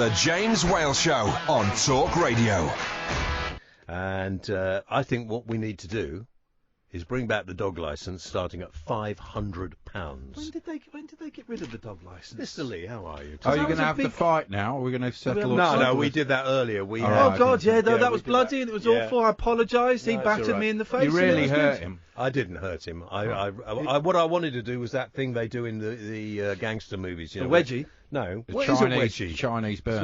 The James Whale Show on Talk Radio. And I think what we need to do is bring back the dog licence starting at £500. When did they get rid of the dog licence? Mr. Lee, how are you? Are you going to have the fight now? Or are we going to settle? No, we did that earlier. Oh God, that was bloody and it was awful. I apologise. He battered me in the face. You really hurt him. I didn't hurt him. What I wanted to do was that thing they do in the gangster movies. You know, wedgie? No, the what Chinese, is a wedgie? Chinese burn.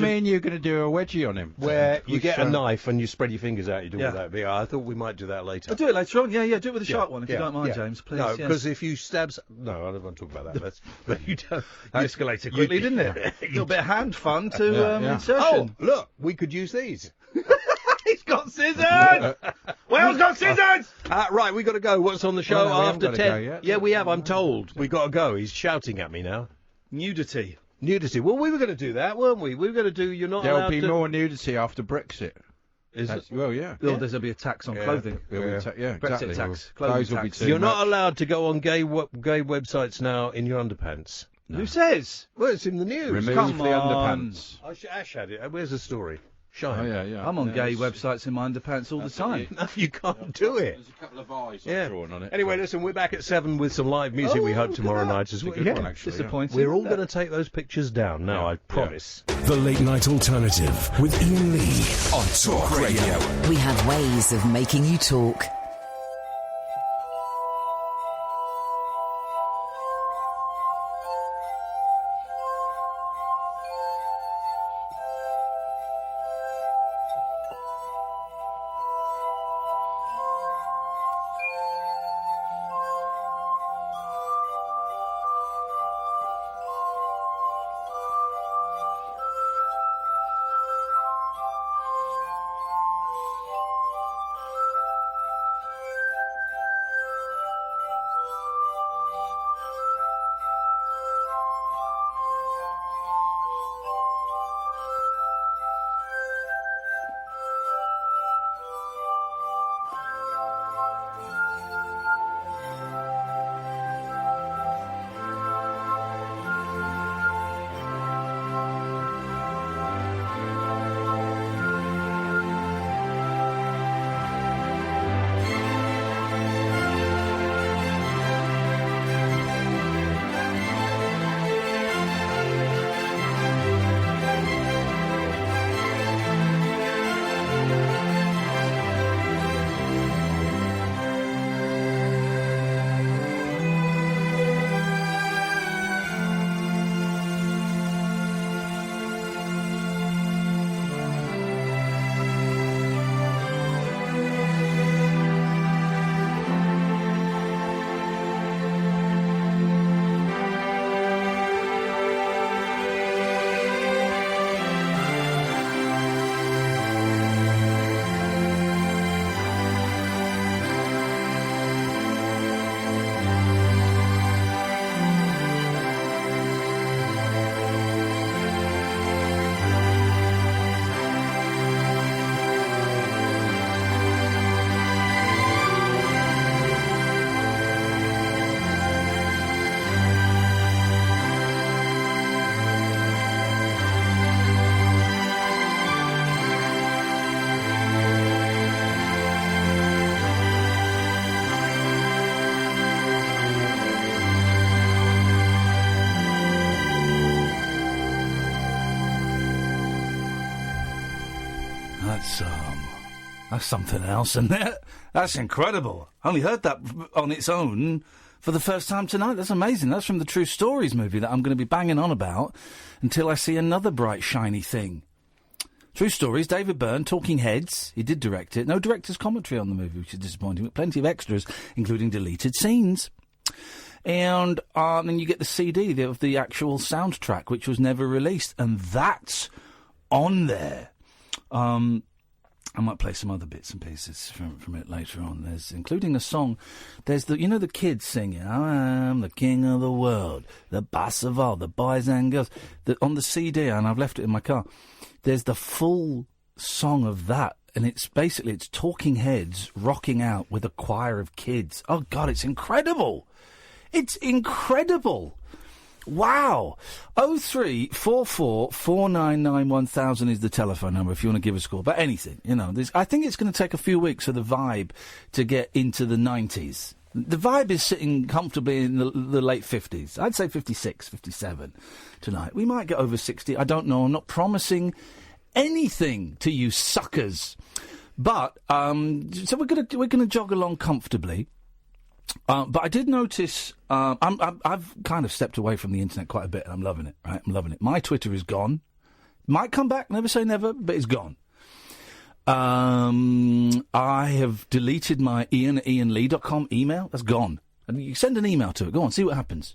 Me and you are going to do a wedgie on him. Where you get a knife and you spread your fingers out. You do all that. But I thought we might do that later. I'll do it later on. Yeah, do it with a sharp one if you don't mind, James, please. No, because if you stab... No, I don't want to talk about that. But you don't... That escalated quickly, didn't it? A little bit of hand fun to insertion. Oh, look, we could use these. He's got scissors! Whale's got scissors! Right, we got to go. What's on the show after 10? Yeah, we have, I'm told. We got to go. He's shouting at me now. Nudity. Well, we were going to do that, weren't we? We were going to do... You're not There'll allowed be to... more nudity after Brexit. Is it? Well, yeah. There'll be a tax on clothing. Brexit exactly. Tax. Clothing will be tax. too You're not much. allowed to go on gay websites now in your underpants. No. Who says? Well, it's in the news. Remove the underpants. Ash had it. Where's the story? Shine. Oh, yeah. I'm on gay websites in my underpants all the time. No, you can't do it. There's a couple of eyes drawn on it. Anyway, listen, we're back at 7 with some live music we hope tomorrow night as well. Good one, actually. Disappointing. We're all going to take those pictures down now, I promise. The Late Night Alternative with Iain Lee on Talk Radio. We have ways of making you talk. That's something else, isn't it? That's incredible. I only heard that on its own for the first time tonight. That's amazing. That's from the True Stories movie that I'm going to be banging on about until I see another bright, shiny thing. True Stories, David Byrne, Talking Heads. He did direct it. No director's commentary on the movie, which is disappointing, but plenty of extras, including deleted scenes. And then you get the CD of the actual soundtrack, which was never released, and that's on there. I might play some other bits and pieces from it later on. There's, including a song, there's the kids singing, I am the king of the world, the boss of all, the boys and girls. On the CD, and I've left it in my car, there's the full song of that, and it's Talking Heads rocking out with a choir of kids. Oh, God, it's incredible. It's incredible. Wow. 0344 499 1000 is the telephone number if you want to give us a call about anything. You know, I think it's going to take a few weeks for the vibe to get into the 90s. The vibe is sitting comfortably in the late 50s. I'd say 56, 57 tonight. We might get over 60. I don't know. I'm not promising anything to you suckers. But, so we're gonna jog along comfortably. But I did notice, I've kind of stepped away from the internet quite a bit, and I'm loving it, right? I'm loving it. My Twitter is gone. Might come back, never say never, but it's gone. I have deleted my Iain at iainlee.com email. That's gone. And you send an email to it. Go on, see what happens.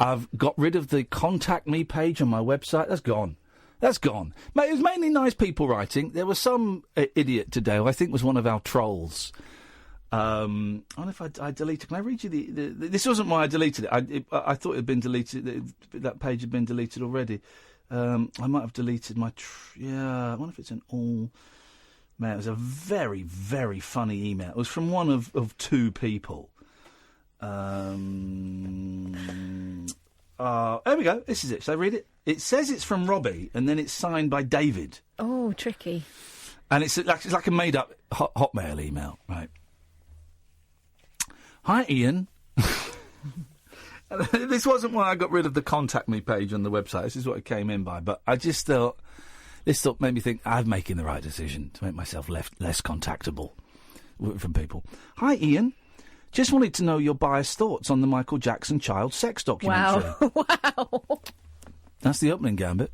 I've got rid of the contact me page on my website. That's gone. That's gone. It was mainly nice people writing. There was some idiot today who I think was one of our trolls. I don't know if I deleted. Can I read you this wasn't why I deleted it. I thought it had been deleted. That page had been deleted already. I might have deleted my... I wonder if it's an all... Man, it was a very, very funny email. It was from one of two people. There we go. This is it. Shall I read it? It says it's from Robbie, and then it's signed by David. Oh, tricky. And it's like a made-up Hotmail email, right? Hi, Iain. This wasn't why I got rid of the contact me page on the website. This is what it came in by. But I just thought, this thought made me think I'm making the right decision to make myself less contactable from people. Hi, Iain. Just wanted to know your biased thoughts on the Michael Jackson child sex documentary. Wow. That's the opening gambit.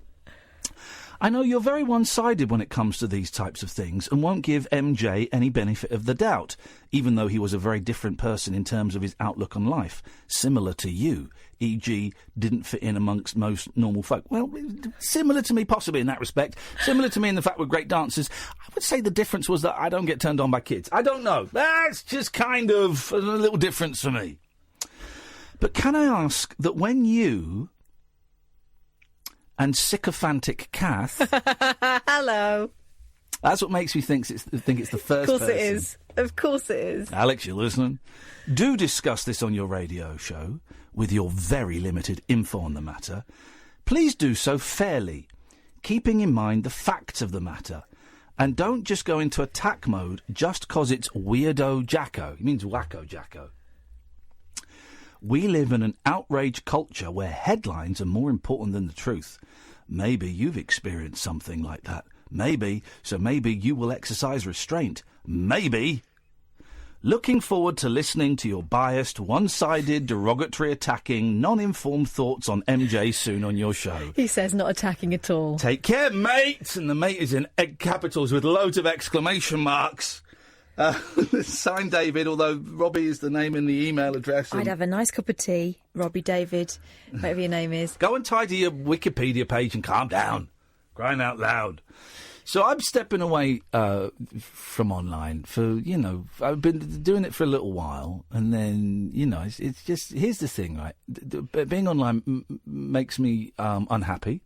I know you're very one-sided when it comes to these types of things and won't give MJ any benefit of the doubt, even though he was a very different person in terms of his outlook on life, similar to you, e.g. didn't fit in amongst most normal folk. Well, similar to me possibly in that respect, similar to me in the fact we're great dancers. I would say the difference was that I don't get turned on by kids. I don't know. That's just kind of a little difference for me. But can I ask that when you... and sycophantic Kath. Hello. That's what makes me think it's the first person. Of course it is. Of course it is. Alex, you're listening. Do discuss this on your radio show with your very limited info on the matter. Please do so fairly, keeping in mind the facts of the matter. And don't just go into attack mode just 'cause it's weirdo Jacko. He means wacko Jacko. We live in an outrage culture where headlines are more important than the truth. Maybe you've experienced something like that. Maybe you will exercise restraint. Maybe. Looking forward to listening to your biased, one-sided, derogatory, attacking, non-informed thoughts on MJ soon on your show. He says not attacking at all. Take care, mate! And the mate is in egg capitals with loads of exclamation marks. Signed David, although Robbie is the name in the email address. I'd have a nice cup of tea, Robbie David, whatever your name is. Go and tidy your Wikipedia page and calm down. Crying out loud. So I'm stepping away from online for, I've been doing it for a little while. And then, it's just, here's the thing, right? Being online makes me unhappy.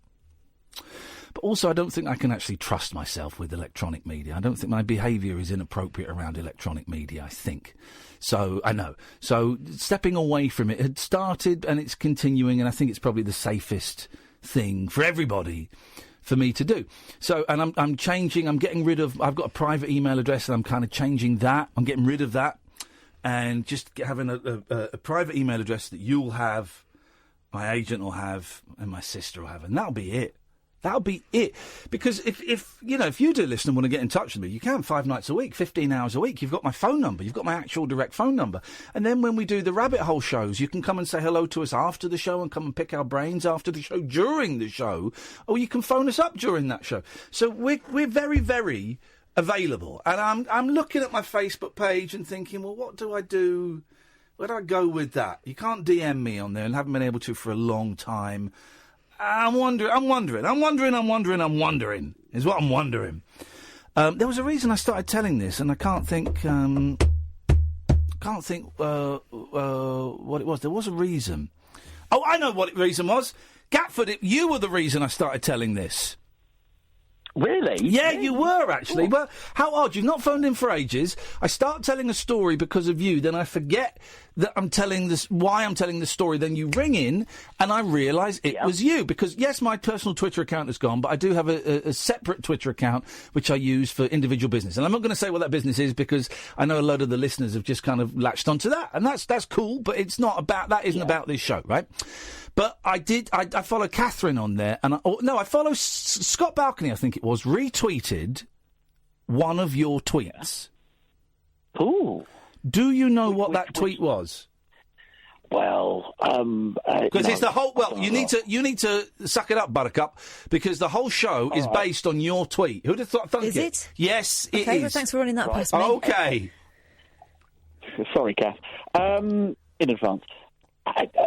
But also, I don't think I can actually trust myself with electronic media. I don't think my behaviour is inappropriate around electronic media, I think. So, I know. So, stepping away from it had started and it's continuing, and I think it's probably the safest thing for everybody for me to do. So, and I'm changing, I'm getting rid of, I've got a private email address and I'm kind of changing that. I'm getting rid of that and just having a private email address that you'll have, my agent will have, and my sister will have, and that'll be it. That'll be it. Because if you do listen and want to get in touch with me, you can 5 nights a week, 15 hours a week. You've got my phone number. You've got my actual direct phone number. And then when we do the rabbit hole shows, you can come and say hello to us after the show and come and pick our brains after the show, during the show. Or you can phone us up during that show. So we're very, very available. And I'm looking at my Facebook page and thinking, well, what do I do? Where do I go with that? You can't DM me on there and haven't been able to for a long time. I'm wondering, is what I'm wondering. There was a reason I started telling this, and I can't think what it was. There was a reason. Oh, I know what the reason was. Gatford, you were the reason I started telling this. Really? Yeah, you were, actually. Ooh. Well, how odd. You've not phoned in for ages. I start telling a story because of you, then I forget that I'm telling this, why I'm telling the story, then you ring in, and I realise it was you. Because, yes, my personal Twitter account is gone, but I do have a separate Twitter account, which I use for individual business. And I'm not going to say what that business is, because I know a load of the listeners have just kind of latched onto that. And that's cool, but it's not about, that isn't about this show, right? But I follow Catherine on there, and I follow Scott Balcony, I think it was, retweeted one of your tweets. Ooh. Do you know what that tweet was? Well, because it's the whole. Well, you need to suck it up, Buttercup, because the whole show is based on your tweet. Who'd have thought? Is it? Yes, it okay, is. Well, thanks for running that past me. Okay. Sorry, Kath. In advance.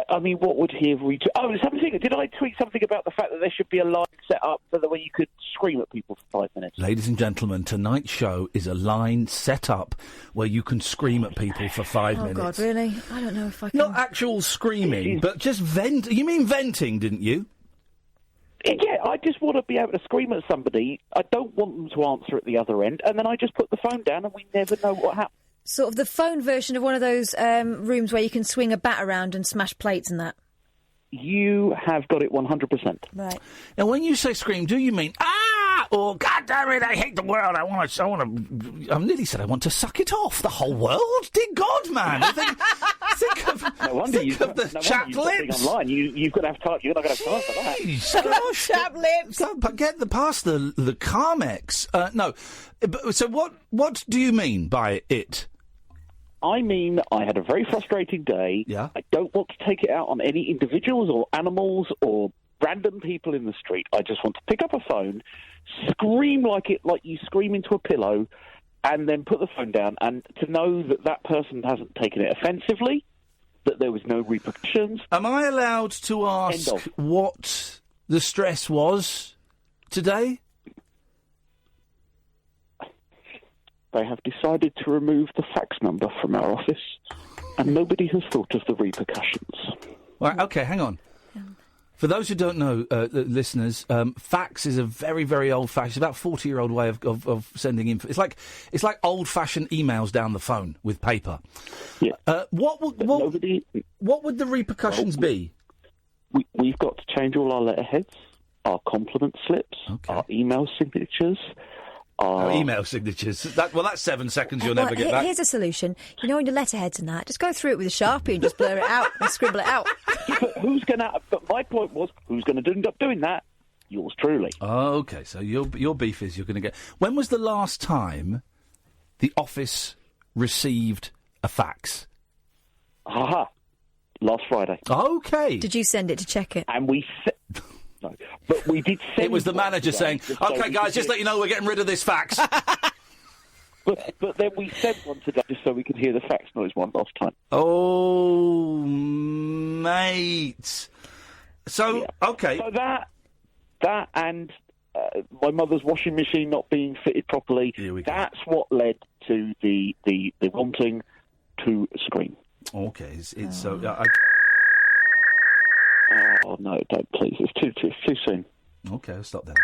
I mean, what would he have retweeted? Oh, something. Did I tweet something about the fact that there should be a line set up so that way you could scream at people for 5 minutes? Ladies and gentlemen, tonight's show is a line set up where you can scream at people for 5 minutes. Oh, God, really? I don't know if I can... Not actual screaming, but just vent. You mean venting, didn't you? Yeah, I just want to be able to scream at somebody. I don't want them to answer at the other end, and then I just put the phone down and we never know what happens. Sort of the phone version of one of those rooms where you can swing a bat around and smash plates and that. You have got it 100%. Right. Now, when you say scream, do you mean or God damn it, I hate the world. I nearly said I want to suck it off. The whole world, dear God, man. Think of, no wonder think of the chapped lips. Online. You've got to have time. You're not going to have time for that. Gosh, chapped lips. But get past the Carmex. No. So what do you mean by it? I mean, I had a very frustrating day. Yeah. I don't want to take it out on any individuals or animals or random people in the street. I just want to pick up a phone, scream like you scream into a pillow, and then put the phone down, and to know that that person hasn't taken it offensively, that there was no repercussions. Am I allowed to ask what the stress was today? They have decided to remove the fax number from our office, and nobody has thought of the repercussions. Right, OK, hang on. For those who don't know, listeners, fax is a very, very old-fashioned, it's about 40-year-old way of sending info. It's like old-fashioned emails down the phone with paper. Yeah. What would the repercussions be? We've got to change all our letterheads, our compliment slips, our email signatures. Email signatures. That's 7 seconds. You'll never get that. Here's a solution. You know, in your letterheads and that, just go through it with a Sharpie and just blur it out and scribble it out. But my point was, who's going to end up doing that? Yours truly. Oh, OK, so your beef is you're going to get... When was the last time the office received a fax? Aha. Last Friday. OK. Did you send it to check it? And we... No, but we did send... It was the manager saying, OK, guys, just let you know we're getting rid of this fax. But then we sent one today just so we could hear the fax noise one last time. Oh, mate. So, yeah. OK. So that and my mother's washing machine not being fitted properly, that's what led to the wanting to scream. OK, it's so... Oh, no, don't, please. It's too soon. OK, I'll stop then.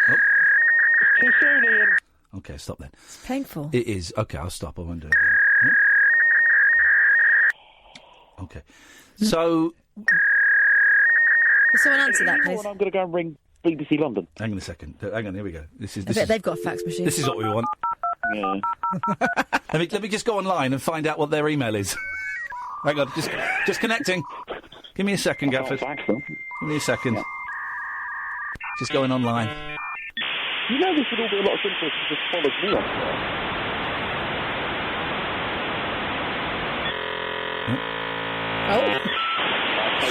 It's too soon, Ian. OK, stop then. It's painful. It is. OK, I'll stop. I won't do it again. OK. So... Will someone answer that, please? I'm going to go and ring BBC London. Hang on a second. Hang on, here we go. I bet they've got a fax machine. This is what we want. Yeah. Let me just go online and find out what their email is. Hang on, just connecting. Give me a second, Gafford. Give me a second. Yeah. Just going online. You know this would all be a lot simpler if you just followed me on there. Oh.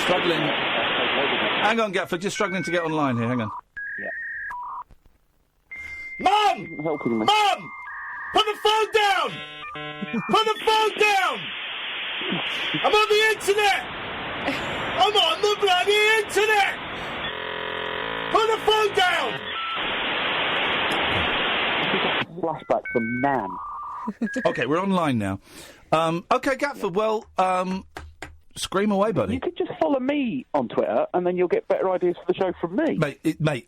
Struggling. Hang on, Gafford. Just struggling to get online here. Hang on. Yeah. Mum! Helping me. Mum! Put the phone down! Put the phone down! I'm on the internet! I'm on the bloody internet! Put the phone down! Flashback from Nan. OK, we're online now. OK, Gatford, well, Scream away, buddy. You could just follow me on Twitter, and then you'll get better ideas for the show from me. Mate,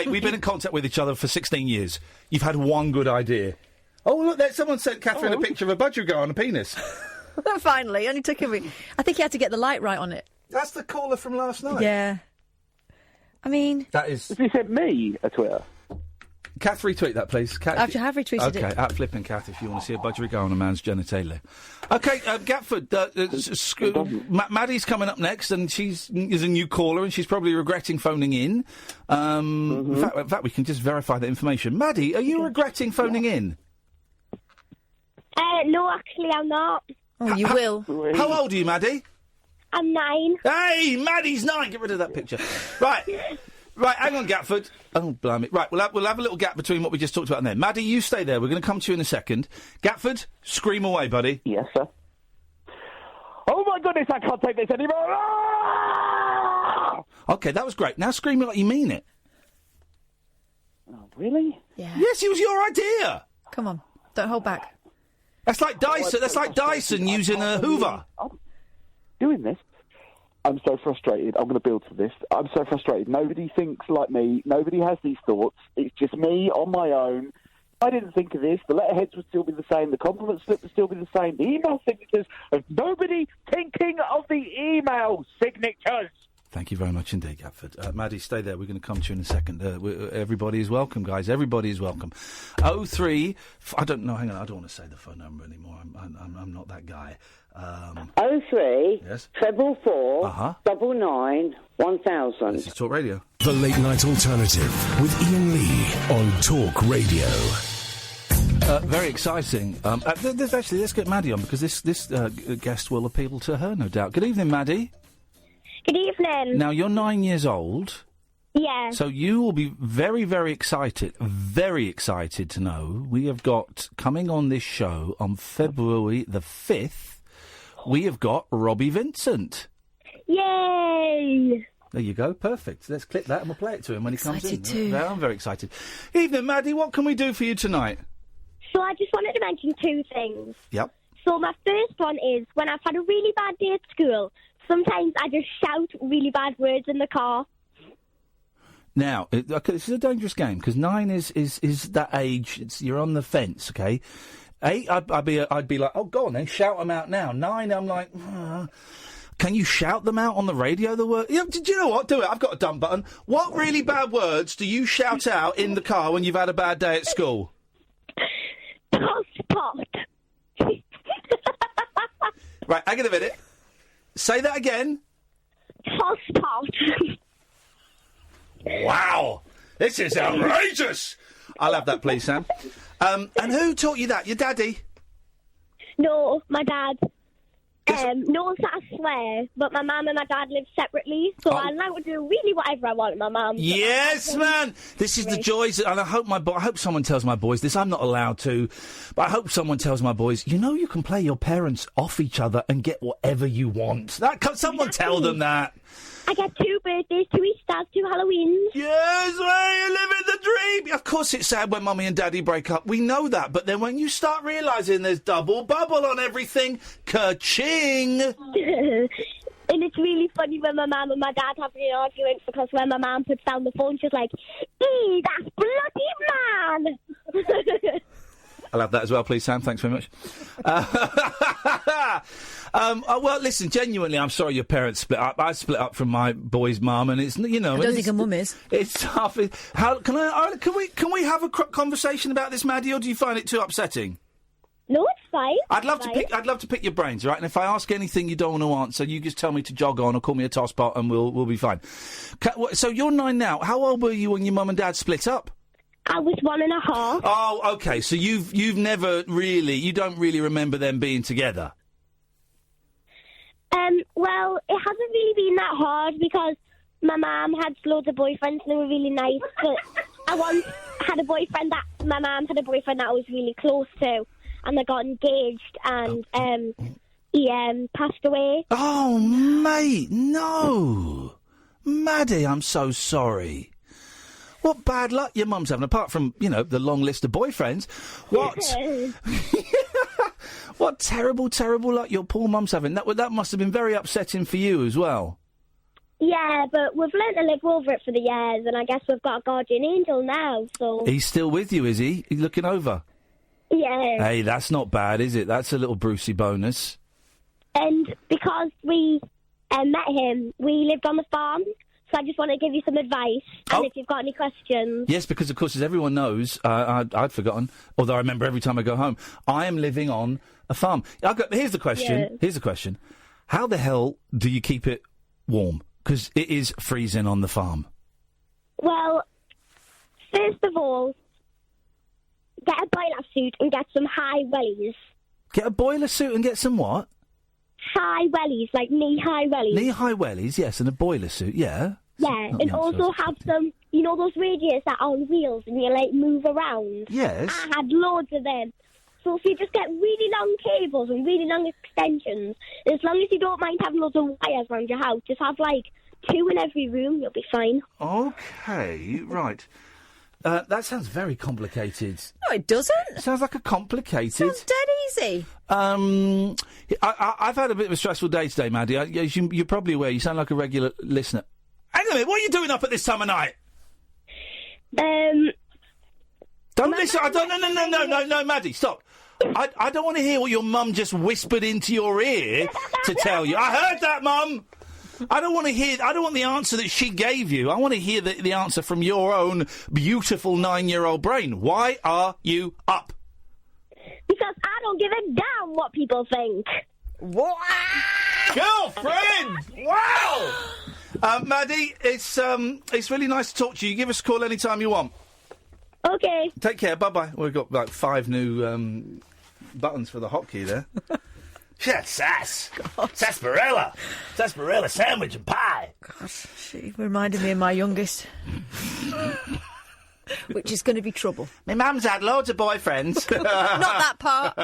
we've been in contact with each other for 16 years. You've had one good idea. Oh, look, there, someone sent Catherine a picture of a budgerigar on a penis. Finally, only took him. I think he had to get the light right on it. That's the caller from last night. Yeah. I mean... That is... Has he sent me a Twitter? Kath, retweet that, please. Kath, I have retweeted it. Okay, at Flippin' Kath, if you want to see a budgerigar on a man's genitalia. OK, Gatford, Maddie's coming up next, and is a new caller, and she's probably regretting phoning in. In fact, we can just verify that information. Maddie, are you regretting phoning in? No, actually, I'm not. Oh, you will. How old are you, Maddie? I'm 9. Hey, Maddie's 9. Get rid of that picture. Right. Right, hang on, Gatford. Oh, blimey. Right, we'll have a little gap between what we just talked about and then. Maddie, you stay there. We're going to come to you in a second. Gatford, scream away, buddy. Yes, sir. Oh, my goodness, I can't take this anymore! Ah! OK, that was great. Now scream like you mean it. Oh, really? Yeah. Yes, it was your idea. Come on, don't hold back. That's like Dyson. That's like Dyson using a Hoover. I'm doing this. I'm so frustrated. I'm going to build to this. I'm so frustrated. Nobody thinks like me. Nobody has these thoughts. It's just me on my own. I didn't think of this. The letterheads would still be the same. The compliment slip would still be the same. The email signatures of nobody thinking of the email signatures. Thank you very much indeed, Gatford. Maddie, stay there. We're going to come to you in a second. Everybody is welcome, guys. Everybody is welcome. 03... I don't know. Hang on. I don't want to say the phone number anymore. I'm not that guy. 03... Yes? 444... 99 1000. This is Talk Radio. The Late Night Alternative with Iain Lee on Talk Radio. Very exciting. Let's get Maddie on, because this guest will appeal to her, no doubt. Good evening, Maddie. Good evening. Now, you're 9 years old. Yeah. So you will be very, very excited to know we have got, coming on this show on February the 5th, we have got Robbie Vincent. Yay! There you go. Perfect. Let's clip that and we'll play it to him when he comes in. Excited too. Yeah, I'm very excited. Evening, Maddie. What can we do for you tonight? So I just wanted to mention 2 things. Yep. So my first one is, when I've had a really bad day at school, sometimes I just shout really bad words in the car. Now, okay, this is a dangerous game, because 9 is that age. You're on the fence, okay? 8, I'd be like, oh, go on then, shout them out now. 9, I'm like, can you shout them out on the radio? The word? Do you know what? Do it. I've got a dumb button. What really bad words do you shout out in the car when you've had a bad day at school? Tosspot. Right, hang on a minute. Say that again. Tosspot. Wow, this is outrageous. I'll have that, please, Sam. And who taught you that? Your daddy? No, my dad. No, so I swear, but my mum and my dad live separately, so I'm allowed to do really whatever I want with my mum. Yes, man! This is the joys, and I hope someone tells my boys this. I'm not allowed to, but I hope someone tells my boys, you know you can play your parents off each other and get whatever you want. Someone tell them that. I get 2 birthdays, 2 Easters, 2 Halloweens. Yes, man, you're living the dream. Of course it's sad when Mummy and Daddy break up. We know that. But then when you start realising there's double bubble on everything, ka-ching. And it's really funny when my mum and my dad have an argument, because when my mum puts down the phone, she's like, "Eee, that's bloody man!" I'll have that as well, please, Sam. Thanks very much. Well, listen, genuinely, I'm sorry your parents split up. I split up from my boy's mum, and it's, you know... I don't think her mum is. It's tough. Can we have a conversation about this, Maddie, or do you find it too upsetting? No, it's fine. I'd love to pick your brains, right? And if I ask anything you don't want to answer, you just tell me to jog on or call me a tosspot, and we'll be fine. So you're 9 now. How old were you when your mum and dad split up? I was 1.5. Oh, okay. So you don't really remember them being together. Well, it hasn't really been that hard, because my mum had loads of boyfriends and they were really nice. But my mum had a boyfriend that I was really close to, and they got engaged, and he passed away. Oh, mate, no, Maddie, I'm so sorry. What bad luck your mum's having, apart from, the long list of boyfriends. What? What terrible, terrible luck your poor mum's having. That must have been very upsetting for you as well. Yeah, but we've learned to live over it for the years, and I guess we've got a guardian angel now, so... He's still with you, is he? He's looking over? Yeah. Hey, that's not bad, is it? That's a little Brucey bonus. And because we met him, we lived on the farm, so I just want to give you some advice, and if you've got any questions... Yes, because, of course, as everyone knows, I'd forgotten, although I remember every time I go home, I am living on a farm. Here's the question. Yeah. Here's the question. How the hell do you keep it warm? Because it is freezing on the farm. Well, first of all, get a boiler suit and get some high wellies. Get a boiler suit and get some what? High wellies, like knee-high wellies. Knee-high wellies, yes, and a boiler suit, yeah. Yeah, and also have some, you know those radiators that are on wheels and you, like, move around? Yes. I had loads of them. So if you just get really long cables and really long extensions, as long as you don't mind having loads of wires around your house, just have, like, 2 in every room, you'll be fine. OK, right. That sounds very complicated. No, it doesn't. Sounds like a complicated... Sounds dead easy. I've had a bit of a stressful day today, Maddie. You're probably aware. You sound like a regular listener. Hang on a minute, what are you doing up at this time of night? Don't listen. I don't. No, Maddie, stop. I don't want to hear what your mum just whispered into your ear to tell you. I heard that, Mum. I don't want to hear. I don't want the answer that she gave you. I want to hear the answer from your own beautiful 9-year-old brain. Why are you up? Because I don't give a damn what people think. What? Girlfriend! Wow! Maddie, it's really nice to talk to you. Give us a call anytime you want. Okay. Take care. Bye-bye. We've got like 5 new buttons for the hotkey there. Yeah, sass. Sarsaparilla. Sarsaparilla sandwich and pie. Gosh, she reminded me of my youngest. Which is going to be trouble. My mum's had loads of boyfriends. Not that part.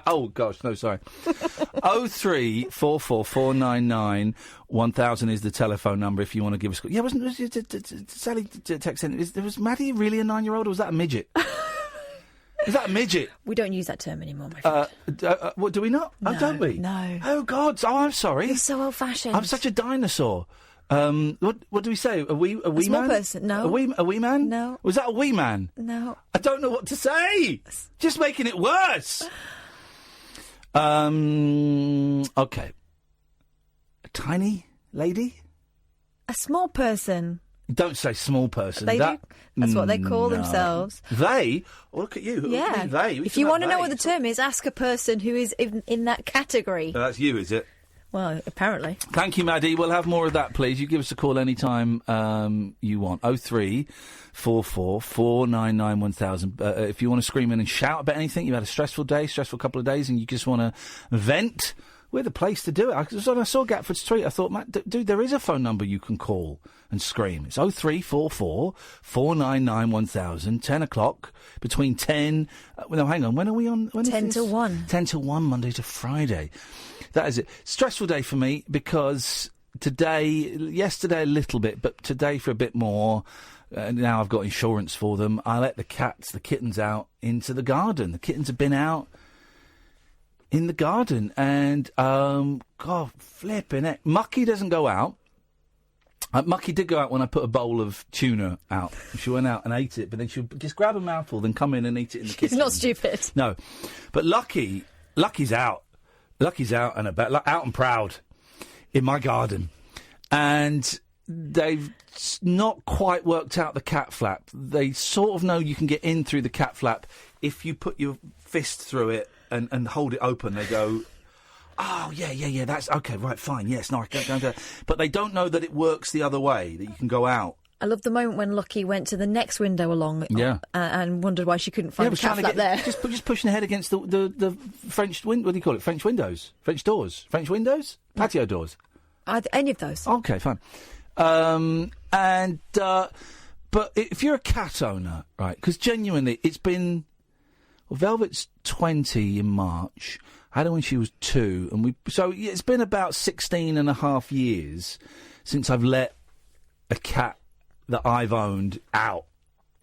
Oh, gosh, no, sorry. 0344499 1000 is the telephone number if you want to give us a call. Yeah, wasn't Sally texting? Was Maddie really a 9-year-old or was that a midget? Is that a midget? We don't use that term anymore, my friend. What, do we not? No, oh, don't we? No. Oh, God. Oh, I'm sorry. You're so old-fashioned. I'm such a dinosaur. What do we say? A wee a small man? person, no. A wee man? No. Was that a wee man? No. I don't know what to say. Just making it worse. Okay. A tiny lady? A small person. Don't say small person. They do. That's what they call themselves. They? Oh, look at you. Yeah. They. If you want to know what the term is, ask a person who is in that category. That's you, is it? Well, apparently. Thank you, Maddie. We'll have more of that, please. You give us a call anytime you want. 0344499 1000. If you want to scream in and shout about anything, you've had a stressful day, stressful couple of days, and you just want to vent, we're the place to do it. When I saw Gatford Street, I thought, Matt, dude, there is a phone number you can call and scream. It's 0344499 1000. 10 o'clock, between 10... no, hang on. When are we on? 10 till 1. 10 till 1, Monday to Friday. That is it. Stressful day for me because yesterday a little bit, but today for a bit more. Now I've got insurance for them. I let the kittens out into the garden. The kittens have been out in the garden and, God, flipping it. Mucky doesn't go out. Mucky did go out when I put a bowl of tuna out. She went out and ate it, but then she'll just grab a mouthful, then come in and eat it in the kitchen. She's not stupid. No. But Lucky's out. Lucky's out and about, out and proud in my garden. And they've not quite worked out the cat flap. They sort of know you can get in through the cat flap if you put your fist through it and hold it open. They go, oh, yeah, that's... OK, right, fine, yes, no, I can't go. But they don't know that it works the other way, that you can go out. I love the moment when Lucky went to the next window along and wondered why she couldn't find the cat flap there. Just pushing her head against the French what do you call it? French windows? French doors? French windows? Patio doors? Any of those. OK, fine. But if you're a cat owner, right, because genuinely it's been... Well, Velvet's 20 in March. I had her when she was 2. So it's been about 16 and a half years since I've let a cat that I've owned out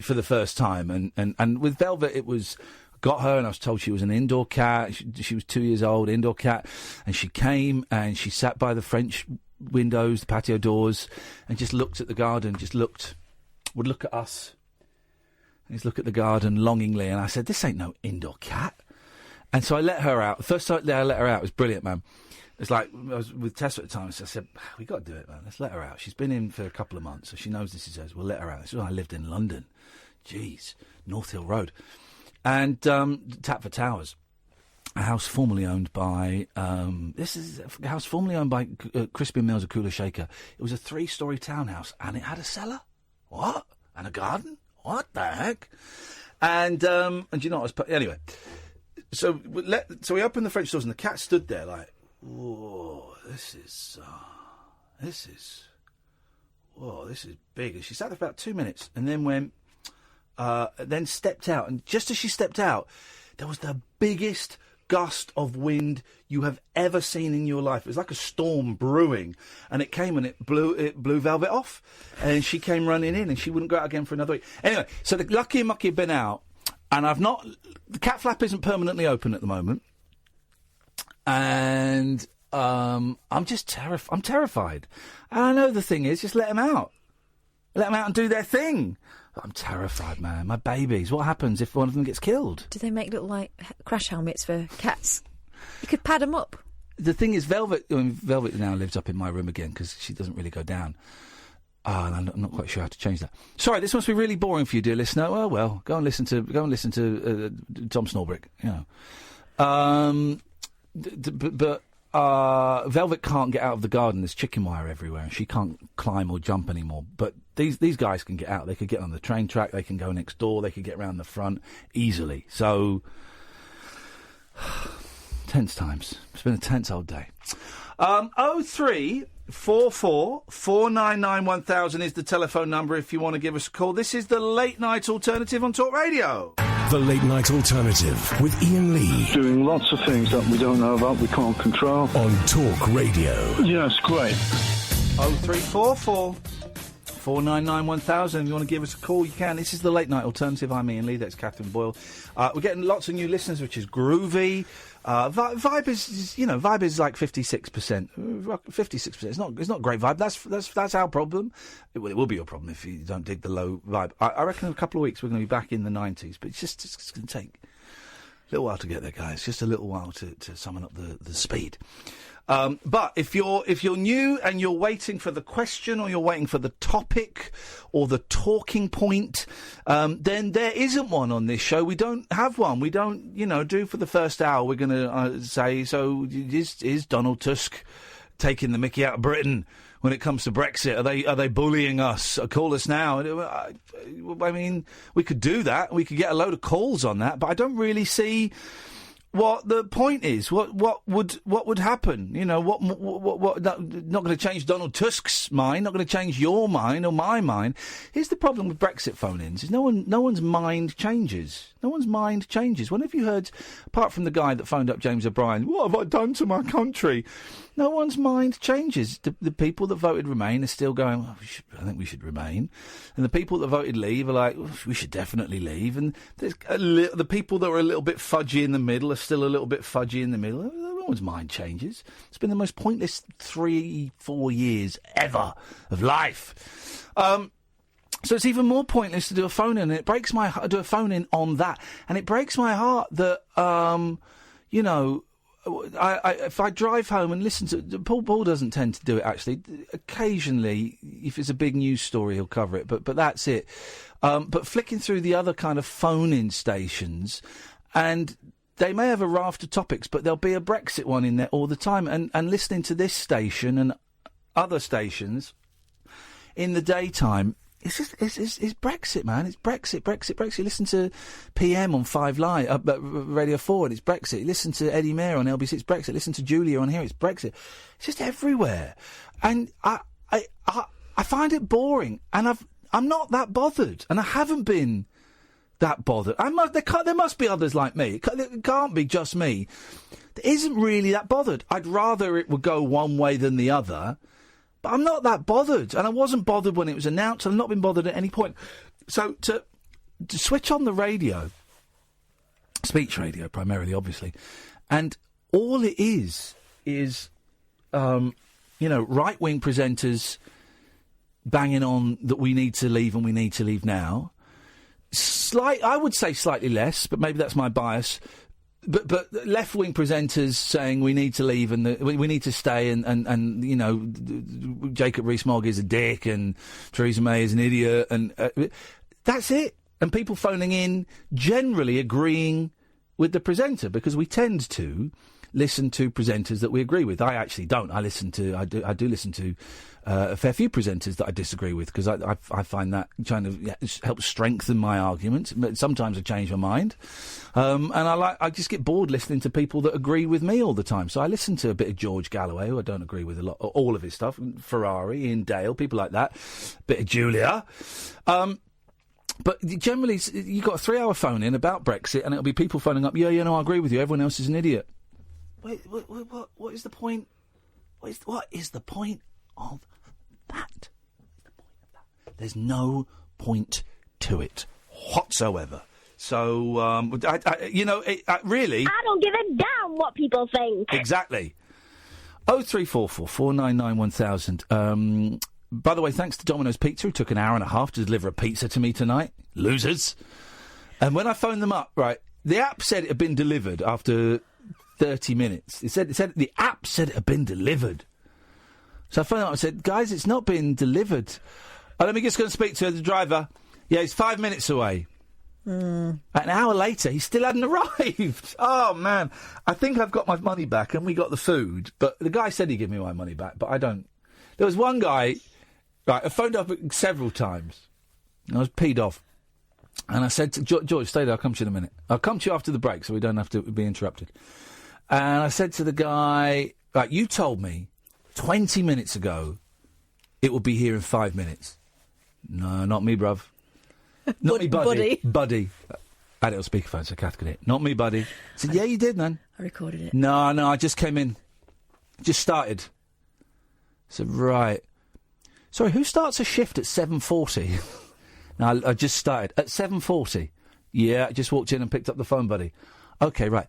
for the first time. And with Velvet, it was Got her, and I was told she was an indoor cat. She was 2 years old, indoor cat, and she came and she sat by the French windows, the patio doors, and just looked at the garden. Would look at us, and just look at the garden longingly. And I said, "This ain't no indoor cat." And so I let her out. The first time I let her out, it was brilliant, man. It's like, I was with Tessa at the time, so I said, "We got to do it, man. Let's let her out. She's been in for a couple of months, so she knows this is hers. We'll let her out." This is when I lived in London. Jeez, North Hill Road. And Tatford Towers, a house formerly owned by... this is a house formerly owned by Crispin Mills, a cooler shaker. It was a 3-storey townhouse, and it had a cellar. What? And a garden? What the heck? And you know what I was... Anyway, so we opened the French doors, and the cat stood there like, whoa, this is big. And she sat there for about 2 minutes, and then went... then stepped out, and just as she stepped out, there was the biggest gust of wind you have ever seen in your life. It was like a storm brewing, and it came and it blew Velvet off, and she came running in, and she wouldn't go out again for another week. Anyway, so the Lucky and Mucky have been out, and the cat flap isn't permanently open at the moment, and I'm just I'm terrified. And I know the thing is, just let them out and do their thing. I'm terrified, man. My babies. What happens if one of them gets killed? Do they make little, crash helmets for cats? You could pad them up. The thing is, Velvet now lives up in my room again because she doesn't really go down. And I'm not quite sure how to change that. Sorry, this must be really boring for you, dear listener. Oh, well, go and listen to Tom Snorbrick. You know. But Velvet can't get out of the garden. There's chicken wire everywhere, and she can't climb or jump anymore. But these guys can get out. They could get on the train track. They can go next door. They could get round the front easily. So, tense times. It's been a tense old day. 0344 499 1000 is the telephone number if you want to give us a call. This is the Late Night Alternative on Talk Radio. The Late Night Alternative with Iain Lee. Doing lots of things that we don't know about, we can't control. On Talk Radio. Yes, great. 0344 499 1000. If you want to give us a call, you can. This is the Late Night Alternative. I'm Iain Lee. That's Catherine Boyle. We're getting lots of new listeners, which is groovy. Vibe is like 56%. 56%. It's not great vibe. That's our problem. It will be your problem if you don't dig the low vibe. I reckon in a couple of weeks we're going to be back in the 90s, but it's going to take a little while to get there, guys. Just a little while to summon up the speed. But if you're new and you're waiting for the question or you're waiting for the topic or the talking point, then there isn't one on this show. We don't have one. We don't, do for the first hour. We're going to say, so is Donald Tusk taking the mickey out of Britain when it comes to Brexit? Are they bullying us? Call us now. I mean, we could do that. We could get a load of calls on that, but I don't really see what the point is. What would happen? What not going to change Donald Tusk's mind, not going to change your mind or my mind. Here's the problem with Brexit phone-ins, is no one's mind changes. No one's mind changes. When have you heard, apart from the guy that phoned up James O'Brien, what have I done to my country? No one's mind changes. The people that voted Remain are still going, I think we should remain. And the people that voted Leave are like, we should definitely leave. And there's the people that were a little bit fudgy in the middle are still a little bit fudgy in the middle. No one's mind changes. It's been the most pointless 3-4 years ever of life. So it's even more pointless to do a phone-in, and it breaks my heart to do a phone-in on that. And it breaks my heart that, if I drive home and listen to... Paul doesn't tend to do it, actually. Occasionally, if it's a big news story, he'll cover it, but that's it. But flicking through the other kind of phone-in stations, and they may have a raft of topics, but there'll be a Brexit one in there all the time. And listening to this station and other stations in the daytime... It's Brexit, man. It's Brexit. You listen to PM on 5 Live, Radio 4, and it's Brexit. You listen to Eddie Mayer on LBC, it's Brexit. Listen to Julia on here, it's Brexit. It's just everywhere. And I find it boring, and I'm not that bothered, and I haven't been that bothered. There must be others like me. It can't be just me that isn't really that bothered. I'd rather it would go one way than the other. But I'm not that bothered, and I wasn't bothered when it was announced, and I've not been bothered at any point. So to switch on the radio speech radio primarily, obviously, and all it is right-wing presenters banging on that we need to leave and we need to leave now. I would say slightly less, but maybe that's my bias. But left-wing presenters saying we need to leave and we need to stay and Jacob Rees-Mogg is a dick and Theresa May is an idiot and that's it. And people phoning in generally agreeing with the presenter because we tend to listen to presenters that we agree with. I actually don't. I do listen to a fair few presenters that I disagree with because I find that kind of helps strengthen my argument. But sometimes I change my mind, and I just get bored listening to people that agree with me all the time. So I listen to a bit of George Galloway, who I don't agree with a lot, all of his stuff. Ferrari, Ian Dale, people like that. A bit of Julia. But generally, you've got a 3-hour phone in about Brexit, and it'll be people phoning up. Yeah, I agree with you. Everyone else is an idiot. Wait, what is the point? What is the point of that? There's no point to it whatsoever. So, really, I don't give a damn what people think. Exactly. 0344 499 1000. By the way, thanks to Domino's Pizza, who took an hour and a half to deliver a pizza to me tonight. Losers. And when I phoned them up, right, the app said it had been delivered after 30 minutes. It said the app said it had been delivered. So I phoned up and said, guys, it's not been delivered. Oh, let me just go and speak to the driver. Yeah, he's 5 minutes away. An hour later, he still hadn't arrived. Oh, man. I think I've got my money back and we got the food. But the guy said he'd give me my money back, but I don't. There was one guy, right, I phoned up several times. I was peed off. And I said to George, stay there, I'll come to you in a minute. I'll come to you after the break so we don't have to be interrupted. And I said to the guy, right, you told me 20 minutes ago it will be here in 5 minutes. No, not me, bruv. Not me, buddy. Buddy. I had it on speakerphone so Kath could hear it. Not me, buddy. I said, yeah, you did, man. I recorded it. No, I just came in. Just started. I said, right. Sorry, who starts a shift at 7:40? No, I just started. At 7:40? Yeah, I just walked in and picked up the phone, buddy. OK, right.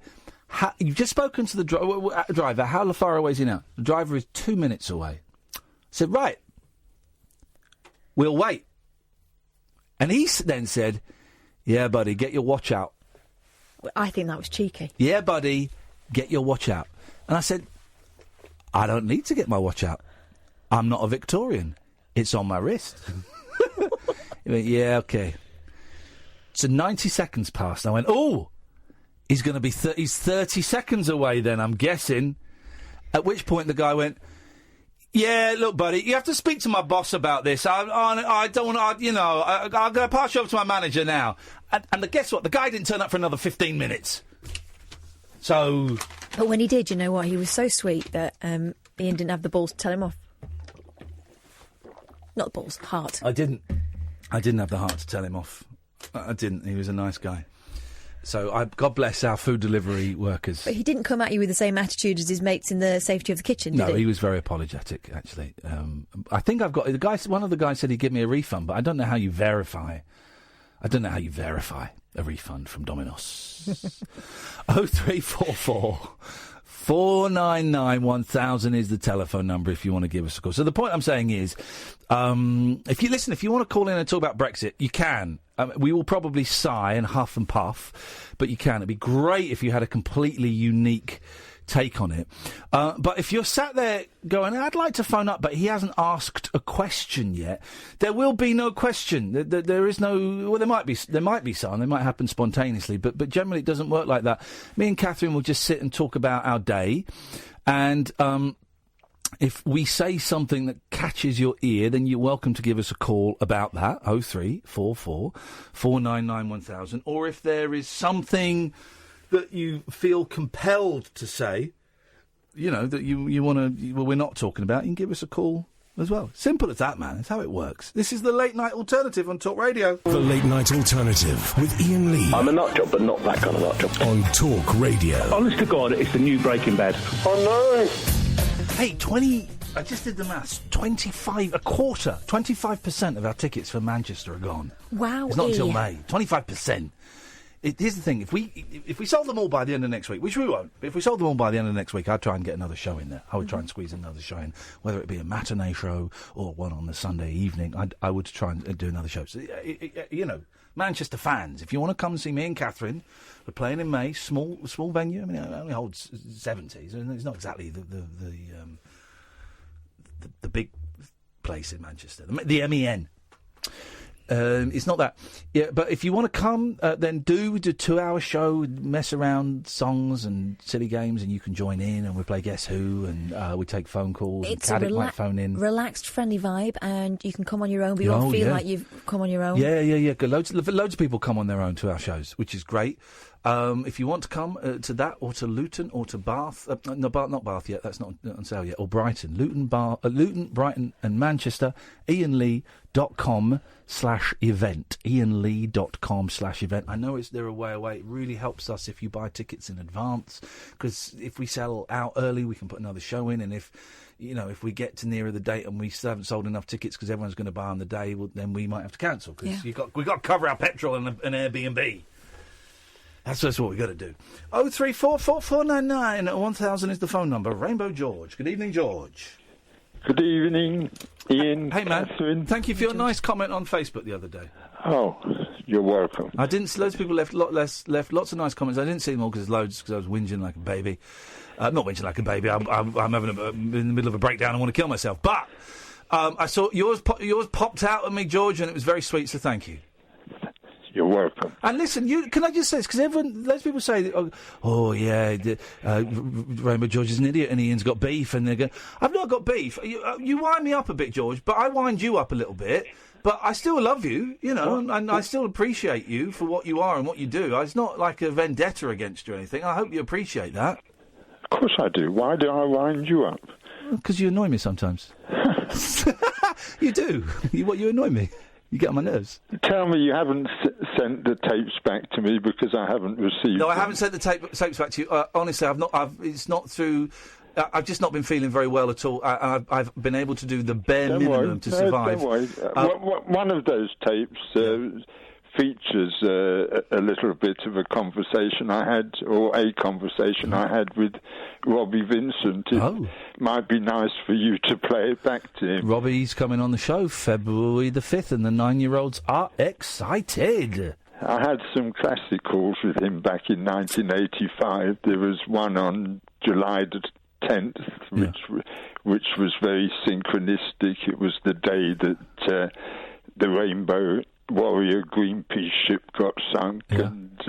You've just spoken to the driver. How far away is he now? The driver is 2 minutes away. I said, right. We'll wait. And he then said, yeah, buddy, get your watch out. I think that was cheeky. Yeah, buddy, get your watch out. And I said, I don't need to get my watch out. I'm not a Victorian. It's on my wrist. He went, yeah, OK. So 90 seconds passed. I went, oh, he's going to be he's 30 seconds away then, I'm guessing. At which point the guy went, yeah, look, buddy, you have to speak to my boss about this. I don't want to, I'm going to pass you over to my manager now. And guess what? The guy didn't turn up for another 15 minutes. So... But when he did, you know what? He was so sweet that Ian didn't have the balls to tell him off. Not the balls, heart. I didn't have the heart to tell him off. I didn't. He was a nice guy. So God bless our food delivery workers. But he didn't come at you with the same attitude as his mates in the safety of the kitchen, did he? No, he was very apologetic, actually. I think I've got... One of the guys said he'd give me a refund, but I don't know how you verify... a refund from Domino's. 0344 499 1000 is the telephone number if you want to give us a call. So the point I'm saying is, if you want to call in and talk about Brexit, you can. We will probably sigh and huff and puff, but you can. It'd be great if you had a completely unique take on it. But if you're sat there going, I'd like to phone up, but he hasn't asked a question yet, there will be no question. There is no... Well, there might be some. They might happen spontaneously, but generally it doesn't work like that. Me and Catherine will just sit and talk about our day, and if we say something that catches your ear, then you're welcome to give us a call about that, 0344 499 1000, or if there is something that you feel compelled to say, that you want to... Well, we're not talking about, you can give us a call as well. Simple as that, man. That's how it works. This is the Late Night Alternative on Talk Radio. The Late Night Alternative with Iain Lee. I'm a nut job, but not that kind of nut job. On Talk Radio. Honest to God, it's the new Breaking Bad. Oh, no. Hey, I just did the maths. 25% of our tickets for Manchester are gone. Wow. It's not until May. 25%. here's the thing: if we sold them all by the end of next week, which we won't, but if we sold them all by the end of next week, I'd try and get another show in there. I would try and squeeze another show in, whether it be a matinee show or one on the Sunday evening. I would try and do another show. So, Manchester fans, if you want to come and see me and Catherine, we're playing in May, small venue. I mean, it only holds 70s, and it's not exactly the big place in Manchester, the MEN. It's not that. Yeah, but if you want to come, then do a 2-hour show, mess around songs and silly games, and you can join in, and we play Guess Who, and we take phone calls, it's and Caddick might phone in. Relaxed, friendly vibe, and you can come on your own, but you won't feel like you've come on your own. Yeah. Loads of people come on their own to our shows, which is great. If you want to come to that, or to Luton, or to Bath, not Bath yet, that's not on sale yet, or Brighton, Luton, Brighton and Manchester, IainLee.com/event, IainLee.com/event. I know they're a way away. It really helps us if you buy tickets in advance, because if we sell out early, we can put another show in, and if we get to nearer the date and we still haven't sold enough tickets because everyone's going to buy on the day, well, then we might have to cancel, because we've got to cover our petrol and an Airbnb. That's what we've got to do. 0344499 1000 is the phone number. Rainbow George. Good evening, George. Good evening, Ian. Hey, man. Catherine. Thank you for your nice comment on Facebook the other day. Oh, you're welcome. Loads of people left lots of nice comments. I didn't see them all because I was whinging like a baby. Not whinging like a baby. I'm having in the middle of a breakdown. I want to kill myself. But I saw yours popped out at me, George, and it was very sweet. So thank you. You're welcome. And listen, can I just say this? Because loads of people say, Rainbow George is an idiot and Ian's got beef, and they're going, I've not got beef. You wind me up a bit, George, but I wind you up a little bit. But I still love you, and I still appreciate you for what you are and what you do. It's not like a vendetta against you or anything. I hope you appreciate that. Of course I do. Why do I wind you up? Because you annoy me sometimes. You do. You annoy me. You get on my nerves. Tell me you haven't sent the tapes back to me, because I haven't received No, I them. haven't sent the tapes back to you. Honestly, it's not through... I've just not been feeling very well at all. I've been able to do the bare minimum to survive. Don't worry. One of those tapes features a little bit of a conversation I had with Robbie Vincent. It might be nice for you to play it back to him. Robbie's coming on the show February the 5th, and the 9-year-olds are excited. I had some classic calls with him back in 1985. There was one on July the 10th, which was very synchronistic. It was the day that the Rainbow Warrior Greenpeace ship got sunk, and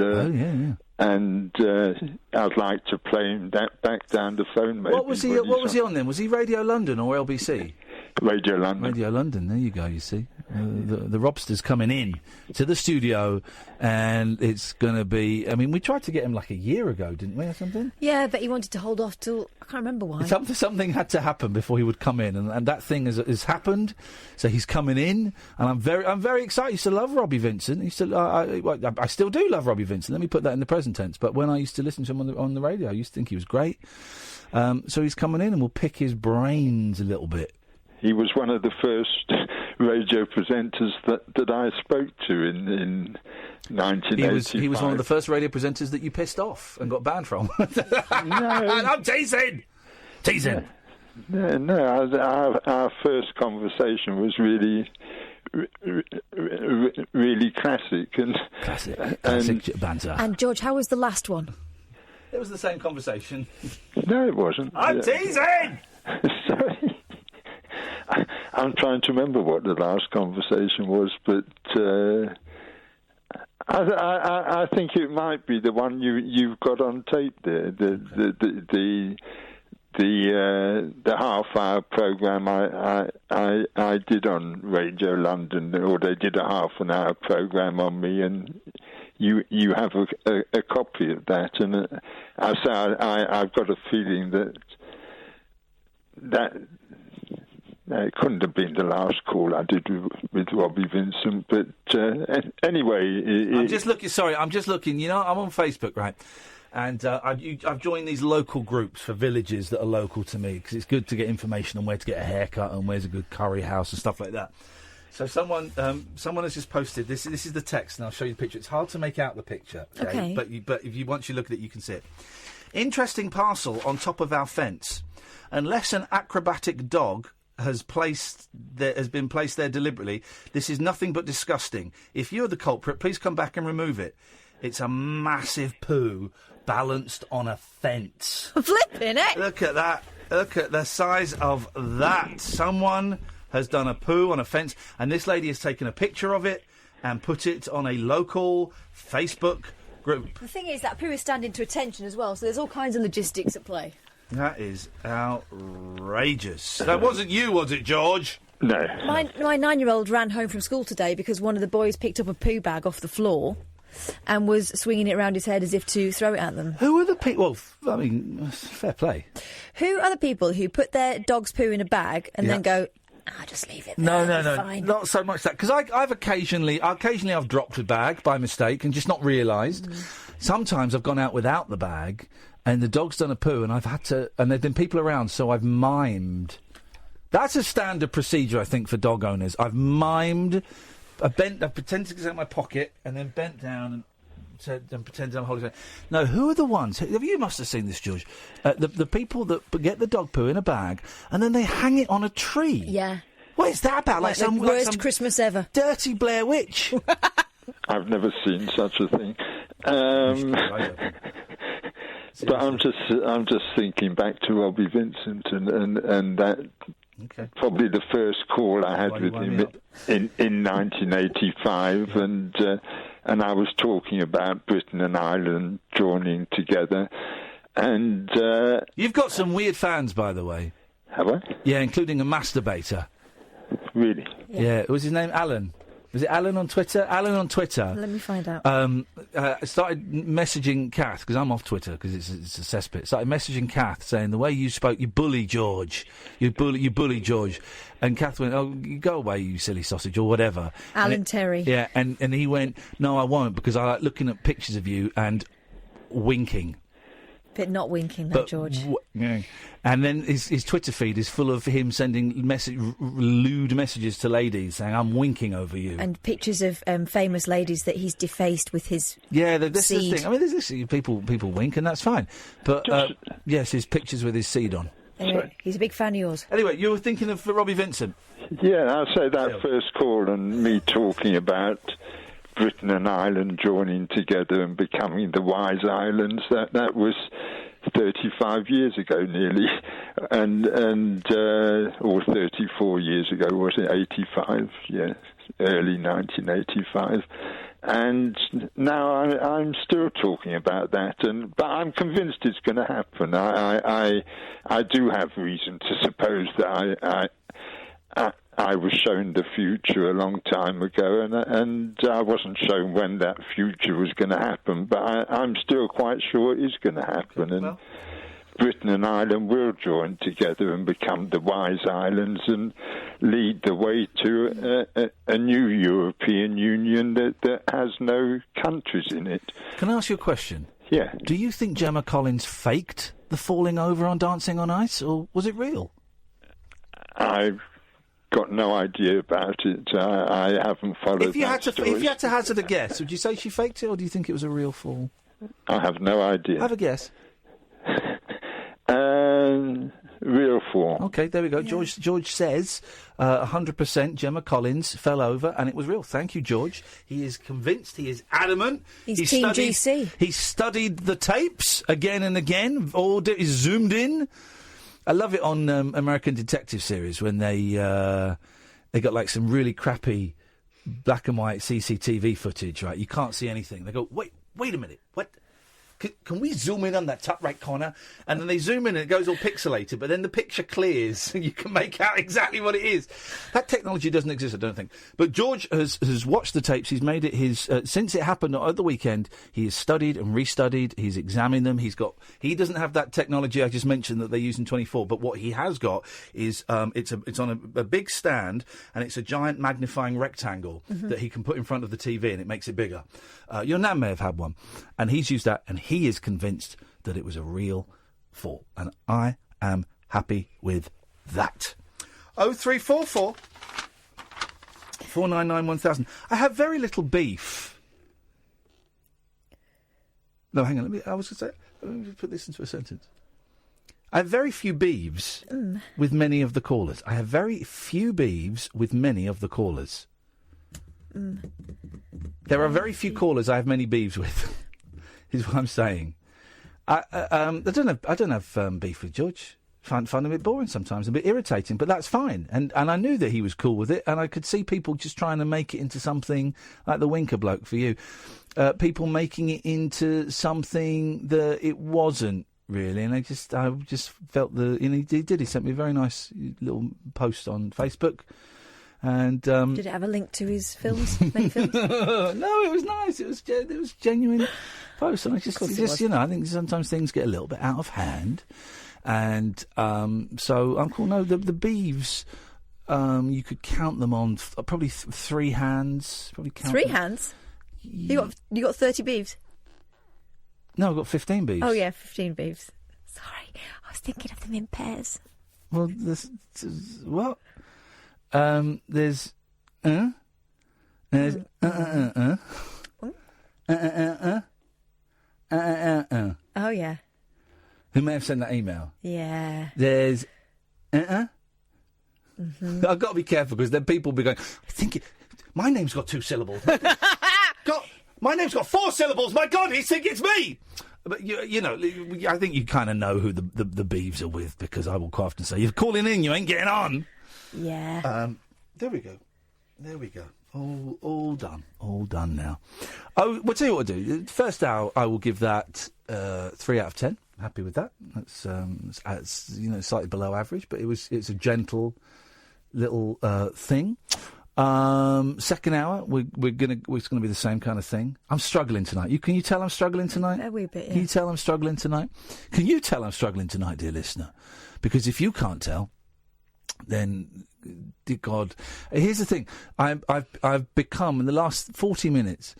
I'd like to play him back down the phone. Maybe. What was he on then? Was he Radio London or LBC? Radio London. Radio London. There you go. You see, the Robster's coming in to the studio, and it's going to be. I mean, we tried to get him like a year ago, didn't we, or something? Yeah, but he wanted to hold off till I can't remember why. Something had to happen before he would come in, and that thing has happened. So he's coming in, and I'm very excited. I used to love Robbie Vincent. I still do love Robbie Vincent. Let me put that in the present tense. But when I used to listen to him on the radio, I used to think he was great. So he's coming in, and we'll pick his brains a little bit. He was one of the first radio presenters that I spoke to in 1985. He was one of the first radio presenters that you pissed off and got banned from. No, I'm teasing. No, our first conversation was really classic and classic banter. And George, how was the last one? It was the same conversation. No, it wasn't. I'm teasing. Sorry. I'm trying to remember what the last conversation was, but I think it might be the one you've got on tape there. The half-hour programme I did on Radio London, or they did a half-an-hour programme on me, and you have a copy of that, and I've got a feeling that it couldn't have been the last call I did with Robbie Vincent, but anyway... I'm just looking, I'm on Facebook, right? And I've joined these local groups for villages that are local to me, because it's good to get information on where to get a haircut and where's a good curry house and stuff like that. So someone has just posted this. This is the text, and I'll show you the picture. It's hard to make out the picture, okay. But if you once you look at it, you can see it. Interesting parcel on top of our fence. Unless an acrobatic dog has been placed there deliberately, this is nothing but disgusting. If you're the culprit, please come back and remove it. It's a massive poo balanced on a fence. Flipping it! Look at that. Look at the size of that. Someone has done a poo on a fence, and this lady has taken a picture of it and put it on a local Facebook group. The thing is, that poo is standing to attention as well, so there's all kinds of logistics at play. That is outrageous. That wasn't you, was it, George? No. My 9-year-old ran home from school today because one of the boys picked up a poo bag off the floor and was swinging it around his head as if to throw it at them. Who are the people? Well, I mean, fair play. Who are the people who put their dog's poo in a bag and then go, just leave it there. No, fine. not so much that. Because I've occasionally I've dropped a bag by mistake and just not realised. Sometimes I've gone out without the bag and the dog's done a poo and I've had to, and there've been people around, so I've mimed. That's a standard procedure, I think, for dog owners. I've mimed, I pretended to get it in my pocket and then bent down and pretended I'm holding it. No, who are the ones? You must have seen this, George. The people that get the dog poo in a bag and then they hang it on a tree. Yeah. What is that about? Like the worst Christmas ever. Dirty Blair Witch. I've never seen such a thing. But I'm just thinking back to Robbie Vincent and that. Okay. Probably the first call I had with him in 1985, and I was talking about Britain and Ireland joining together, and you've got some weird fans, by the way. Have I? Yeah, including a masturbator. Really? Yeah. What was his name? Alan. Was it Alan on Twitter? Alan on Twitter. Let me find out. Started messaging Kath, because I'm off Twitter, because it's a cesspit. Started messaging Kath, saying, the way you spoke, you bully George. You bully George. And Kath went, oh, you go away, you silly sausage, or whatever. Alan Terry. Yeah, and he went, no, I won't, because I like looking at pictures of you and winking. But not winking, that, George. Yeah. And then his Twitter feed is full of him sending lewd messages to ladies saying, I'm winking over you. And pictures of famous ladies that he's defaced with his this seed. is the thing. I mean, this people wink, and that's fine. But, yes, his pictures with his seed on. Anyway, he's a big fan of yours. Anyway, you were thinking of Robbie Vincent. Yeah, I'll say that first call and me talking about Britain and Ireland joining together and becoming the Wise Islands, that was 35 years ago nearly, and or 34 years ago, was it 85? Yeah, early 1985. And now I'm still talking about that, but I'm convinced it's going to happen. I do have reason to suppose that I was shown the future a long time ago, and I wasn't shown when that future was going to happen, but I'm still quite sure it is going to happen, and Britain and Ireland will join together and become the Wise Islands and lead the way to a new European Union that has no countries in it. Can I ask you a question? Yeah. Do you think Gemma Collins faked the falling over on Dancing on Ice, or was it real? I've got no idea about it. I haven't followed If you had to hazard a guess, would you say she faked it, or do you think it was a real fall? I have no idea. Have a guess. Real fall. Okay, there we go. Yeah. George says 100% Gemma Collins fell over and it was real. Thank you, George. He is convinced. He is adamant. He's Team GC. He studied the tapes again and again. He's zoomed in. I love it on American Detective series when they got like some really crappy black and white CCTV footage. Right, you can't see anything. They go, wait a minute, what? Can we zoom in on that top right corner? And then they zoom in and it goes all pixelated, but then the picture clears and you can make out exactly what it is. That technology doesn't exist, I don't think. But George has watched the tapes. He's made it his... since it happened at the weekend, he has studied and restudied. He's examined them. He doesn't have that technology I just mentioned that they use in 24, but what he has got is it's on a big stand and it's a giant magnifying rectangle that he can put in front of the TV and it makes it bigger. Your nan may have had one. And he's used that and he is convinced that it was a real fall. And I am happy with that. 0344 499 1000. I have very little beef. No, hang on. Let me put this into a sentence. I have very few beeves with many of the callers. I have very few beeves with many of the callers. There are very few callers I have many beeves with, is what I'm saying. I don't have beef with George. Find him a bit boring sometimes, a bit irritating, but that's fine. And I knew that he was cool with it, and I could see people just trying to make it into something like the Winker bloke for you. People making it into something that it wasn't really, and I just felt he sent me a very nice little post on Facebook. And did it have a link to his films? Many films? No, it was nice. It was genuine post, and I I think sometimes things get a little bit out of hand, and so I'm cool. No, the beeves, you could count them on probably three hands. Probably count three them. Hands. You got 30 beeves. No, I've got 15 beeves. Oh yeah, 15 beeves. Sorry, I was thinking of them in pairs. Well, what? There's oh yeah. Who may have sent that email? Yeah. There's I've got to be careful because then people will be going, I think my name's got 2 syllables. My name's got 4 syllables. My God, he's thinking it's me. But you know, I think you kind of know who the beeves are with, because I will quite often say, "You're calling in, you ain't getting on." Yeah. There we go. All done now. Oh, we'll tell you what I'll do. First hour, I will give that 3 out of 10. Happy with that. That's slightly below average, but it's a gentle little thing. Second hour, it's gonna be the same kind of thing. I'm struggling tonight. Can you tell I'm struggling tonight? A wee bit. Yeah. Can you tell I'm struggling tonight? Can you tell I'm struggling tonight, dear listener? Because if you can't tell, then, dear God, here's the thing. I've become, in the last 40 minutes,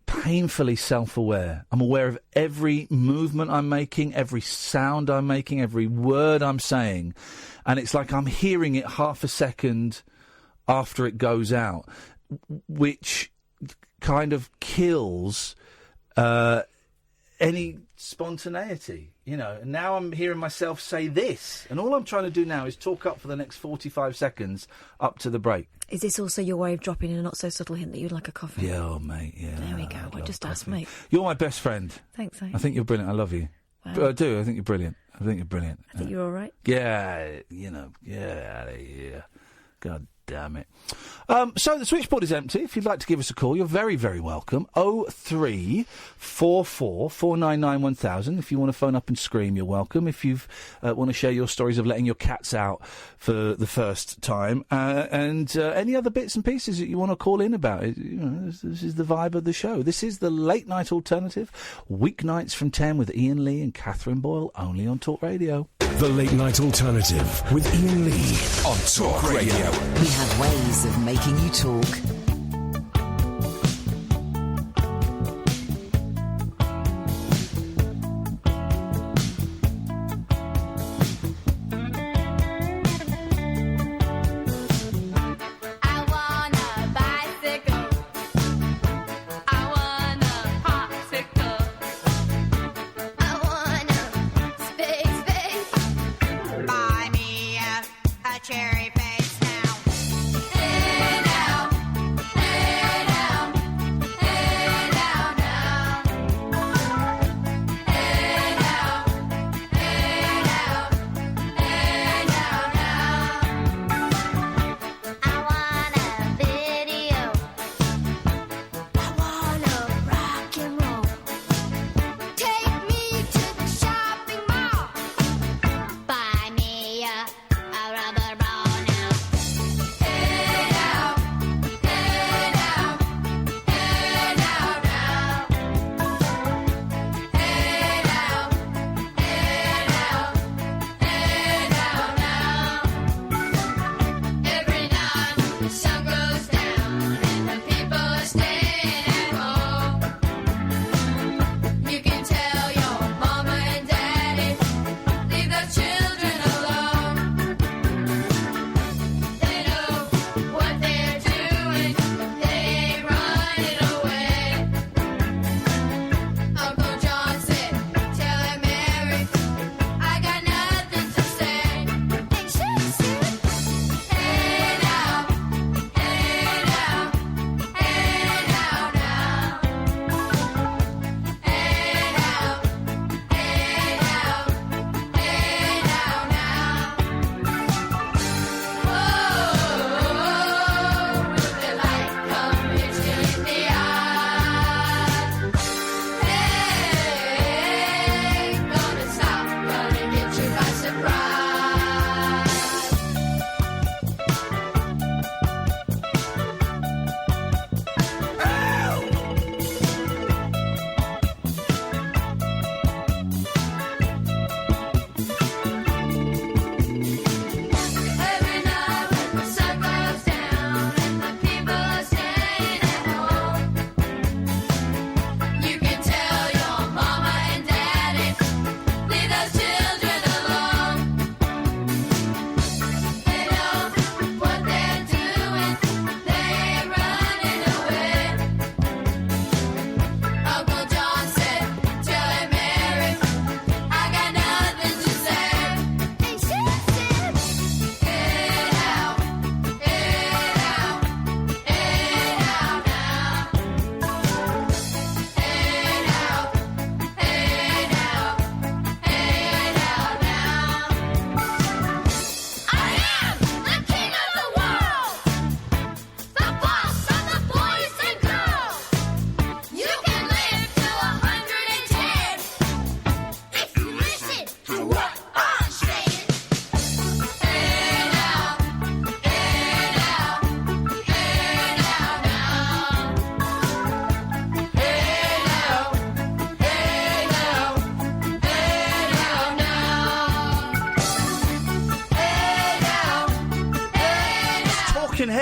painfully self-aware. I'm aware of every movement I'm making, every sound I'm making, every word I'm saying, and it's like I'm hearing it half a second after it goes out, which kind of kills any spontaneity, And now I'm hearing myself say this, and all I'm trying to do now is talk up for the next 45 seconds up to the break. Is this also your way of dropping in a not so subtle hint that you'd like a coffee? Yeah, oh, mate, yeah. There we go. I just asked, mate. You're my best friend. Thanks, mate. I think you're brilliant. I love you. Wow. I do. I think you're brilliant. I think you're all right. Yeah, yeah. God damn it. So the switchboard is empty. If you'd like to give us a call, you're very, very welcome. 0344 499 1000. If you want to phone up and scream, you're welcome. If you want to share your stories of letting your cats out for the first time, and any other bits and pieces that you want to call in about, this is the vibe of the show. This is the Late Night Alternative, weeknights from 10 with Iain Lee and Catherine Boyle, only on Talk Radio. The Late Night Alternative with Iain Lee on Talk Radio. We have ways of making you talk. Cherry face now. Hey now.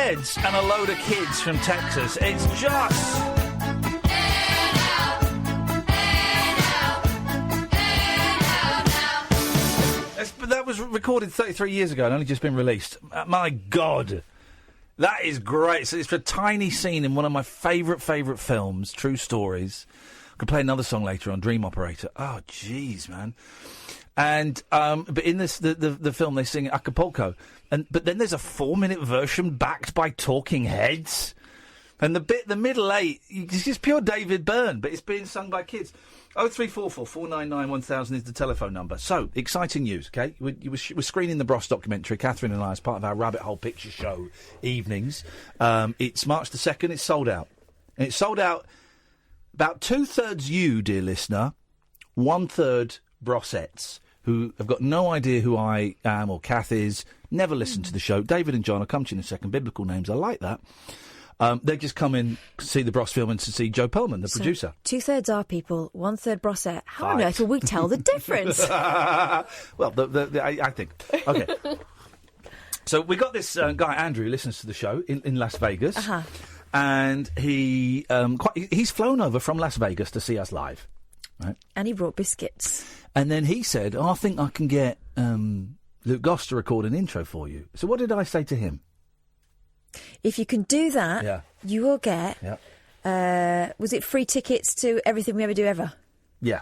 heads and a load of kids from Texas. It's just... That was recorded 33 years ago and only just been released. My God. That is great. So it's a tiny scene in one of my favourite films, True Stories. I could play another song later on, Dream Operator. Oh, jeez, man. And but in this the film they sing Acapulco, but then there's a 4-minute version backed by talking heads, and the middle eight, it's just pure David Byrne, but it's being sung by kids. 0344 499 1000 is the telephone number. So, exciting news, okay? We're screening the Bros documentary, Catherine and I, as part of our Rabbit Hole Picture Show evenings. It's March the 2nd, it's sold out. And it's sold out about 2/3 you, dear listener, 1/3 Brossettes, who have got no idea who I am or Kath is, never listened to the show. David and John, I'll come to you in a second, biblical names, I like that. They just come in to see the Bros film and to see Joe Perlman, the producer. 2/3 are people, 1/3 Brossette. How on earth will we tell the difference? Well, I think. Okay. So we got this guy, Andrew, who listens to the show in Las Vegas. Uh-huh. And he's flown over from Las Vegas to see us live. Right? And he brought biscuits. And then he said, I think I can get Luke Goss to record an intro for you. So what did I say to him? If you can do that, you will get, was it free tickets to Everything We Ever Do Ever? Yeah.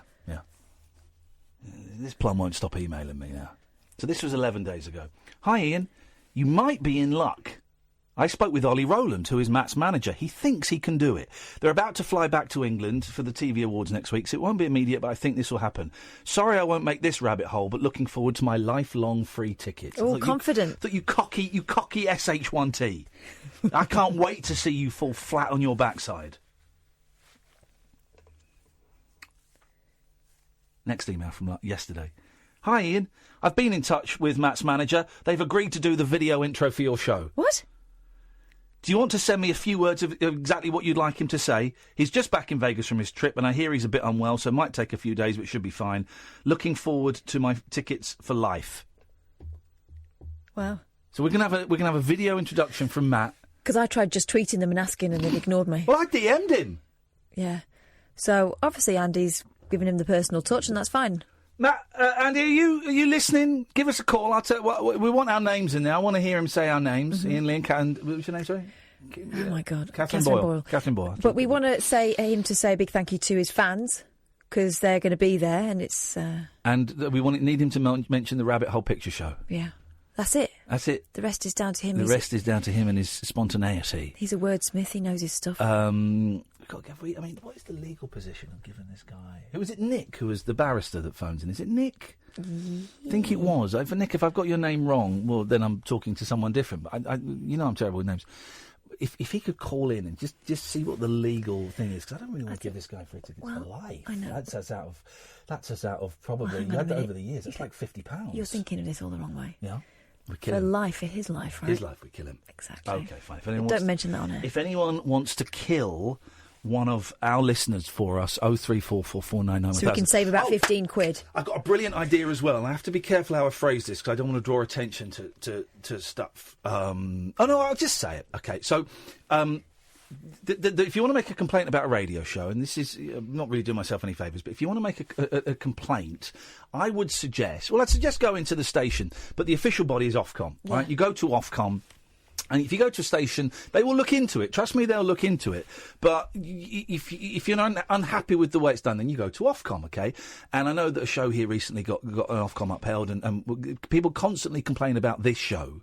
This plum won't stop emailing me now. So this was 11 days ago. Hi, Ian. You might be in luck. I spoke with Ollie Rowland, who is Matt's manager. He thinks he can do it. They're about to fly back to England for the TV Awards next week, so it won't be immediate, but I think this will happen. Sorry I won't make this rabbit hole, but looking forward to my lifelong free tickets. Oh, confident. You cocky SH1T. I can't wait to see you fall flat on your backside. Next email from yesterday. Hi, Ian. I've been in touch with Matt's manager. They've agreed to do the video intro for your show. What? Do you want to send me a few words of exactly what you'd like him to say? He's just back in Vegas from his trip, and I hear he's a bit unwell, so it might take a few days, but should be fine. Looking forward to my tickets for life. Wow. So we're gonna have a video introduction from Matt. Because I tried just tweeting them and asking, and they've ignored me. Well, I DM'd him. Yeah. So obviously Andy's given him the personal touch, and that's fine. Matt, Andy, are you listening? Give us a call. I'll tell we want our names in there. I want to hear him say our names. Mm-hmm. Ian Lee and what was your name? Sorry. Oh my God, Catherine Boyle. Catherine Boyle. But we want to say him to say a big thank you to his fans because they're going to be there, and it's. And we need him to mention the Rabbit Hole Picture Show. Yeah, that's it. That's it. The rest is down to him. The rest is down to him and his spontaneity. He's a wordsmith. He knows his stuff. What is the legal position of giving this guy? Who was it? Nick, who was the barrister that phones in. Is it Nick? I think it was. Nick, if I've got your name wrong, well, then I'm talking to someone different. But I'm terrible with names. If he could call in and just see what the legal thing is, because I don't really want to give this guy free tickets for life. I know. That's us out of probably. You had that over the years. That's like £50. You're thinking of this all the wrong way. Yeah. We For kill him. life, for his life, right? His life, we kill him. Exactly. Okay, fine. Don't mention that on air. If anyone wants to kill one of our listeners for us, 03444991000. So we can save about 15 quid. I've got a brilliant idea as well, and I have to be careful how I phrase this because I don't want to draw attention to stuff. I'll just say it. Okay, so if you want to make a complaint about a radio show, and this is I'm not really doing myself any favours, but if you want to make a complaint, I would suggest go into the station, but the official body is Ofcom, right? You go to Ofcom. And if you go to a station, they will look into it. Trust me, they'll look into it. But if you're unhappy with the way it's done, then you go to Ofcom, okay? And I know that a show here recently got an Ofcom upheld, and people constantly complain about this show.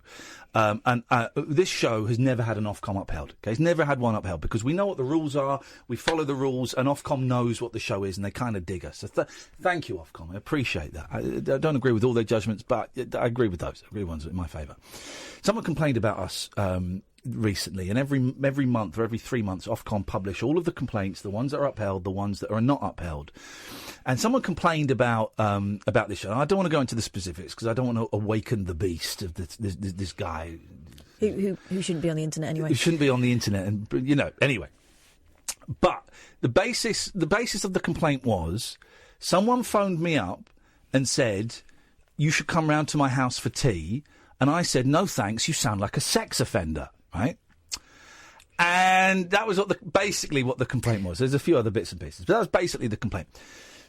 This show has never had an Ofcom upheld, okay? It's never had one upheld because we know what the rules are, we follow the rules, and Ofcom knows what the show is, and they kind of dig us. So thank you, Ofcom. I appreciate that. I don't agree with all their judgments, but I agree with those. I agree with ones in my favour. Someone complained about us recently, and every month or every 3 months, Ofcom publish all of the complaints, the ones that are upheld, the ones that are not upheld. And someone complained about this show. I don't want to go into the specifics because I don't want to awaken the beast of this guy who shouldn't be on the internet anyway. Who shouldn't be on the internet, and anyway. But the basis of the complaint was someone phoned me up and said you should come round to my house for tea. And I said, no thanks, you sound like a sex offender, right? And that was basically what the complaint was. There's a few other bits and pieces, but that was basically the complaint.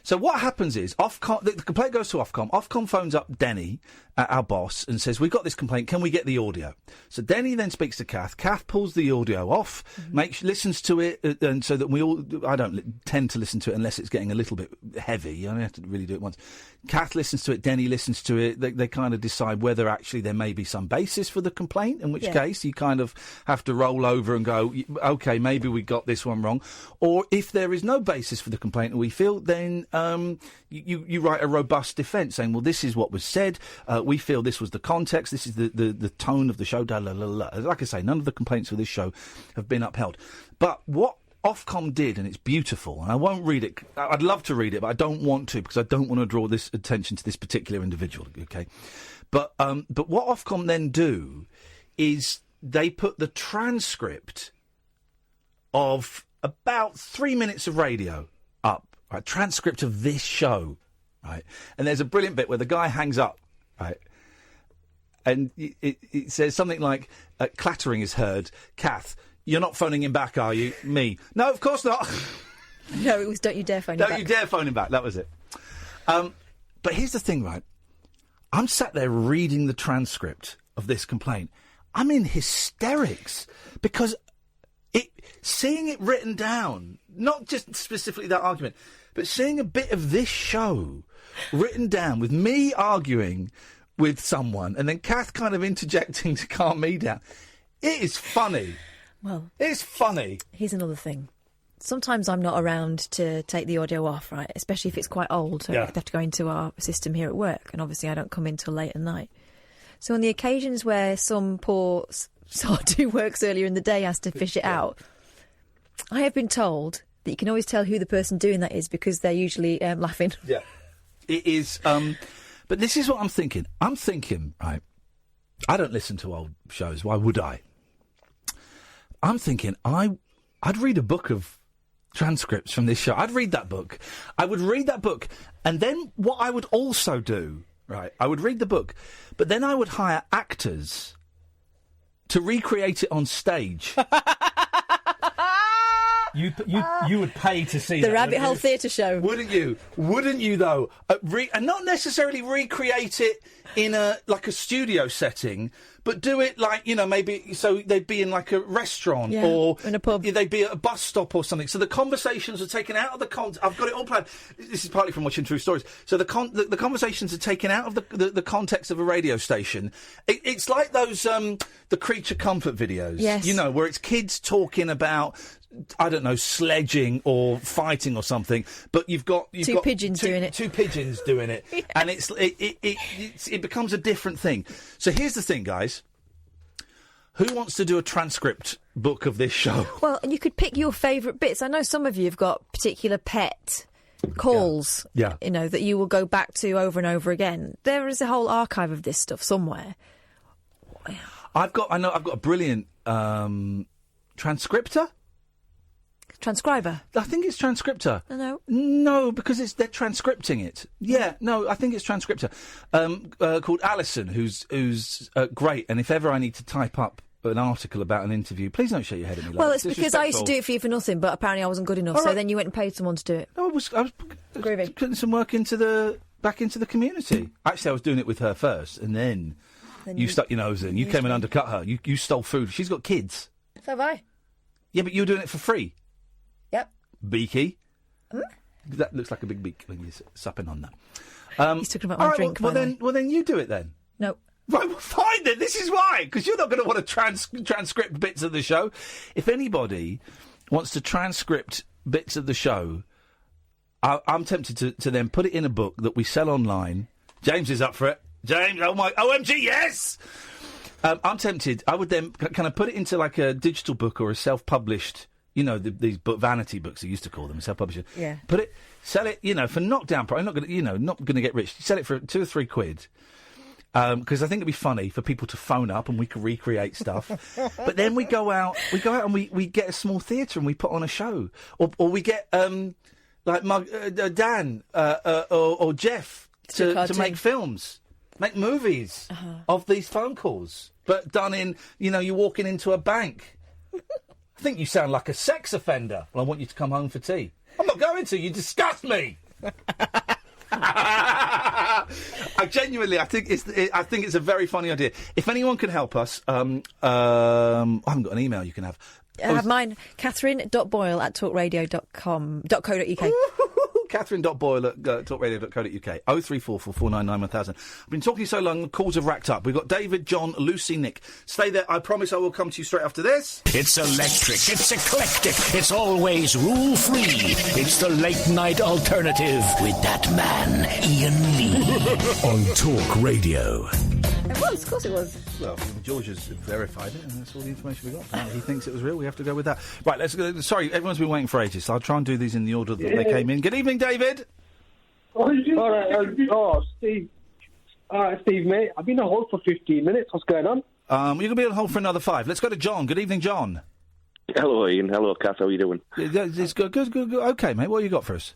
So what happens is, the complaint goes to Ofcom. Ofcom phones up Denny, our boss, and says, we've got this complaint, can we get the audio? So Denny then speaks to Kath. Kath pulls the audio off, listens to it, and so that we all... I don't tend to listen to it unless it's getting a little bit heavy. You only have to really do it once. Kath listens to it, Denny listens to it. They kind of decide whether actually there may be some basis for the complaint, in which case you kind of have to roll over and go, OK, maybe we got this one wrong. Or if there is no basis for the complaint, we feel, then... You write a robust defence saying, well, this is what was said, we feel this was the context, this is the tone of the show, da, la, la, la. Like I say, none of the complaints for this show have been upheld. But what Ofcom did, and it's beautiful, and I won't read it, I'd love to read it, but I don't want to, because I don't want to draw this attention to this particular individual, OK? But what Ofcom then do is they put the transcript of about 3 minutes of radio up. Right, transcript of this show, right? And there's a brilliant bit where the guy hangs up, right? And it says something like, clattering is heard. Kath, you're not phoning him back, are you? Me. No, of course not. No, it was don't you dare phone him back. Don't you dare phone him back. That was it. But here's the thing, right? I'm sat there reading the transcript of this complaint. I'm in hysterics because seeing it written down, not just specifically that argument, but seeing a bit of this show written down with me arguing with someone and then Kath kind of interjecting to calm me down, it is funny. Well, it's funny. Here's another thing. Sometimes I'm not around to take the audio off, right? Especially if it's quite old. So I have to go into our system here at work, and obviously I don't come in till late at night. So on the occasions where some poor sod who works earlier in the day has to fish it out, I have been told that you can always tell who the person doing that is because they're usually laughing. Yeah. It is... but this is what I'm thinking. I'm thinking, right, I don't listen to old shows. Why would I? I'm thinking I'd read a book of transcripts from this show. I'd read that book. I would read that book. And then what I would also do, right, I would read the book, but then I would hire actors to recreate it on stage. You would pay to see the Rabbit Hole Theatre Show, wouldn't you? Wouldn't you though? And not necessarily recreate it in a studio setting, but do it like maybe so they'd be in like a restaurant or in a pub. They'd be at a bus stop or something. So the conversations are taken out of the I've got it all planned. This is partly from watching True Stories. So the conversations are taken out of the context of a radio station. It's like those the Creature Comfort videos. Yes. Where it's kids talking about, I don't know, sledging or fighting or something, but you've got two pigeons doing it. Two pigeons doing it, yes. And it becomes a different thing. So here's the thing, guys. Who wants to do a transcript book of this show? Well, and you could pick your favourite bits. I know some of you have got particular pet calls, that you will go back to over and over again. There is a whole archive of this stuff somewhere. I've got a brilliant transcriptor. Transcriber? I think it's transcriptor. No, because they're transcripting it. Yeah, no, I think it's transcriptor. Called Alison, who's great. And if ever I need to type up an article about an interview, please don't shake your head at me. Well, it's because I used to do it for you for nothing, but apparently I wasn't good enough. Right. So then you went and paid someone to do it. No, I was putting some work back into the community. Actually, I was doing it with her first, and then you stuck your nose in. You came and undercut her. You stole food. She's got kids. So have I. Yeah, but you were doing it for free. Yep. Beaky. Mm? That looks like a big beak when you're supping on that. He's talking about my drink. Well, then you do it then. No. Right, well, fine then. This is why, because you're not going to want to transcript bits of the show. If anybody wants to transcript bits of the show, I'm tempted to then put it in a book that we sell online. James is up for it. James, oh my, OMG, yes! I'm tempted. I would then kind of put it into like a digital book or a self-published, these vanity books they used to call them, self-publishing. Yeah. Sell it, for knockdown price. I'm not going to, not going to get rich. Sell it for £2 or £3. Because I think it'd be funny for people to phone up and we can recreate stuff. But then we go out and we get a small theatre and we put on a show, or we get Dan or Jeff to make films, make movies of these phone calls, but done in you're walking into a bank. I think you sound like a sex offender. Well, I want you to come home for tea. I'm not going to. You disgust me. I think it's a very funny idea. If anyone can help us, I haven't got an email you can have. I have mine, catherine.boyle@talkradio.co.uk. Catherine.boyle@talkradio.co.uk. 03444991000. I've been talking so long, the calls have racked up. We've got David, John, Lucy, Nick. Stay there. I promise I will come to you straight after this. It's electric. It's eclectic. It's always rule-free. It's the late-night alternative with that man, Iain Lee. On Talk Radio. It was, of course it was. Well, George has verified it, and that's all the information we got. He thinks it was real. We have to go with that. Right, let's go. Sorry, everyone's been waiting for ages, so I'll try and do these in the order that they came in. Good evening, David. All right, Steve. All right, Steve, mate. I've been on hold for 15 minutes. What's going on? You're going to be on hold for another 5. Let's go to John. Good evening, John. Hello, Ian. Hello, Kath. How are you doing? It's good. Okay, mate. What have you got for us?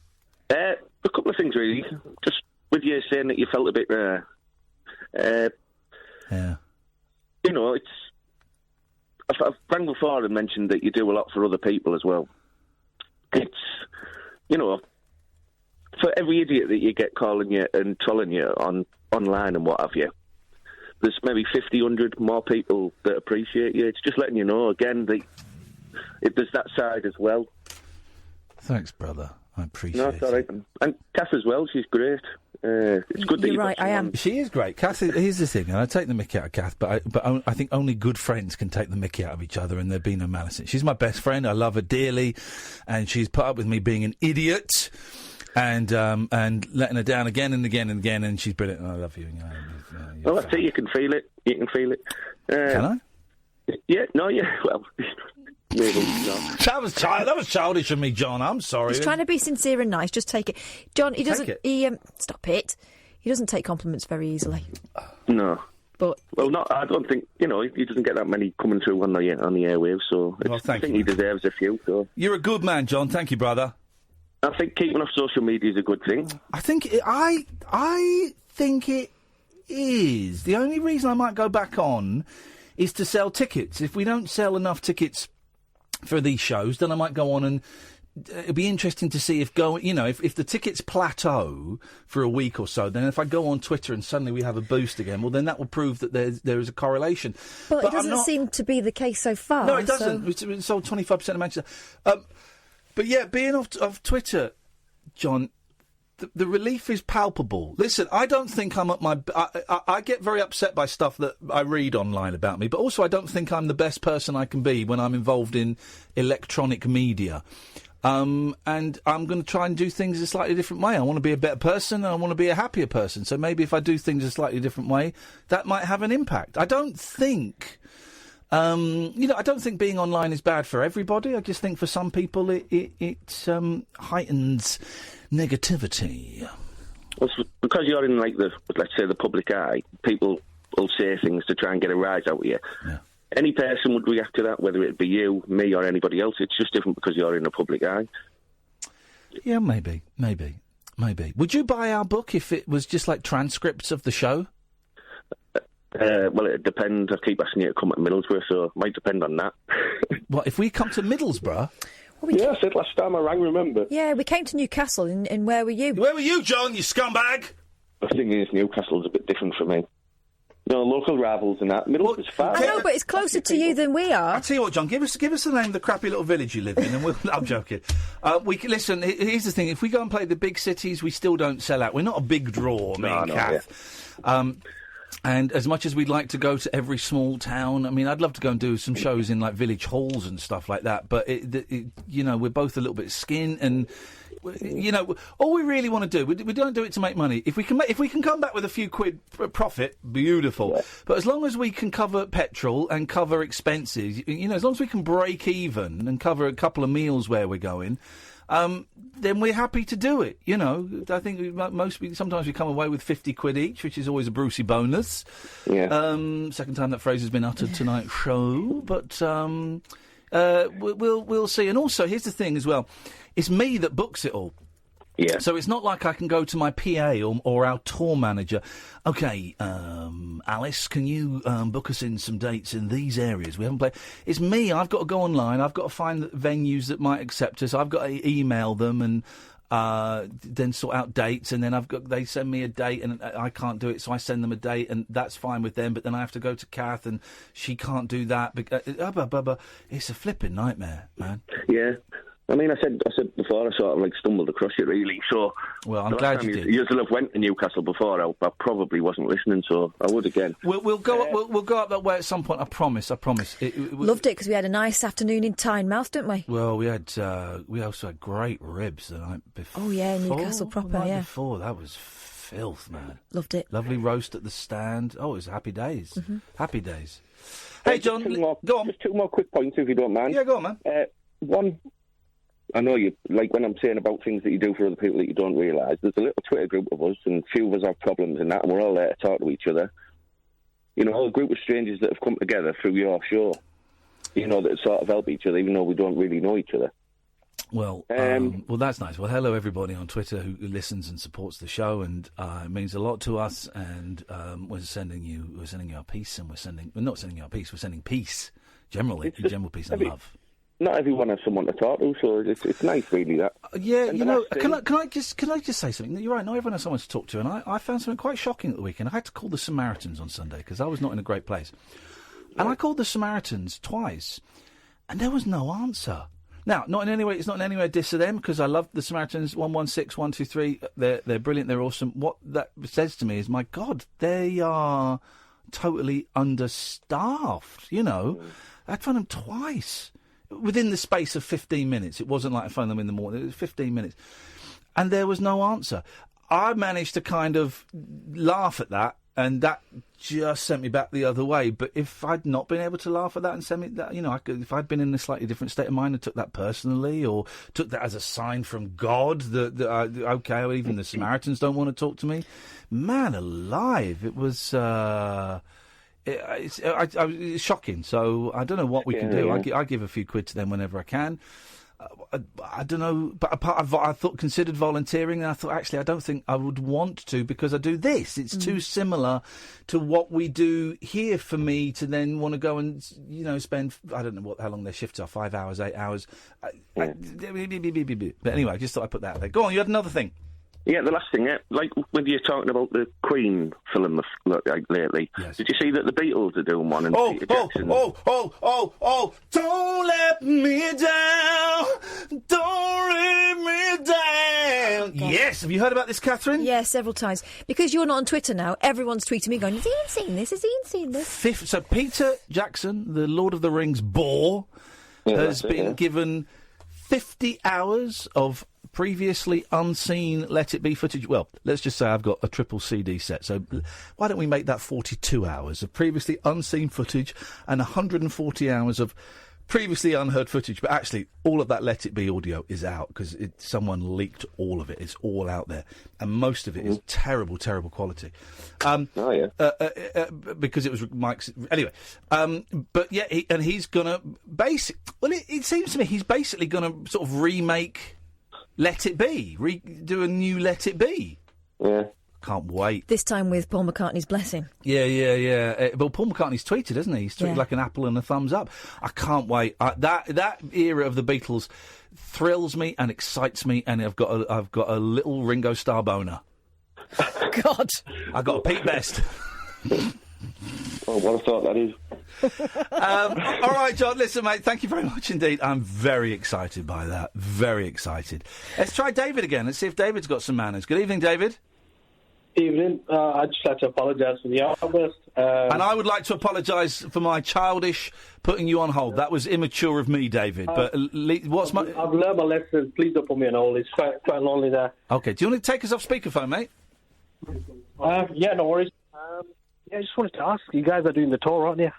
A couple of things, really. Just with you saying that you felt a bit... yeah. You know, I've rang before and mentioned that you do a lot for other people as well. It's, you know, for every idiot that you get calling you and trolling you online and what have you, there's maybe 50, 100 more people that appreciate you. It's just letting you know, again, that there's that side as well. Thanks, brother. I appreciate it. No, it's all right. And Kath as well, she's great. It's good that you're right, I am. She is great. Kath, here's the thing, and I take the mickey out of Kath, but I think only good friends can take the mickey out of each other, and there'd be no malice in it. She's my best friend. I love her dearly, and she's put up with me being an idiot and letting her down again and again and again, and she's brilliant. I love you. Well, that's it. You can feel it. You can feel it. Can I? Yeah. No. Yeah. Well. Maybe not. That was childish of me, John. I'm sorry. He's trying to be sincere and nice. Just take it, John. He doesn't. Stop it. He doesn't take compliments very easily. No. But I don't think he doesn't get that many coming through on the airwaves. So I think he deserves a few. So you're a good man, John. Thank you, brother. I think keeping off social media is a good thing. I think I think it is. The only reason I might go back on is to sell tickets. If we don't sell enough tickets for these shows, then I might go on, and it'd be interesting to see if the tickets plateau for a week or so, then if I go on Twitter and suddenly we have a boost again, well, then that will prove that there is a correlation. But it doesn't seem to be the case so far. No, it doesn't. It's sold 25% of Manchester. But yeah, being off Twitter, John, the relief is palpable. Listen, I don't think I'm at my... I get very upset by stuff that I read online about me, but also I don't think I'm the best person I can be when I'm involved in electronic media. And I'm going to try and do things a slightly different way. I want to be a better person, and I want to be a happier person. So maybe if I do things a slightly different way, that might have an impact. I don't think... I don't think being online is bad for everybody. I just think for some people it heightens negativity. Well, because you're in, let's say, the public eye, people will say things to try and get a rise out of you. Yeah. Any person would react to that, whether it be you, me, or anybody else. It's just different because you're in the public eye. Yeah, maybe. Would you buy our book if it was just like transcripts of the show? Well, it depends. I keep asking you to come to Middlesbrough, so it might depend on that. What, if we come to Middlesbrough? I said last time I rang, remember? Yeah, we came to Newcastle, and where were you? Where were you, John, you scumbag? The thing is, Newcastle's a bit different for me. Local rivals and that. Middlesbrough's far. I know, but it's closer to you than we are. I'll tell you what, John, give us the name of the crappy little village you live in, and I'm joking. Listen, here's the thing, if we go and play the big cities, we still don't sell out. We're not a big draw, me and Kath. Yeah. And as much as we'd like to go to every small town, I mean, I'd love to go and do some shows in, like, village halls and stuff like that, but, we're both a little bit skin, and, all we really want to do, we don't do it to make money. If we can come back with a few quid profit, beautiful. Yeah. But as long as we can cover petrol and cover expenses, as long as we can break even and cover a couple of meals where we're going... then we're happy to do it. I think sometimes we come away with 50 quid each, which is always a Brucey bonus. Yeah. Second time that phrase has been uttered tonight's show, but we'll see. And also, here's the thing as well: it's me that books it all. Yeah. So it's not like I can go to my PA or our tour manager. Okay, Alice, can you book us in some dates in these areas? We haven't played. It's me. I've got to go online. I've got to find venues that might accept us. I've got to email them and then sort out dates. And then they send me a date and I can't do it, so I send them a date and that's fine with them. But then I have to go to Kath and she can't do that. It's a flipping nightmare, man. Yeah. I mean, I said before, I sort of stumbled across it, really. So, well, I'm glad you did. You have went to Newcastle before. I probably wasn't listening, so I would again. We'll go up that way at some point. I promise. Loved it because we had a nice afternoon in Tynemouth, didn't we? Well, we also had great ribs the night before. Oh yeah, Newcastle proper. The night before, that was filth, man. Loved it. Lovely roast at the stand. Oh, it was happy days. Mm-hmm. Happy days. Hey, John, go on. Just 2 more quick points, if you don't mind. Yeah, go on, man. One. I know you, when I'm saying about things that you do for other people that you don't realise, there's a little Twitter group of us, and a few of us have problems in that, and we're all there to talk to each other. You know, a group of strangers that have come together through your show, that sort of help each other, even though we don't really know each other. Well, well, that's nice. Well, hello, everybody on Twitter who listens and supports the show, and it means a lot to us, and we're sending you our peace, and we're not sending you our peace, we're sending peace, general peace and love. Not everyone has someone to talk to, so it's nice, really, that. Yeah, can I just say something? You're right, not everyone has someone to talk to, and I found something quite shocking at the weekend. I had to call the Samaritans on Sunday, because I was not in a great place. And I called the Samaritans twice, and there was no answer. Now, it's not in any way a diss to them, because I love the Samaritans, 116, 123, they're brilliant, they're awesome. What that says to me is, my God, they are totally understaffed, I phoned them twice. Within the space of 15 minutes. It wasn't like I phoned them in the morning. It was 15 minutes. And there was no answer. I managed to kind of laugh at that, and that just sent me back the other way. But if I'd not been able to laugh at that and send me that, if I'd been in a slightly different state of mind and took that personally, or took that as a sign from God that even the Samaritans don't want to talk to me, man alive, it was... It's shocking, so I don't know what we can do. Yeah. I give a few quid to them whenever I can. I don't know, but I considered volunteering, and I thought, actually, I don't think I would want to, because I do this. It's too similar to what we do here for me to then want to go and, spend, I don't know how long their shifts are, 5 hours, 8 hours. But anyway, I just thought I'd put that there. Go on, you had another thing. Yeah, the last thing, when you're talking about the Queen film lately, yes. Did you see that the Beatles are doing one? And Peter Jackson... Don't let me down, don't let me down. Yes, have you heard about this, Catherine? Yeah, several times. Because you're not on Twitter now, everyone's tweeting me going, has Iain seen this? Has Iain seen this? So Peter Jackson, the Lord of the Rings bore, has been given 50 hours of previously unseen Let It Be footage. Well, let's just say I've got a triple CD set, so why don't we make that 42 hours of previously unseen footage and 140 hours of previously unheard footage? But actually, all of that Let It Be audio is out, because someone leaked all of it. It's all out there, and most of it is terrible, terrible quality. Because it was Mike's... Anyway, but yeah, he's going to... it seems to me he's basically going to sort of remake... Let It Be. Do a new Let It Be. Yeah. Can't wait. This time with Paul McCartney's blessing. Yeah. But Paul McCartney's tweeted, hasn't he? He's tweeted like an apple and a thumbs up. I can't wait. That era of the Beatles thrills me and excites me, and I've got a little Ringo Starr boner. God. I've got a Pete Best. Oh, what a thought that is. All right, John, listen, mate, thank you very much indeed. I'm very excited by that. Very excited. Let's try David again. Let's see if David's got some manners. Good evening, David. Evening. I'd just like to apologise for the outburst. And I would like to apologise for my childish putting you on hold. That was immature of me, David. But what's my... I've learned my lesson. Please don't put me on hold. It's quite lonely there. OK, do you want to take us off speakerphone, mate? Yeah, no worries. I just wanted to ask, you guys are doing the tour, aren't you?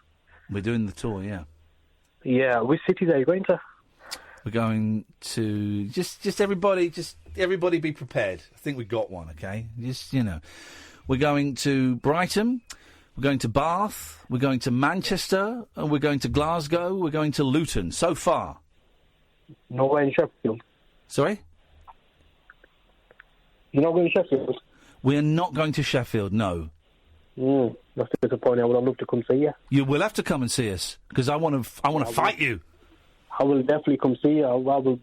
We're doing the tour, yeah. Yeah, which cities are you going to? We're going to... Just everybody be prepared. I think we got one, OK? We're going to Brighton, we're going to Bath, we're going to Manchester, and we're going to Glasgow, we're going to Luton, so far. Nowhere in Sheffield? Sorry? You're not going to Sheffield? We're not going to Sheffield, no. That's disappointing. I would have loved to come see you. You will have to come and see us, because I want to fight you. I will definitely come see you. I will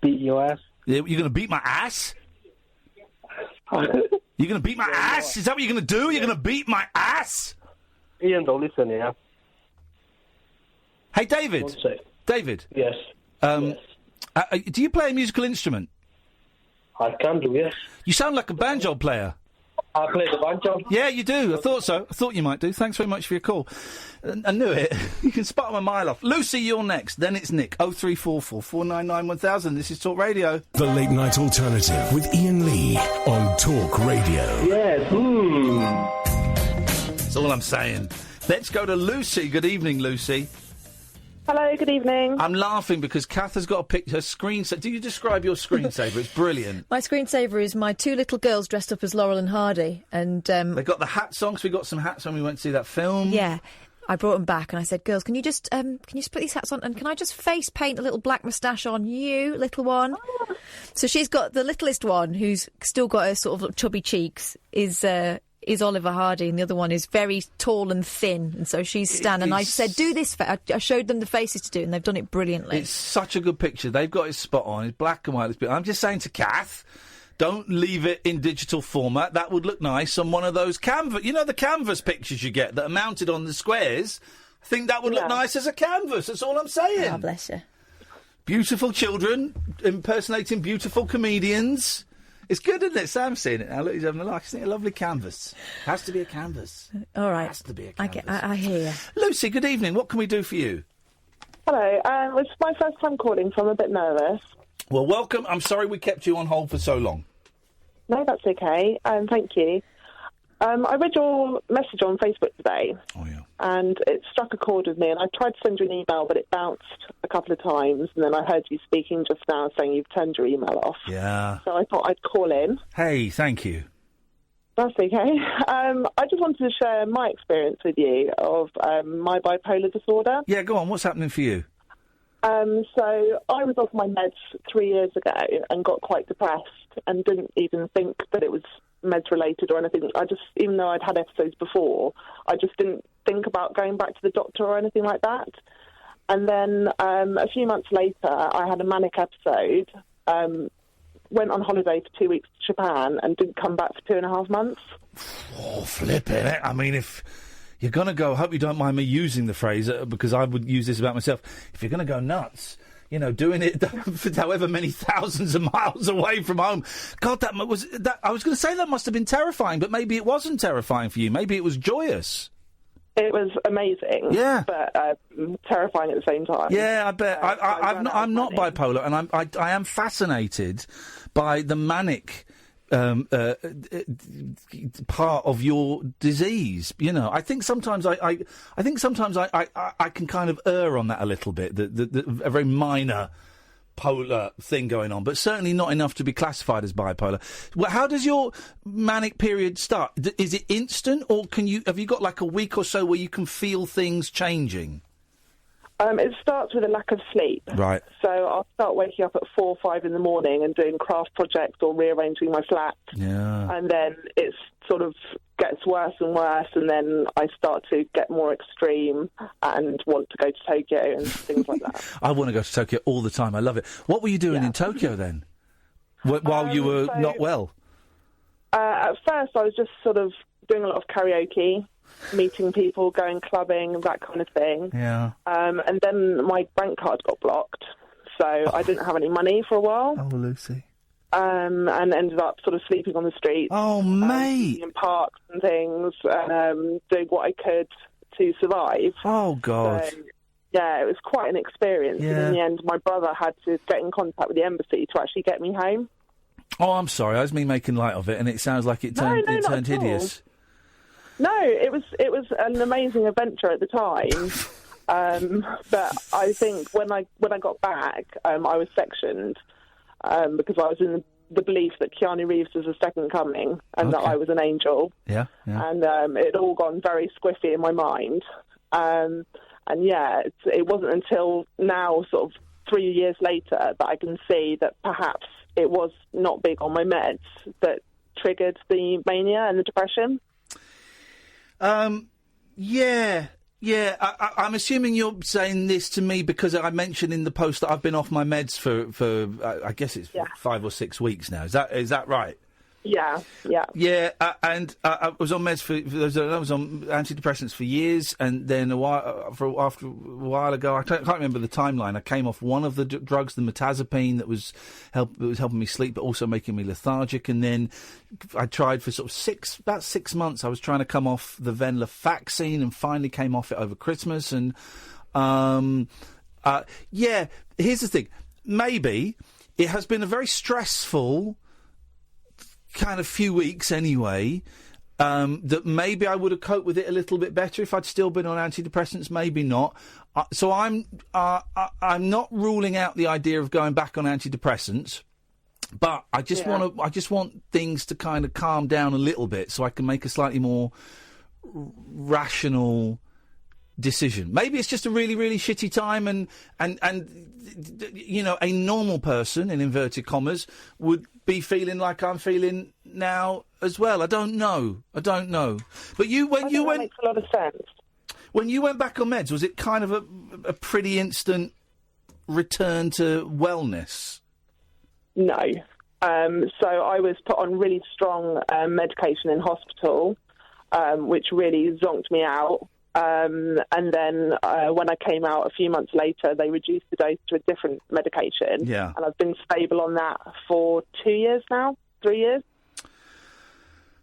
beat your ass. You're going to beat my ass? You're going to beat my ass? Is that what you're going to do? You're going to beat my ass? Iain, don't listen, yeah. Hey, David. David. Yes. Do you play a musical instrument? I can do, yes. You sound like a banjo player. I play the banjo. Yeah, you do. I thought so. I thought you might do. Thanks very much for your call. I knew it. You can spot them a mile off. Lucy, you're next. Then it's Nick. 0344 499 1000. This is Talk Radio. The Late Night Alternative with Iain Lee on Talk Radio. Yes. That's all I'm saying. Let's go to Lucy. Good evening, Lucy. Hello, good evening. I'm laughing because Kath has got a picture. Her screensaver. Do you describe your screensaver? It's brilliant. My screensaver is my two little girls dressed up as Laurel and Hardy, and they got the hats on. So we got some hats when we went to see that film. Yeah, I brought them back and I said, "Girls, can you just put these hats on? And can I just face paint a little black moustache on you, little one?" Oh. So she's got the littlest one, who's still got her sort of chubby cheeks. Is Oliver Hardy, and the other one is very tall and thin, and so she's Stan. And I said, do this. I showed them the faces to do, and they've done it brilliantly. It's such a good picture. They've got it spot on. It's black and white. I'm just saying to Kath, don't leave it in digital format. That would look nice on one of those canvas. You know the canvas pictures you get that are mounted on the squares? I think that would look nice as a canvas. That's all I'm saying. Oh, bless you. Beautiful children impersonating beautiful comedians. It's good, isn't it? Sam's seeing it now. Look, he's having a laugh. Isn't it a lovely canvas? Has to be a canvas. All right. Has to be a canvas. I hear you. Lucy, good evening. What can we do for you? Hello. It's my first time calling, so I'm a bit nervous. Well, welcome. I'm sorry we kept you on hold for so long. No, that's okay. Thank you. I read your message on Facebook today. Oh, yeah. And it struck a chord with me, and I tried to send you an email, but it bounced a couple of times, and then I heard you speaking just now saying you've turned your email off. Yeah. So I thought I'd call in. Hey, thank you. That's okay. I just wanted to share my experience with you of my bipolar disorder. Yeah, go on. What's happening for you? So I was off my meds 3 years ago and got quite depressed and didn't even think that it was meds related or anything. Even though I'd had episodes before, I just didn't think about going back to the doctor or anything like that. And then a few months later, I had a manic episode, went on holiday for 2 weeks to Japan and didn't come back for 2.5 months. Oh, flipping it. I mean, if you're going to go, I hope you don't mind me using the phrase, because I would use this about myself. If you're going to go nuts, you know, doing it for however many thousands of miles away from home. God, I was going to say that must have been terrifying, but maybe it wasn't terrifying for you. Maybe it was joyous. It was amazing, but terrifying at the same time. Yeah, I bet. I'm not bipolar, and I am fascinated by the manic part of your disease. You know, I think sometimes I can kind of err on that a little bit. A very minor polar thing going on, but certainly not enough to be classified as bipolar. Well, how does your manic period start? Is it instant, or have you got like a week or so where you can feel things changing? It starts with a lack of sleep. Right. So I'll start waking up at 4 or 5 in the morning and doing craft projects or rearranging my flat. Yeah. And then it sort of gets worse and worse, and then I start to get more extreme and want to go to Tokyo and things like that. I want to go to Tokyo all the time. I love it. What were you doing in Tokyo then? While you were not well? At first, I was just sort of doing a lot of karaoke, meeting people, going clubbing, that kind of thing. Yeah. And then my bank card got blocked, so I didn't have any money for a while. Oh, Lucy. And ended up sort of sleeping on the streets. Oh, mate. In parks and things, doing what I could to survive. Oh, God. So, yeah, it was quite an experience. Yeah. And in the end, my brother had to get in contact with the embassy to actually get me home. Oh, I'm sorry. I was making light of it, and it sounds like it turned hideous. No, it was an amazing adventure at the time. But I think when I got back, I was sectioned because I was in the belief that Keanu Reeves was the second coming and that I was an angel. Yeah. And it had all gone very squiffy in my mind. And it wasn't until now, sort of 3 years later, that I can see that perhaps it was not big on my meds that triggered the mania and the depression. Yeah. I'm assuming you're saying this to me because I mentioned in the post that I've been off my meds for I guess it's 5 or 6 weeks now. Is that right? Yeah. And I was on meds I was on antidepressants for years, and then after a while ago, I can't remember the timeline. I came off one of the drugs, the metazapine, that was helping me sleep, but also making me lethargic. And then I tried for sort of about 6 months. I was trying to come off the venlafaxine, and finally came off it over Christmas. And here's the thing: maybe it has been a very stressful kind of few weeks anyway, that maybe I would have coped with it a little bit better if I'd still been on antidepressants, maybe not. So I'm not ruling out the idea of going back on antidepressants, but I just want things to kind of calm down a little bit so I can make a slightly more rational decision. Maybe it's just a really, really shitty time, and you know, a normal person, in inverted commas, would be feeling like I'm feeling now as well. I don't know. But that makes a lot of sense. When you went back on meds, was it kind of a pretty instant return to wellness? No. So I was put on really strong medication in hospital, which really zonked me out. And then when I came out a few months later, they reduced the dose to a different medication. Yeah. And I've been stable on that for 2 years now, 3 years.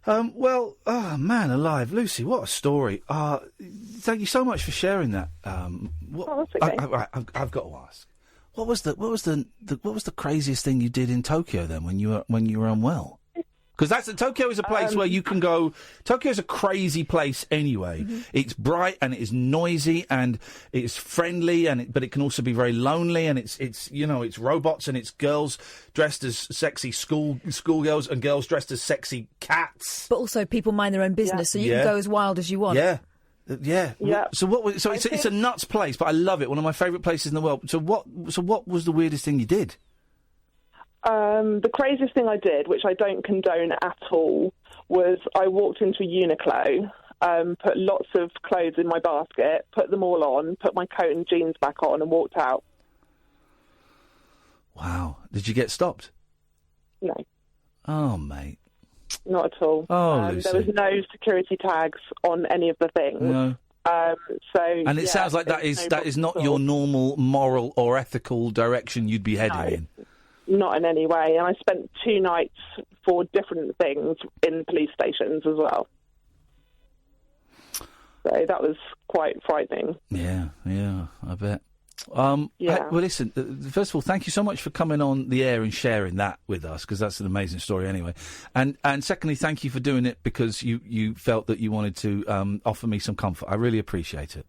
Well, oh, man alive. Lucy, what a story. Thank you so much for sharing that. That's okay. I've got to ask. What was the craziest thing you did in Tokyo then when you were unwell? Because Tokyo is a place where you can go. Tokyo's a crazy place anyway. Mm-hmm. It's bright and it is noisy and it's friendly, but it can also be very lonely. And it's robots and it's girls dressed as sexy schoolgirls and girls dressed as sexy cats. But also people mind their own business, so you can go as wild as you want. Yeah. So it's a nuts place, but I love it. One of my favourite places in the world. So what was the weirdest thing you did? The craziest thing I did, which I don't condone at all, was I walked into Uniqlo, put lots of clothes in my basket, put them all on, put my coat and jeans back on, and walked out. Wow. Did you get stopped? No. Oh, mate. Not at all. Oh, Lucy. There was no security tags on any of the things. No. And it sounds like that is not your normal moral or ethical direction you'd be heading in. Not in any way. And I spent 2 nights for different things in police stations as well. So that was quite frightening. Yeah, I bet. Well, listen, first of all, thank you so much for coming on the air and sharing that with us, because that's an amazing story anyway. And secondly, thank you for doing it because you felt that you wanted to offer me some comfort. I really appreciate it.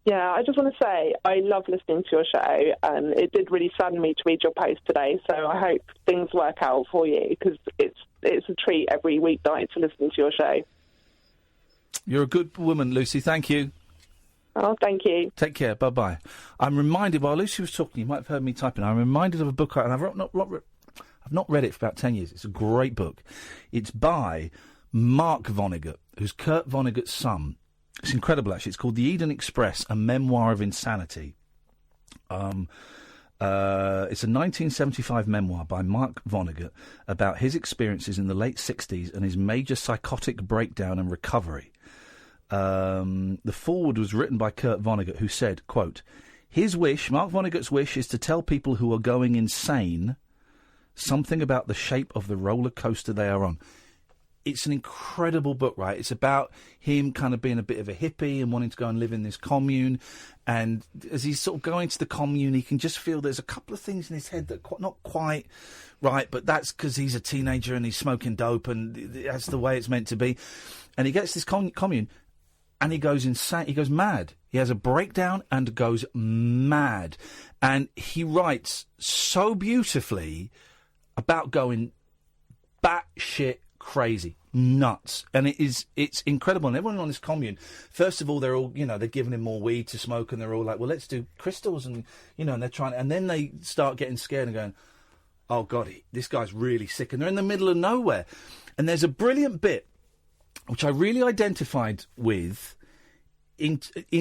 Yeah, I just want to say I love listening to your show, and it did really sadden me to read your post today, so I hope things work out for you, because it's a treat every weeknight to listen to your show. You're a good woman, Lucy. Thank you. Oh, thank you. Take care. Bye-bye. I'm reminded, while Lucy was talking, you might have heard me typing, I'm reminded of a book, and I've not read it for about 10 years. It's a great book. It's by Mark Vonnegut, who's Kurt Vonnegut's son. It's incredible, actually. It's called The Eden Express, A Memoir of Insanity. It's a 1975 memoir by Mark Vonnegut about his experiences in the late 60s and his major psychotic breakdown and recovery. The foreword was written by Kurt Vonnegut, who said, quote, "His wish, Mark Vonnegut's wish, is to tell people who are going insane something about the shape of the roller coaster they are on." It's an incredible book, right? It's about him kind of being a bit of a hippie and wanting to go and live in this commune. And as he's sort of going to the commune, he can just feel there's a couple of things in his head that are not quite right, but that's because he's a teenager and he's smoking dope and that's the way it's meant to be. And he gets this commune and he goes insane. He goes mad. He has a breakdown and goes mad. And he writes so beautifully about going batshit crazy, nuts, and it's incredible. And everyone on this commune, first of all, they're all, they're giving him more weed to smoke, and they're all like, well, let's do crystals, and and they're trying, and then they start getting scared and going, oh, God, this guy's really sick. And they're in the middle of nowhere. And there's a brilliant bit, which I really identified with in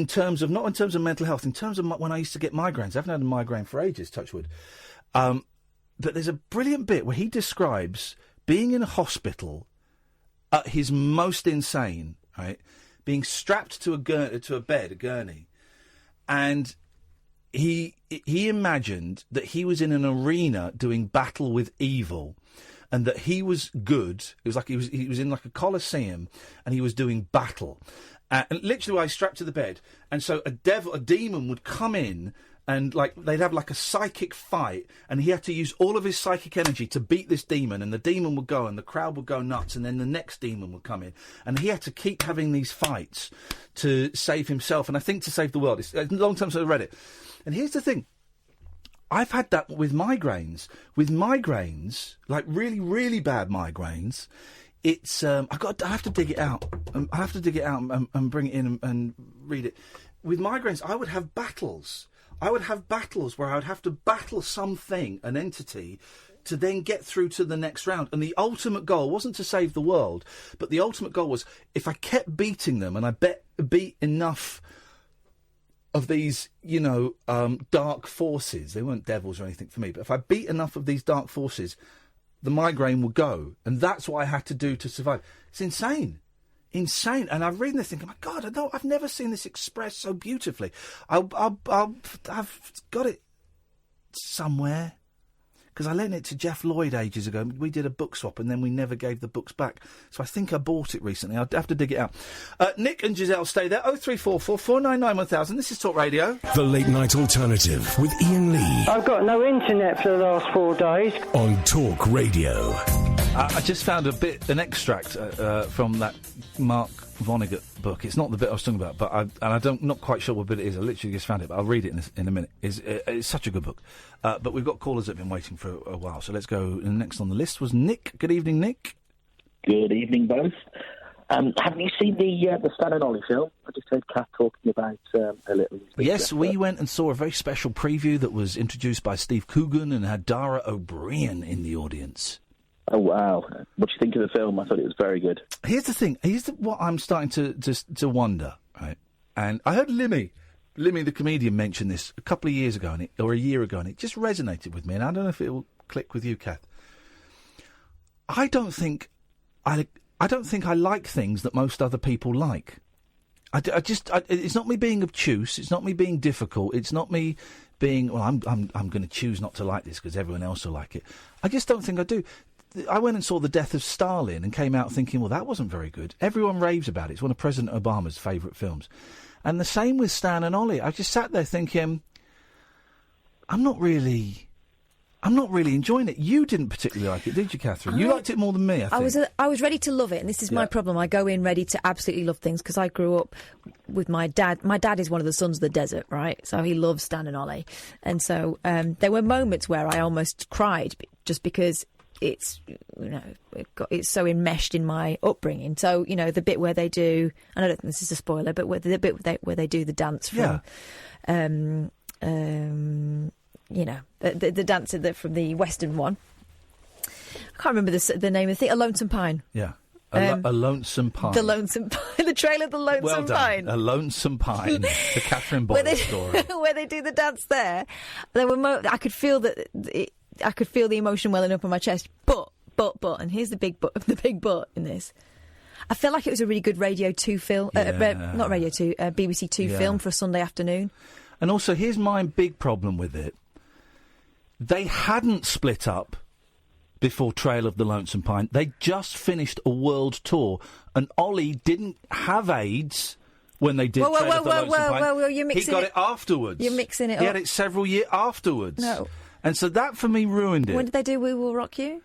terms of, not in terms of mental health, in terms of when I used to get migraines. I haven't had a migraine for ages, touch wood. But there's a brilliant bit where he describes being in a hospital at his most insane, right? Being strapped to a bed, a gurney, and he imagined that he was in an arena doing battle with evil, and that he was good. It was like he was in like a coliseum, and he was doing battle. And literally, I was strapped to the bed, and so a demon would come in. And, like, they'd have, like, a psychic fight, and he had to use all of his psychic energy to beat this demon, and the demon would go, and the crowd would go nuts, and then the next demon would come in. And he had to keep having these fights to save himself, and I think to save the world. It's a long time since I read it. And here's the thing. I've had that with migraines. With migraines, like really, really bad migraines, it's... I have to dig it out. I have to dig it out and bring it in and read it. With migraines, I would have battles. I would have battles where I would have to battle something, an entity, to then get through to the next round. And the ultimate goal wasn't to save the world, but the ultimate goal was if I kept beating them and I beat enough of these, dark forces, they weren't devils or anything for me, but if I beat enough of these dark forces, the migraine would go. And that's what I had to do to survive. It's insane. Insane. And I'm reading this thinking, my God, I've never seen this expressed so beautifully. I've got it somewhere. Because I lent it to Jeff Lloyd ages ago. We did a book swap and then we never gave the books back. So I think I bought it recently. I'll have to dig it out. Nick and Giselle, stay there. 0344 499 1000. This is Talk Radio. The Late Night Alternative with Iain Lee. I've got no internet for the last 4 days. On Talk Radio. I just found an extract from that Mark Vonnegut book. It's not the bit I was talking about, but I'm not quite sure what bit it is. I literally just found it, but I'll read it in a minute. It's such a good book. But we've got callers that have been waiting for a while, so let's go. Next on the list was Nick. Good evening, Nick. Good evening, both. Haven't you seen the Stan and Ollie film? I just heard Kath talking about a little... Yes, we went and saw a very special preview that was introduced by Steve Coogan and had Dara O'Brien in the audience. Oh, wow. What do you think of the film? I thought it was very good. Here's the thing. What I'm starting to wonder, right? And I heard Limmy, the comedian, mention this a couple of years ago, or a year ago, and it just resonated with me, and I don't know if it will click with you, Kath. I don't think I like things that most other people like. It's not me being obtuse. It's not me being difficult. It's not me being, well, I'm going to choose not to like this because everyone else will like it. I just don't think I do. I went and saw The Death of Stalin and came out thinking, well, that wasn't very good. Everyone raves about it. It's one of President Obama's favourite films. And the same with Stan and Ollie. I just sat there thinking, I'm not really enjoying it. You didn't particularly like it, did you, Catherine? You liked it more than me, I think. I was ready to love it, and this is my problem. I go in ready to absolutely love things because I grew up with my dad. My dad is one of the sons of the desert, right? So he loves Stan and Ollie. And so there were moments where I almost cried just because it's it's so enmeshed in my upbringing. So the bit where they do, and I don't think this is a spoiler, but the bit where they do the dance from, the dance from the Western one. I can't remember the name of the thing. A Lonesome Pine. Yeah. A Lonesome Pine. The Lonesome Pine. The Trail of the Lonesome Pine. A Lonesome Pine. The Catherine Boyle story. Where they do the dance there. There were I could feel that. I could feel the emotion welling up on my chest, but, and here's the big but in this. I felt like it was a really good Radio 2 film, not Radio 2, BBC 2 film for a Sunday afternoon. And also, here's my big problem with it. They hadn't split up before Trail of the Lonesome Pine. They just finished a world tour, and Ollie didn't have AIDS when they did Trail of the Lonesome Pine. You're mixing he got it afterwards. You're mixing it up. He had it several years afterwards. No. And so that, for me, ruined it. When did they do We Will Rock You?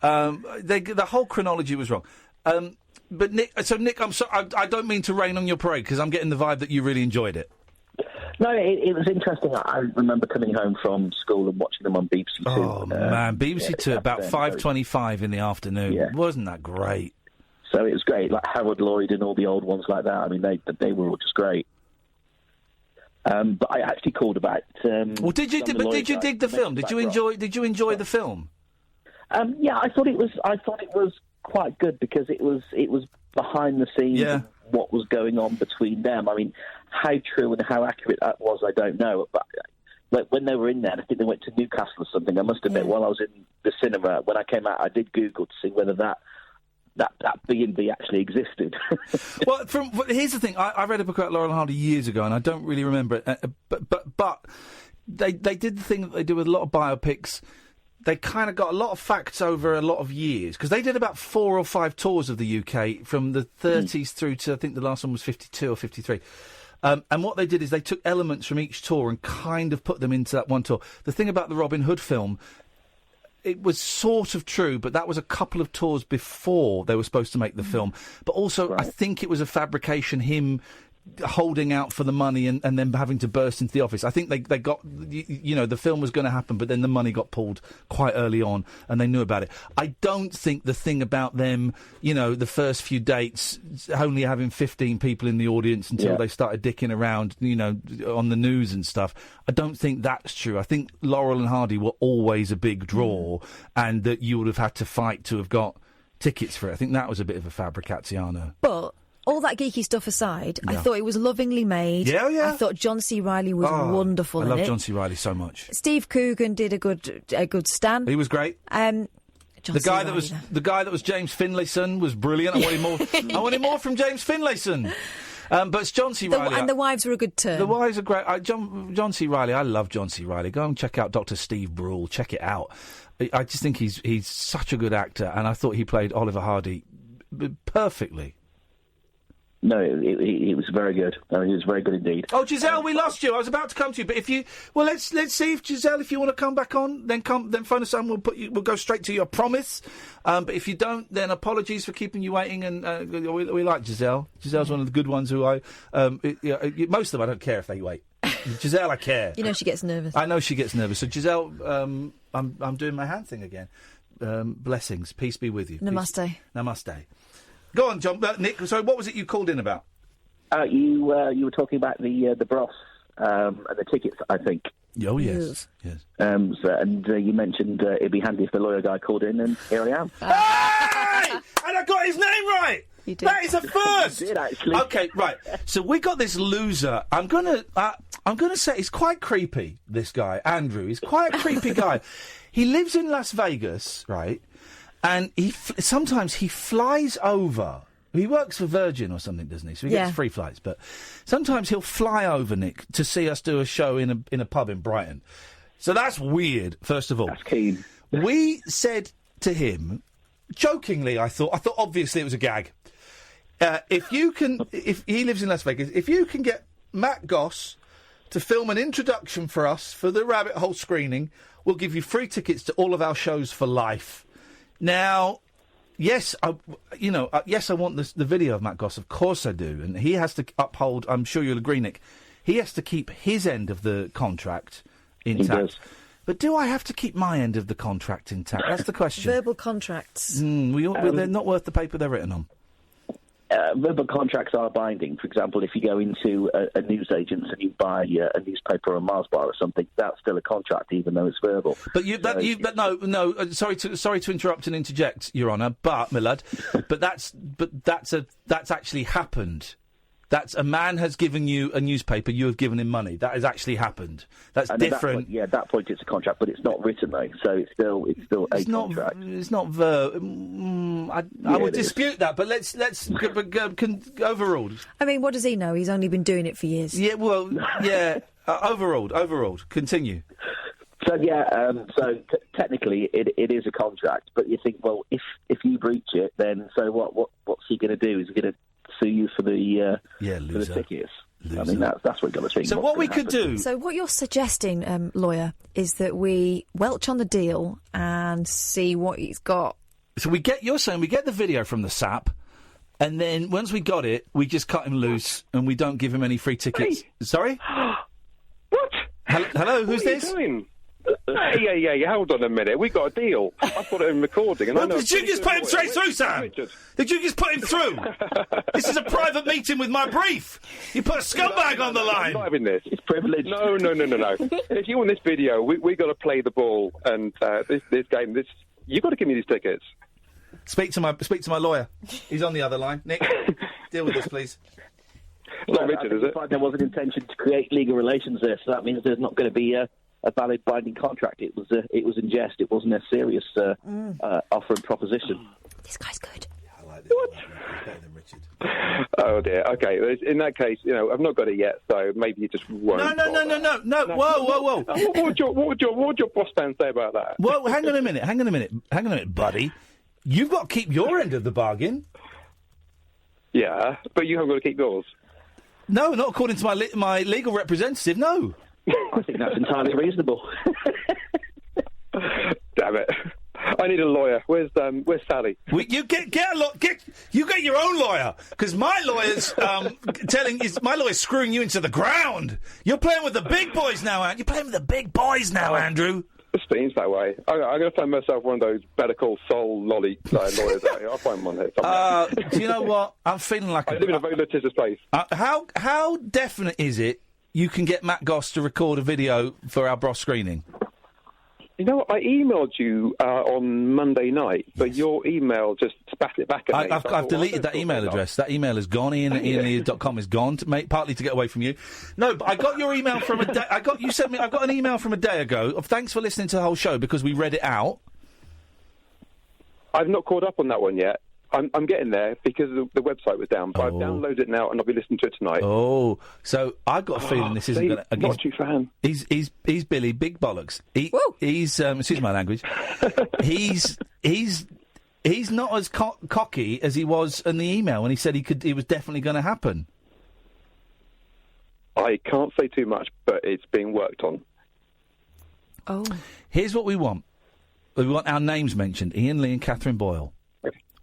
The whole chronology was wrong. But Nick, I'm sorry, I don't mean to rain on your parade, because I'm getting the vibe that you really enjoyed it. No, it was interesting. I remember coming home from school and watching them on BBC Two. Oh, man, BBC Two, about 5:25 in the afternoon. Yeah. Wasn't that great? So it was great, like Harold Lloyd and all the old ones like that. I mean, they were all just great. But I actually called about. Well, did you dig the film? Did you enjoy the film? Yeah, I thought it was quite good because it was behind the scenes. Yeah. What was going on between them. I mean, how true and how accurate that was, I don't know. But when they were in there, I think they went to Newcastle or something. I must admit, while I was in the cinema, when I came out, I did Google to see whether that B&B actually existed. Well, here's the thing. I read a book about Laurel and Hardy years ago, and I don't really remember it. But they did the thing that they do with a lot of biopics. They kind of got a lot of facts over a lot of years, because they did about 4 or 5 tours of the UK from the 30s through to, I think the last one was 52 or 53. And what they did is they took elements from each tour and kind of put them into that one tour. The thing about the Robin Hood film, it was sort of true, but that was a couple of tours before they were supposed to make the film. But also, I think it was a fabrication, him holding out for the money and then having to burst into the office. I think they got, the film was going to happen, but then the money got pulled quite early on and they knew about it. I don't think the thing about them, the first few dates, only having 15 people in the audience until they started dicking around, on the news and stuff, I don't think that's true. I think Laurel and Hardy were always a big draw and that you would have had to fight to have got tickets for it. I think that was a bit of a fabricaziano. But all that geeky stuff aside, I thought it was lovingly made. Yeah, yeah. I thought John C. Reilly was wonderful in it. I love John C. Reilly so much. Steve Coogan did a good stand. He was great. The guy that was James Finlayson was brilliant. I wanted more. I wanted more from James Finlayson. But it's John C. Reilly. And the wives were a good turn. The wives are great. John C. Reilly. I love John C. Reilly. Go and check out Dr. Steve Brule. Check it out. I just think he's such a good actor, and I thought he played Oliver Hardy perfectly. No, it was very good. I mean, it was very good indeed. Oh, Giselle, we lost you. I was about to come to you, but let's see if Giselle, if you want to come back on, then phone us on. We'll go straight to your promise. But if you don't, then apologies for keeping you waiting. And we like Giselle. Giselle's one of the good ones who most of them I don't care if they wait. Giselle, I care. She gets nervous. I know she gets nervous. So Giselle, I'm doing my hand thing again. Blessings, peace be with you. Namaste. Namaste. Go on, John. Nick, sorry, what was it you called in about? You were talking about the Bros and the tickets, I think. Oh, yes. And you mentioned it'd be handy if the lawyer guy called in, and here I am. Hey! And I got his name right! You did. That is a first! You did, actually. Okay, right. So we got this loser. I'm gonna say he's quite creepy, this guy, Andrew. He's quite a creepy guy. He lives in Las Vegas, right? And sometimes he flies over. He works for Virgin or something, doesn't he? So he gets free flights. But sometimes he'll fly over, Nick, to see us do a show in a pub in Brighton. So that's weird, first of all. That's keen. We said to him, jokingly, I thought obviously it was a gag. If he lives in Las Vegas, if you can get Matt Goss to film an introduction for us for the Rabbit Hole screening, we'll give you free tickets to all of our shows for life. Now, yes, I want the video of Matt Goss. Of course I do. And he has to uphold, I'm sure you'll agree, Nick, he has to keep his end of the contract intact. He does. But do I have to keep my end of the contract intact? That's the question. Verbal contracts. They're not worth the paper they're written on. Verbal contracts are binding. For example, if you go into a newsagent and you buy a newspaper or a Mars bar or something, that's still a contract, even though it's verbal. But no. Sorry to interrupt and interject, Your Honour, but my lad, but that's actually happened. That's a man has given you a newspaper, you have given him money. That has actually happened. That's different. At that point it's a contract, but it's not written though, so it's still a contract. It's not I would dispute that, but let's overruled. I mean, what does he know? He's only been doing it for years. Yeah, well, yeah, overruled. Continue. So technically it is a contract, but you think, well, if you breach it, then so what's he going to do? Is he going to sue you for the tickets? Loser. I mean, that's what you've got to think. So what we could do... So what you're suggesting, lawyer, is that we welch on the deal and see what he's got. So you're saying we get the video from the SAP, and then once we got it, we just cut him loose and we don't give him any free tickets. Hey. Sorry? What? Hello, who's this? What are you doing? Yeah, hold on a minute. We got a deal. I've got it in recording. And did you just put him straight through, Sam? Did you just put him through? This is a private meeting with my brief. You put a scumbag on the line. I'm not having this. It's privileged. No. If you want this video, we got to play the ball. And this game, You've got to give me these tickets. Speak to my lawyer. He's on the other line. Nick, deal with this, please. Not Richard, is it? There was an intention to create legal relations there, so that means there's not going to be a valid binding contract. It was in jest. It wasn't a serious offer and proposition. This guy's good. I like this. He's better than Richard. Oh dear. Okay. In that case, I've not got it yet, so maybe you just won't. No. Whoa. What would your boss man say about that? Whoa, hang on a minute, buddy. You've got to keep your end of the bargain. Yeah, but you haven't got to keep yours. No, not according to my legal representative. No. I think that's entirely reasonable. Damn it! I need a lawyer. Where's Sally? You get your own lawyer, because my lawyer's my lawyer's screwing you into the ground. You're playing with the big boys now, You're playing with the big boys now, Andrew. It seems that way. I'm going to find myself one of those Better Call Saul lolly lawyers out here. I'll find one here somewhere. Do you know what? I'm feeling like I live in a very litigious place. How definite is it you can get Matt Goss to record a video for our Bros screening? You know what? I emailed you on Monday night, but your email just spat it back at me. I've deleted that email address. That email is gone. Iain@iainlee.com is gone, partly to get away from you. No, but I got your email from a day. I got an email from a day ago of thanks for listening to the whole show because we read it out. I've not caught up on that one yet. I'm getting there because the website was down, but I've downloaded it now and I'll be listening to it tonight. Oh, so I've got a feeling this isn't going to... Not a true fan. He's Billy Big Bollocks. He's excuse my language. he's not as cocky as he was in the email when he said it was definitely going to happen. I can't say too much, but it's being worked on. Oh. Here's what we want. We want our names mentioned, Iain Lee and Catherine Boyle.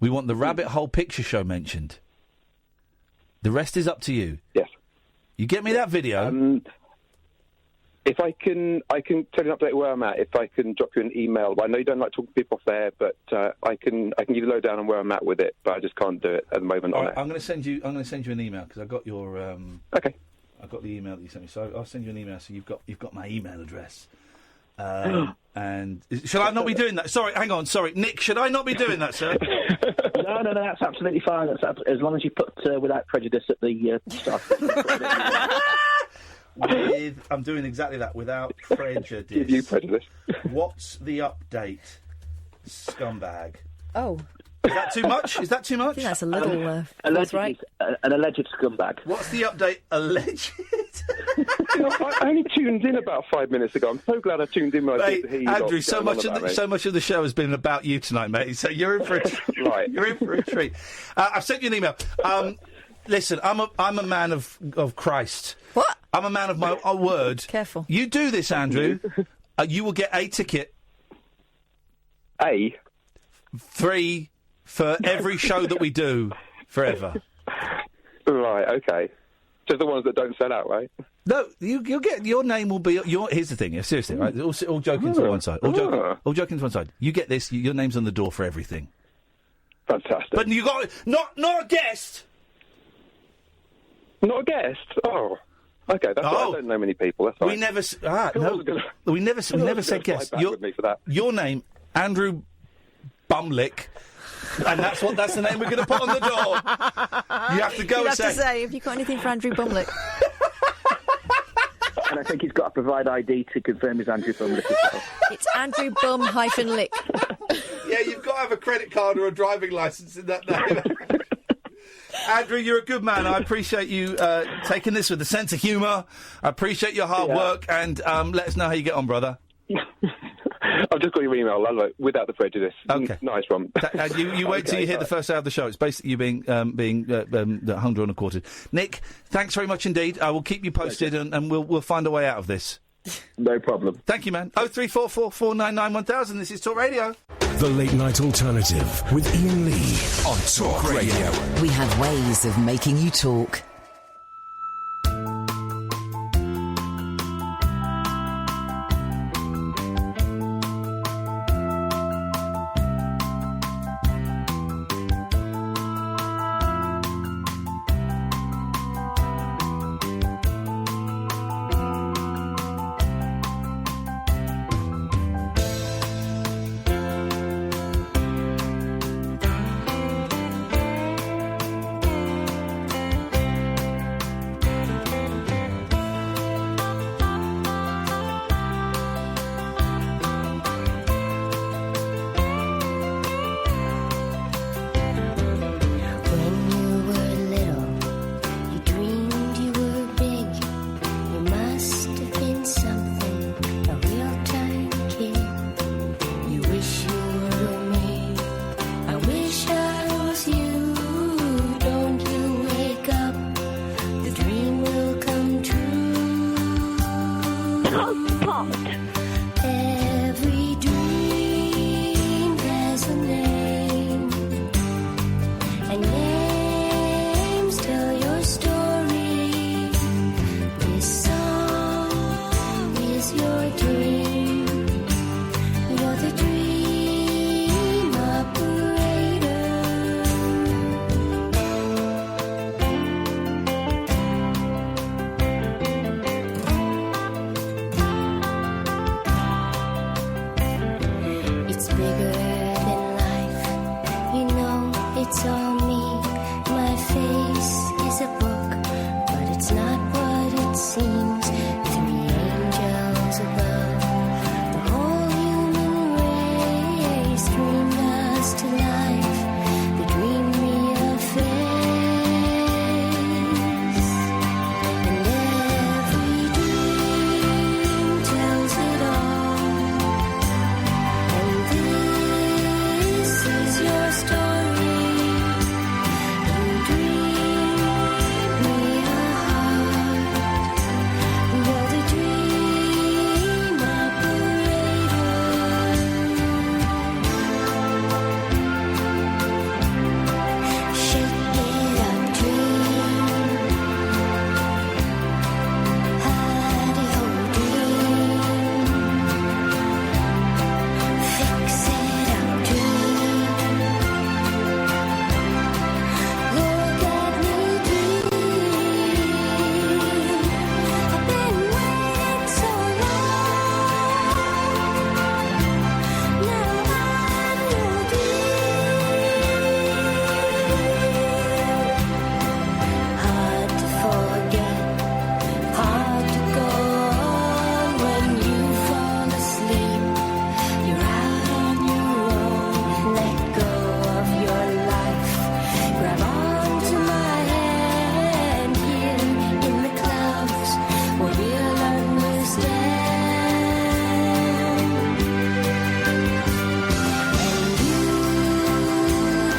We want the Rabbit Hole Picture Show mentioned. The rest is up to you. Yes. You get me that video? If I can tell you an update where I'm at. If I can drop you an email. I know you don't like talking to people off there, but I can give you the lowdown on where I'm at with it. But I just can't do it at the moment. All right, I'm going to send you an email because I got your. Okay. I got the email that you sent me, so I'll send you an email. So you've got my email address. And should I not be doing that? Sorry, hang on. Sorry, Nick. Should I not be doing that, sir? No, that's absolutely fine. As long as you put without prejudice at the start. I'm doing exactly that, without prejudice. Give you prejudice. What's the update, scumbag? Oh. Is that too much? I think that's a little... an alleged scumbag. What's the update? Alleged? I only tuned in about 5 minutes ago. I'm so glad I tuned in when I did hear you. Andrew, so much of the show has been about you tonight, mate. So you're in for a treat. Right. You're in for a treat. I've sent you an email. Listen, I'm a man of Christ. What? I'm a man of my word. Careful. You do this, Andrew. You will get a ticket. 3 for every show that we do forever. Right. Okay. Just the ones that don't sell out, right? No, you'll get your name will be here's the thing, seriously, right? All joking to one side. All joking to one side. You get this, your name's on the door for everything. Fantastic. But you got not a guest. Not a guest. Oh. Okay, that's I don't know many people. That's we never we never said guest. Your name, Andrew Bumlick. And that's the name we're going to put on the door. You have to go and say, have you got anything for Andrew Bumlick? And I think he's got to provide ID to confirm his Andrew Bumlick as well. It's Andrew Bum-Lick. Yeah, you've got to have a credit card or a driving licence in that name. Andrew, you're a good man. I appreciate you taking this with a sense of humour. I appreciate your hard work, and let us know how you get on, brother. I've just got your email, without the prejudice. Okay. Nice one. You wait till you hear the first hour of the show. It's basically you being hung, drawn and quartered. Nick, thanks very much indeed. I will keep you posted, and we'll find a way out of this. No problem. Thank you, man. 0344 499 1000. This is Talk Radio. The Late Night Alternative with Iain Lee on Talk Radio. We have ways of making you talk. it's all me. My face is a book, but it's not what it seems. 3 angels above, the whole human race dreamed us to life. They dreamed me a face, and every dream tells it all. And this is your story. You dreamed me a heart. You're the dream operator. Shake it up, dream. Hidey-ho, dream. Fix it up, dream. Look at me, dream. I've been waiting so long. Now I'm your dream. Hard to forget, hard to go on when you fall asleep. You're out on your own. Let go of your life. Grab onto my hand here in the clouds where we'll understand. And you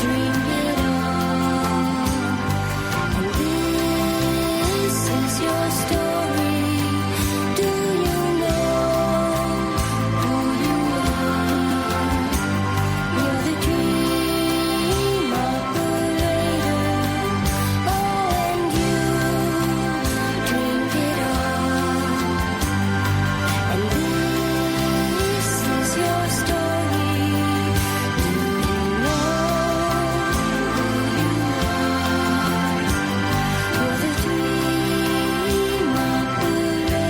dreamed it all. And this is your story. Do you know who you are? You're the dream operator. Oh, and you dreamed it all. And this is your story. Do you know who you are? You're the dream operator.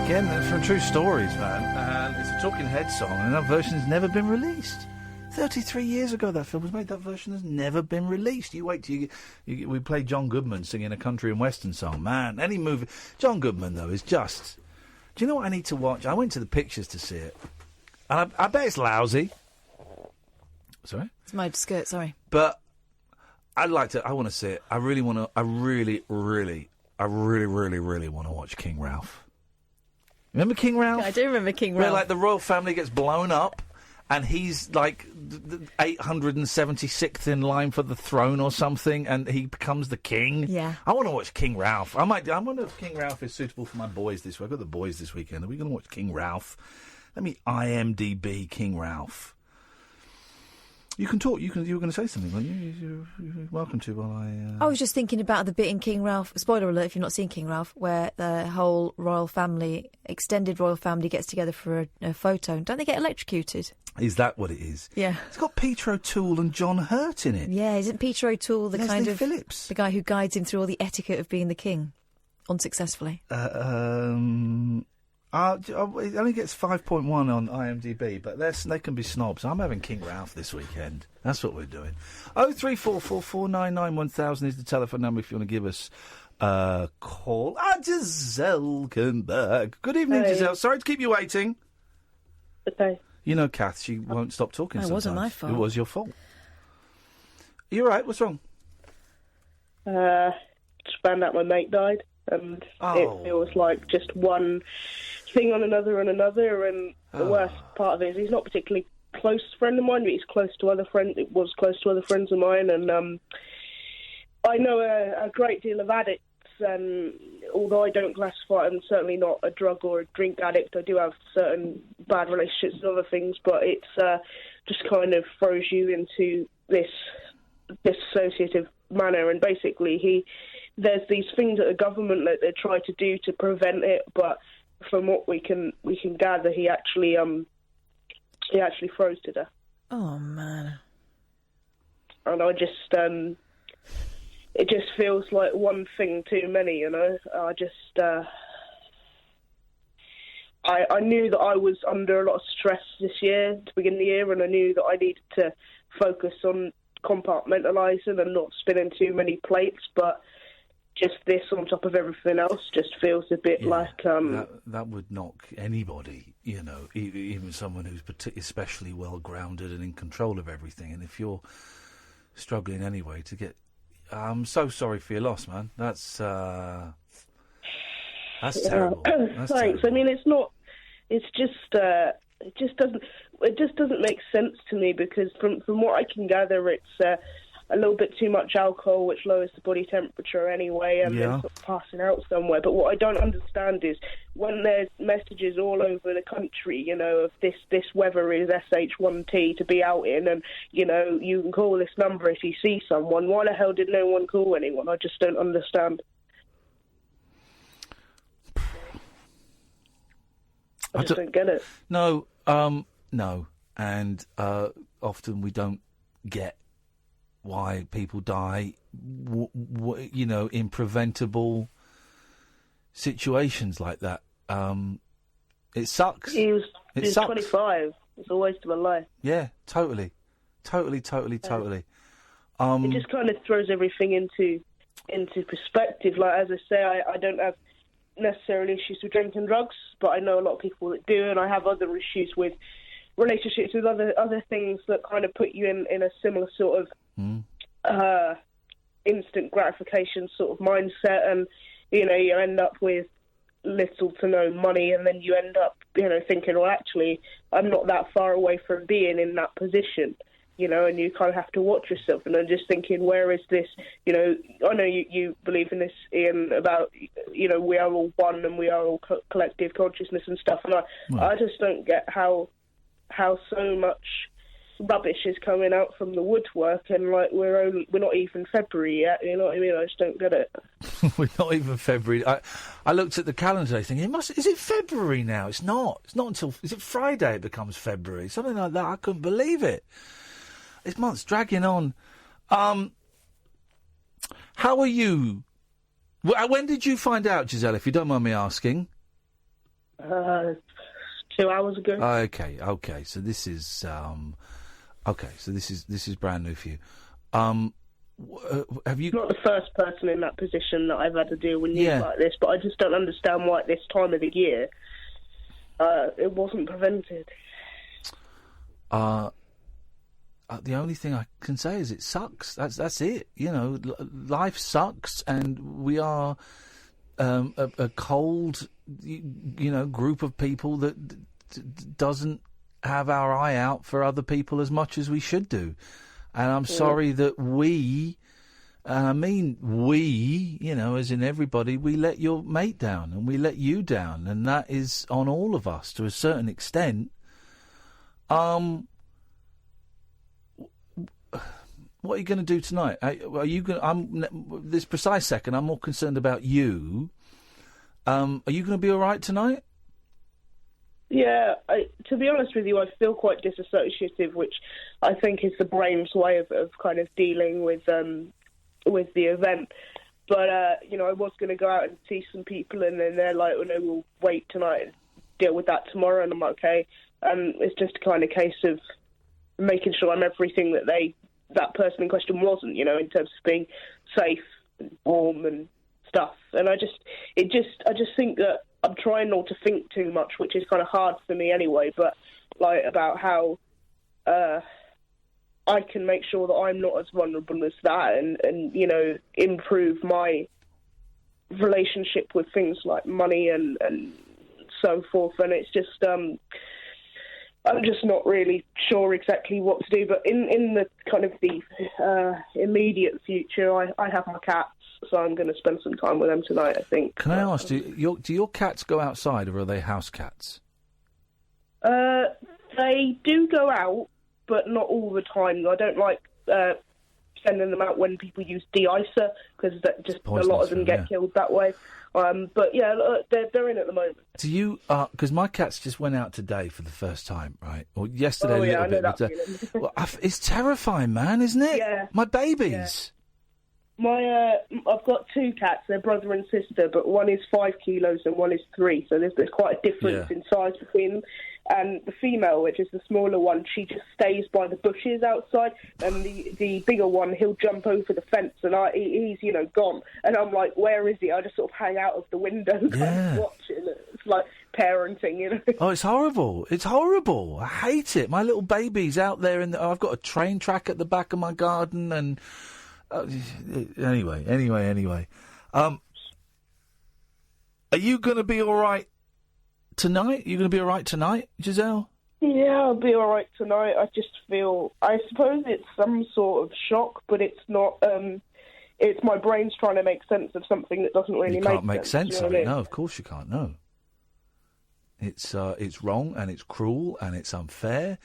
Again, that's from True Stories, man. And it's a Talking Head song, and that version has never been released. 33 years ago that film was made. That version has never been released. You wait till we play John Goodman singing a country and western song. Man, any movie... John Goodman, though, is just... Do you know what I need to watch? I went to the pictures to see it. And I bet it's lousy. Sorry? It's my skirt, sorry. But I'd like to... I want to see it. I really want to... I really want to watch King Ralph. Remember King Ralph? I do remember King Where, Ralph. like, the royal family gets blown up, and he's, like, the 876th in line for the throne or something, and he becomes the king. Yeah. I want to watch King Ralph. I wonder if King Ralph is suitable for my boys this week. I've got the boys this weekend. Are we going to watch King Ralph? Let me IMDb King Ralph. You can talk. You were going to say something, weren't you? You're welcome to while I... I was just thinking about the bit in King Ralph, spoiler alert if you've not seen King Ralph, where the whole royal family, extended royal family, gets together for a photo. Don't they get electrocuted? Is that what it is? Yeah. It's got Peter O'Toole and John Hurt in it. Yeah, isn't Peter O'Toole the Leslie kind of... Phillips. The guy who guides him through all the etiquette of being the king, unsuccessfully? It only gets 5.1 on IMDb, but they can be snobs. I'm having King Ralph this weekend. That's what we're doing. 03444991000 is the telephone number if you want to give us a call. Giselle come back. Good evening, Hey. Giselle. Sorry to keep you waiting. Okay. You know, Kath, she won't stop talking It sometimes. wasn't my fault. It was your fault. You all right? What's wrong? Just found out my mate died, and it feels like just one thing on another, and the worst part of it is he's not a particularly close friend of mine, but he's close to other friends. It was close to other friends of mine, and I know a great deal of addicts, and although I don't classify I'm certainly not a drug or a drink addict, I do have certain bad relationships with other things, but it's just kind of throws you into this dissociative manner, and basically there's these things that the government that they try to do to prevent it, but from what we can gather, he actually froze to death. Oh man! And I just it just feels like one thing too many, you know. I I knew that I was under a lot of stress this year to begin the year, and I knew that I needed to focus on compartmentalising and not spinning too many plates, but just this on top of everything else just feels a bit like... That would knock anybody, you know, even someone who's especially well-grounded and in control of everything. And if you're struggling anyway to get... I'm so sorry for your loss, man. That's terrible. That's Thanks. terrible. I mean, it's not... It's just... It just doesn't make sense to me, because from what I can gather, it's a little bit too much alcohol, which lowers the body temperature anyway, and then sort of passing out somewhere. But what I don't understand is when there's messages all over the country, you know, of this weather is SH1T to be out in, and, you know, you can call this number if you see someone. Why the hell did no one call anyone? I just don't understand. I just don't get it. No, no. And often we don't get why people die, you know, in preventable situations like that. It sucks. He was It sucks. 25. It's a waste of a life. Yeah, totally. Totally. It just kind of throws everything into perspective. Like, as I say, I don't have necessarily issues with drinking drugs, but I know a lot of people that do, and I have other issues with relationships with other things that kind of put you in a similar sort of instant gratification sort of mindset, and, you know, you end up with little to no money, and then you end up, you know, thinking, well, actually, I'm not that far away from being in that position, you know, and you kind of have to watch yourself. And I'm just thinking, where is this, you know, I know you believe in this, Ian, about, you know, we are all one and we are all collective consciousness and stuff, and I just don't get how so much rubbish is coming out from the woodwork, and like we're not even February yet. You know what I mean? I just don't get it. We're not even February. I looked at the calendar today thinking, is it February now? It's not. It's not until, is it Friday it becomes February? Something like that. I couldn't believe it. This month's dragging on. How are you? When did you find out, Giselle, if you don't mind me asking? 2 hours ago. Okay. So this is this is brand new for you. Have you? Not the first person in that position that I've had to deal with news like this, but I just don't understand why at this time of the year it wasn't prevented. The only thing I can say is it sucks. That's it. You know, life sucks, and we are a cold, you know, group of people that doesn't have our eye out for other people as much as we should do. And I'm sorry that we, and I mean we, you know, as in everybody, we let your mate down and we let you down, and that is on all of us to a certain extent. What are you going to do tonight? Are you going? This precise second, I'm more concerned about you. Are you going to be all right tonight? Yeah, to be honest with you, I feel quite disassociative, which I think is the brain's way of kind of dealing with the event. But you know, I was going to go out and see some people, and then they're like, "Oh no, we'll wait tonight and deal with that tomorrow." And I'm like, okay. It's just a kind of case of making sure I'm everything that person in question wasn't, you know, in terms of being safe and warm and stuff. And I just think that I'm trying not to think too much, which is kind of hard for me anyway, but like about how I can make sure that I'm not as vulnerable as that, and you know, improve my relationship with things like money and so forth. And it's just I'm just not really sure exactly what to do. But in the kind of the immediate future, I have my cats, so I'm going to spend some time with them tonight, I think. Can I ask, do your cats go outside, or are they house cats? They do go out, but not all the time. I don't like sending them out when people use de-icer, because a lot of them get killed that way. But yeah, they're in at the moment. Do you? Because my cats just went out today for the first time, right? Or yesterday a little bit. I know that feeling. Well, it's terrifying, man, isn't it? Yeah. My babies. I've got two cats. They're brother and sister, but one is 5 kilos and one is 3. So there's quite a difference in size between them. And the female, which is the smaller one, she just stays by the bushes outside. And the bigger one, he'll jump over the fence, and he's gone. And I'm like, where is he? I just sort of hang out of the window, kind of watching it. It's like parenting, Oh, it's horrible. It's horrible. I hate it. My little baby's out there, I've got a train track at the back of my garden, and anyway. Are you going to be all right tonight? Are you going to be all right tonight, Giselle? Yeah, I'll be all right tonight. I just feel, I suppose it's some sort of shock, but it's not. It's my brain's trying to make sense of something that doesn't really You make sense. can't make sense you know of what I it. mean? No, of course you can't. No. It's wrong, and it's cruel, and it's unfair,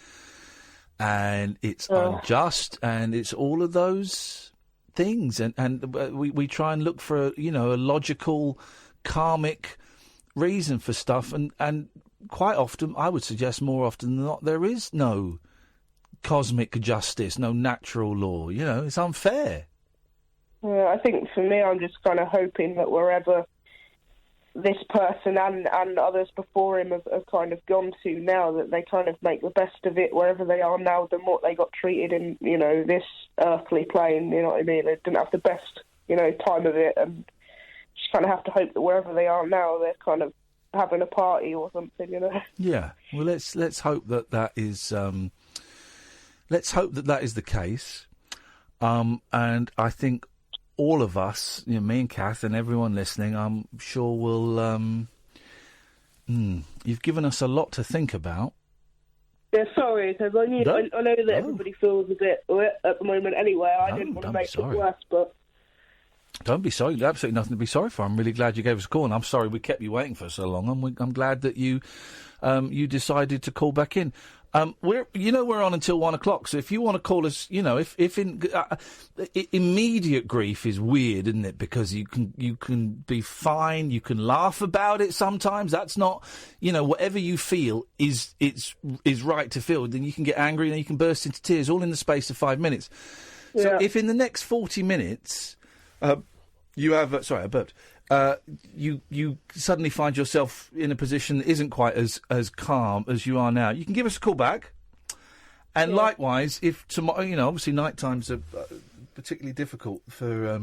and it's unjust, and it's all of those things. And we try and look for a logical, karmic reason for stuff, and quite often, I would suggest more often than not, there is no cosmic justice, no natural law. It's unfair. Yeah, I think for me, I'm just kind of hoping that wherever this person and others before him have kind of gone to now, that they kind of make the best of it wherever they are now than what they got treated in, this earthly plane, you know what I mean? They didn't have the best, time of it, and just kind of have to hope that wherever they are now, they're kind of having a party or something, Yeah, well, let's hope that is let's hope that is the case, and I think all of us, me and Kath and everyone listening, I'm sure will. You've given us a lot to think about. Yeah, sorry, because I know that everybody feels a bit at the moment anyway. I didn't want to make it worse, but... Don't be sorry. There's absolutely nothing to be sorry for. I'm really glad you gave us a call, and I'm sorry we kept you waiting for so long. I'm glad that you decided to call back in. We're on until 1 o'clock. So if you want to call us, if immediate grief is weird, isn't it? Because you can be fine, you can laugh about it sometimes. That's not, whatever you feel is right to feel. Then you can get angry and you can burst into tears, all in the space of 5 minutes. Yeah. So if in the next 40 minutes, you have sorry, I burped. You suddenly find yourself in a position that isn't quite as calm as you are now, you can give us a call back. And likewise, if tomorrow, obviously night times are particularly difficult for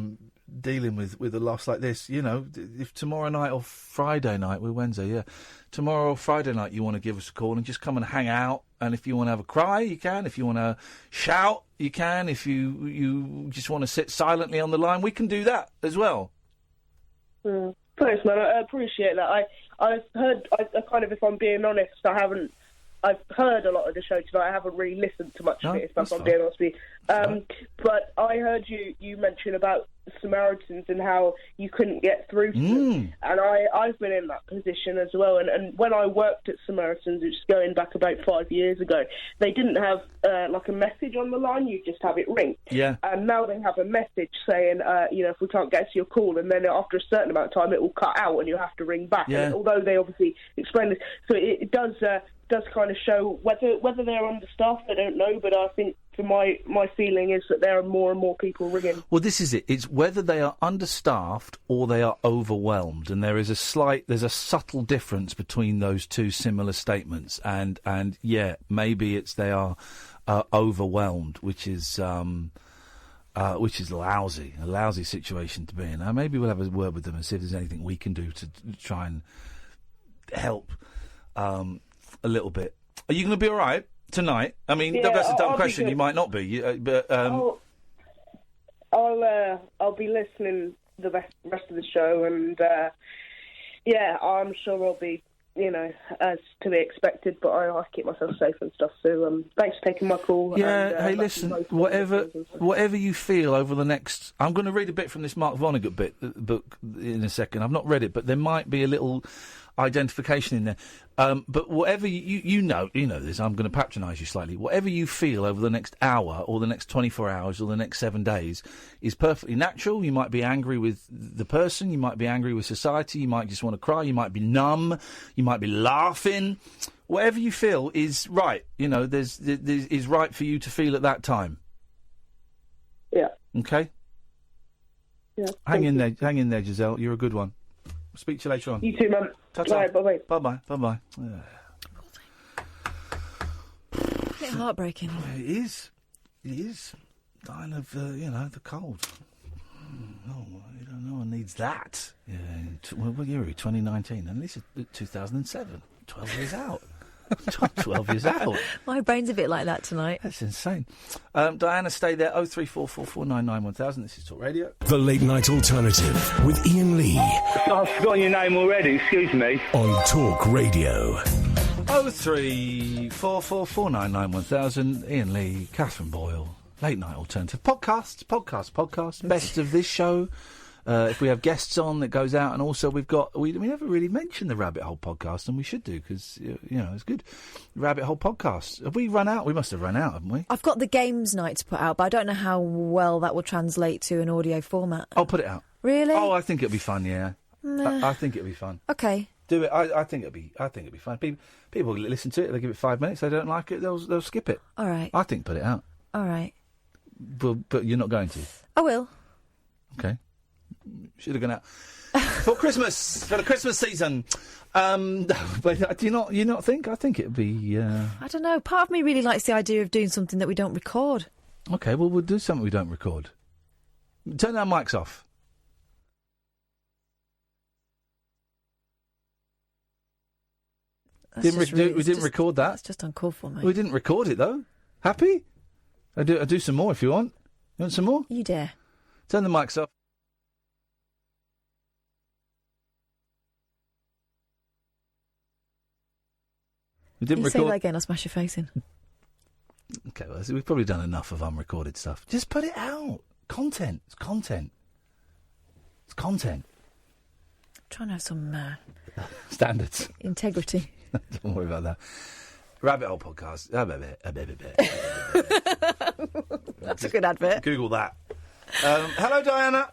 dealing with a loss like this. If tomorrow night or Friday night, we're Wednesday, tomorrow or Friday night, you want to give us a call and just come and hang out. And if you want to have a cry, you can. If you want to shout, you can. If you just want to sit silently on the line, we can do that as well. Thanks, man. I appreciate that. I've heard, I kind of, if I'm being honest, I've heard a lot of the show tonight. I haven't really listened to much of it, if I'm being honest with you. But I heard you mention about Samaritans and how you couldn't get through to them. And I've been in that position as well. And when I worked at Samaritans, which is going back about 5 years ago, they didn't have like a message on the line. You just have it ring. Yeah. And now they have a message saying, if we can't get to your call, and then after a certain amount of time, it will cut out and you have to ring back. Yeah. And although they obviously explain this, so it does kind of show whether they're understaffed, I don't know, but I think for my feeling is that there are more and more people ringing. Well, this is it. It's whether they are understaffed or they are overwhelmed, and there's a subtle difference between those two similar statements. And maybe it's they are overwhelmed, which is lousy, a lousy situation to be in. Now, maybe we'll have a word with them and see if there's anything we can do to try and help. A little bit. Are you going to be all right tonight? I mean, that's a dumb question. You might not be, but I'll be listening the rest of the show, and I'm sure I'll be, as to be expected. But I keep myself safe and stuff. So thanks for taking my call. Yeah. And, hey, listen. Whatever you feel over the next, I'm going to read a bit from this Mark Vonnegut book in a second. I've not read it, but there might be a little identification in there. But whatever you know this, I'm going to patronise you slightly. Whatever you feel over the next hour or the next 24 hours or the next 7 days is perfectly natural. You might be angry with the person. You might be angry with society. You might just want to cry. You might be numb. You might be laughing. Whatever you feel is right. Is right for you to feel at that time. Yeah. Okay? Yeah. Hang in there, Giselle. You're a good one. Speak to you later on. You too, man. Ta-ta. Bye, bye-bye. Bye-bye. Bye-bye. A bit heartbreaking. It is. It is. Dying of, the cold. No, no one needs that. Yeah. What year are we? 2019. And this is 2007. 12 years out. 12 years out. My brain's a bit like that tonight. That's insane. Diana, stay there. 03444991000. This is Talk Radio. The Late Night Alternative with Iain Lee. I've forgotten your name already, excuse me. On Talk Radio. 03444991000. Iain Lee, Catherine Boyle. Late Night Alternative. Podcast. Best of this show. If we have guests on, that goes out, and also we never really mentioned the Rabbit Hole podcast, and we should do because it's good. Rabbit Hole podcast. Have we run out? We must have run out, haven't we? I've got the games night to put out, but I don't know how well that will translate to an audio format. I'll put it out. Really? Oh, I think it'll be fun. Yeah, Nah. I think it'll be fun. Okay. Do it. I think it'll be fun. People listen to it. They give it 5 minutes. They don't like it. They'll skip it. All right. I think put it out. All right. But you're not going to. I will. Okay. Should have gone out for Christmas, for the Christmas season. But do you not think? I think it'd be. I don't know. Part of me really likes the idea of doing something that we don't record. Okay, well, we'll do something we don't record. Turn our mics off. We didn't record that. It's just uncalled for, mate. We didn't record it though. Happy? I'll do some more if you want. You want some more? You dare. Turn the mics off. We didn't record. Say that again, I'll smash your face in. Okay, well, we've probably done enough of unrecorded stuff. Just put it out. Content. It's content. It's content. I'm trying to have some standards. Integrity. Don't worry about that. Rabbit Hole podcast. That's a good advert. Google that. Hello, Diana.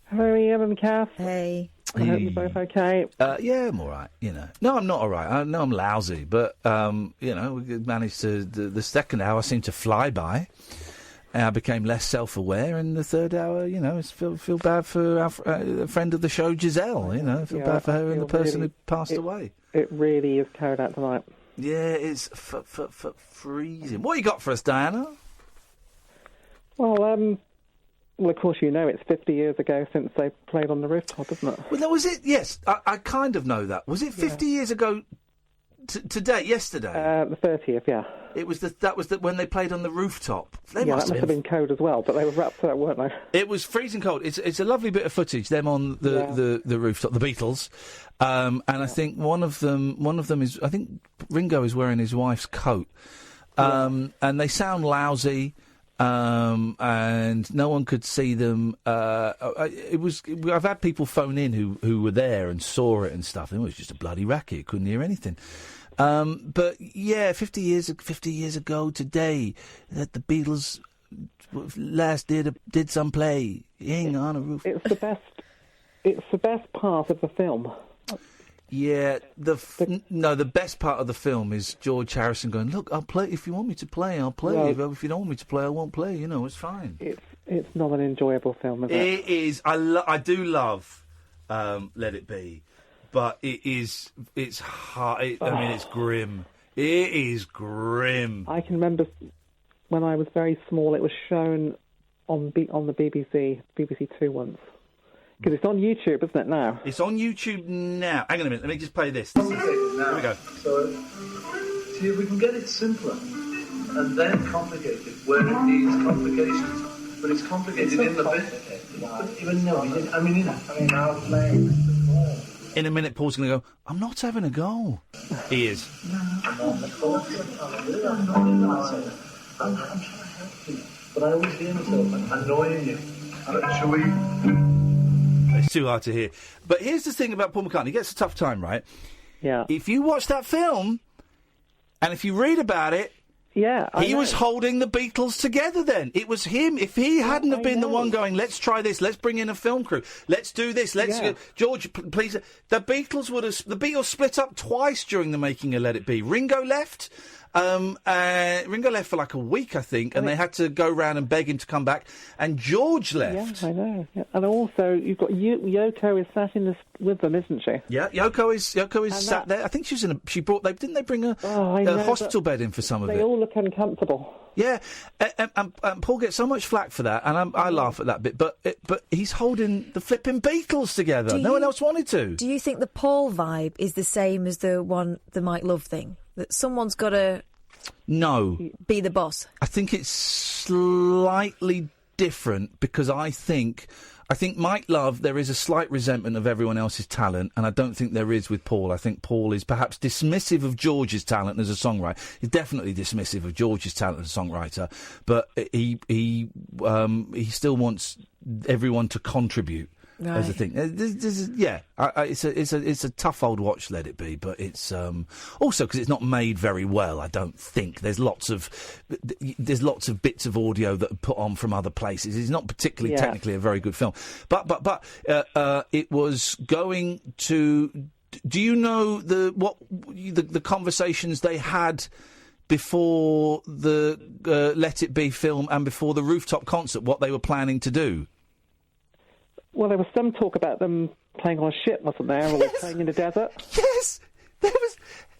Hello, Ian and Kath. Hey. I hope you're both okay. Yeah, I'm all right, No, I'm not all right. I know I'm lousy, but, we managed to... The second hour seemed to fly by. And I became less self-aware, and the third hour, feel bad for our friend of the show, Giselle, Feel bad for her and the person who passed away. It really is carried out tonight. Yeah, it's freezing. What you got for us, Diana? Well, of course it's 50 years ago since they played on the rooftop, isn't it? Well, was it? Yes, I kind of know that. Was it 50 years ago today, yesterday? The 30th, yeah. It was when they played on the rooftop. That must have been cold as well, but they were wrapped up, weren't they? It was freezing cold. It's a lovely bit of footage, them on the rooftop, the Beatles. And I think one of them is, I think Ringo is wearing his wife's coat. And they sound lousy. And no one could see them. I've had people phone in who were there and saw it and stuff. And it was just a bloody racket. Couldn't hear anything. But yeah, 50 years ago today, that the Beatles last did some play. Hang on a roof. It's the best part of the film. Yeah, the best part of the film is George Harrison going, look, I'll play, if you want me to play, I'll play. Well, if you don't want me to play, I won't play, it's fine. It's not an enjoyable film, is it? It is. I do love Let It Be, but it's hard. It's grim. It is grim. I can remember when I was very small, it was shown on the BBC 2 once. Because it's on YouTube, isn't it, now? It's on YouTube now. Hang on a minute, let me just play this. Here we go. So, see if we can get it simpler and then complicate it where it needs complications. But it's complicated in the bit. Even no, I'll play. In a minute, Paul's going to go, I'm not having a go. He is. I'm trying to help you. But I always hear myself annoying you. Shall we... It's too hard to hear. But here's the thing about Paul McCartney. He gets a tough time, right? Yeah. If you watch that film, and if you read about it, he was holding the Beatles together then. It was him. If he hadn't have been the one going, let's try this, let's bring in a film crew, let's do this, George, please. The Beatles split up twice during the making of Let It Be. Ringo left. Ringo left for like a week, I think, and they had to go round and beg him to come back. And George left. Yeah, I know. Yeah. And also, you've got Yoko is sat in this with them, isn't she? Yeah, Yoko is sat there. I think she was in a. She brought. Didn't they bring a hospital bed in for some of it? They all look uncomfortable. Yeah, and Paul gets so much flack for that, and I laugh at that bit. But he's holding the flipping Beatles together. No one else wanted to. Do you think the Paul vibe is the same as the Mike Love thing? That someone's got to be the boss? I think it's slightly different because I think Mike Love, there is a slight resentment of everyone else's talent, and I don't think there is with Paul. I think Paul is perhaps dismissive of George's talent as a songwriter. He's definitely dismissive of George's talent as a songwriter, but he still wants everyone to contribute. Right. As a thing, it's a tough old watch. Let it be, but it's also because it's not made very well. I don't think there's lots of bits of audio that are put on from other places. It's not particularly technically a very good film, but it was going to. Do you know the conversations they had before the Let It Be film and before the rooftop concert? What they were planning to do? Well, there was some talk about them playing on a ship, wasn't there, or playing in the desert? Yes, there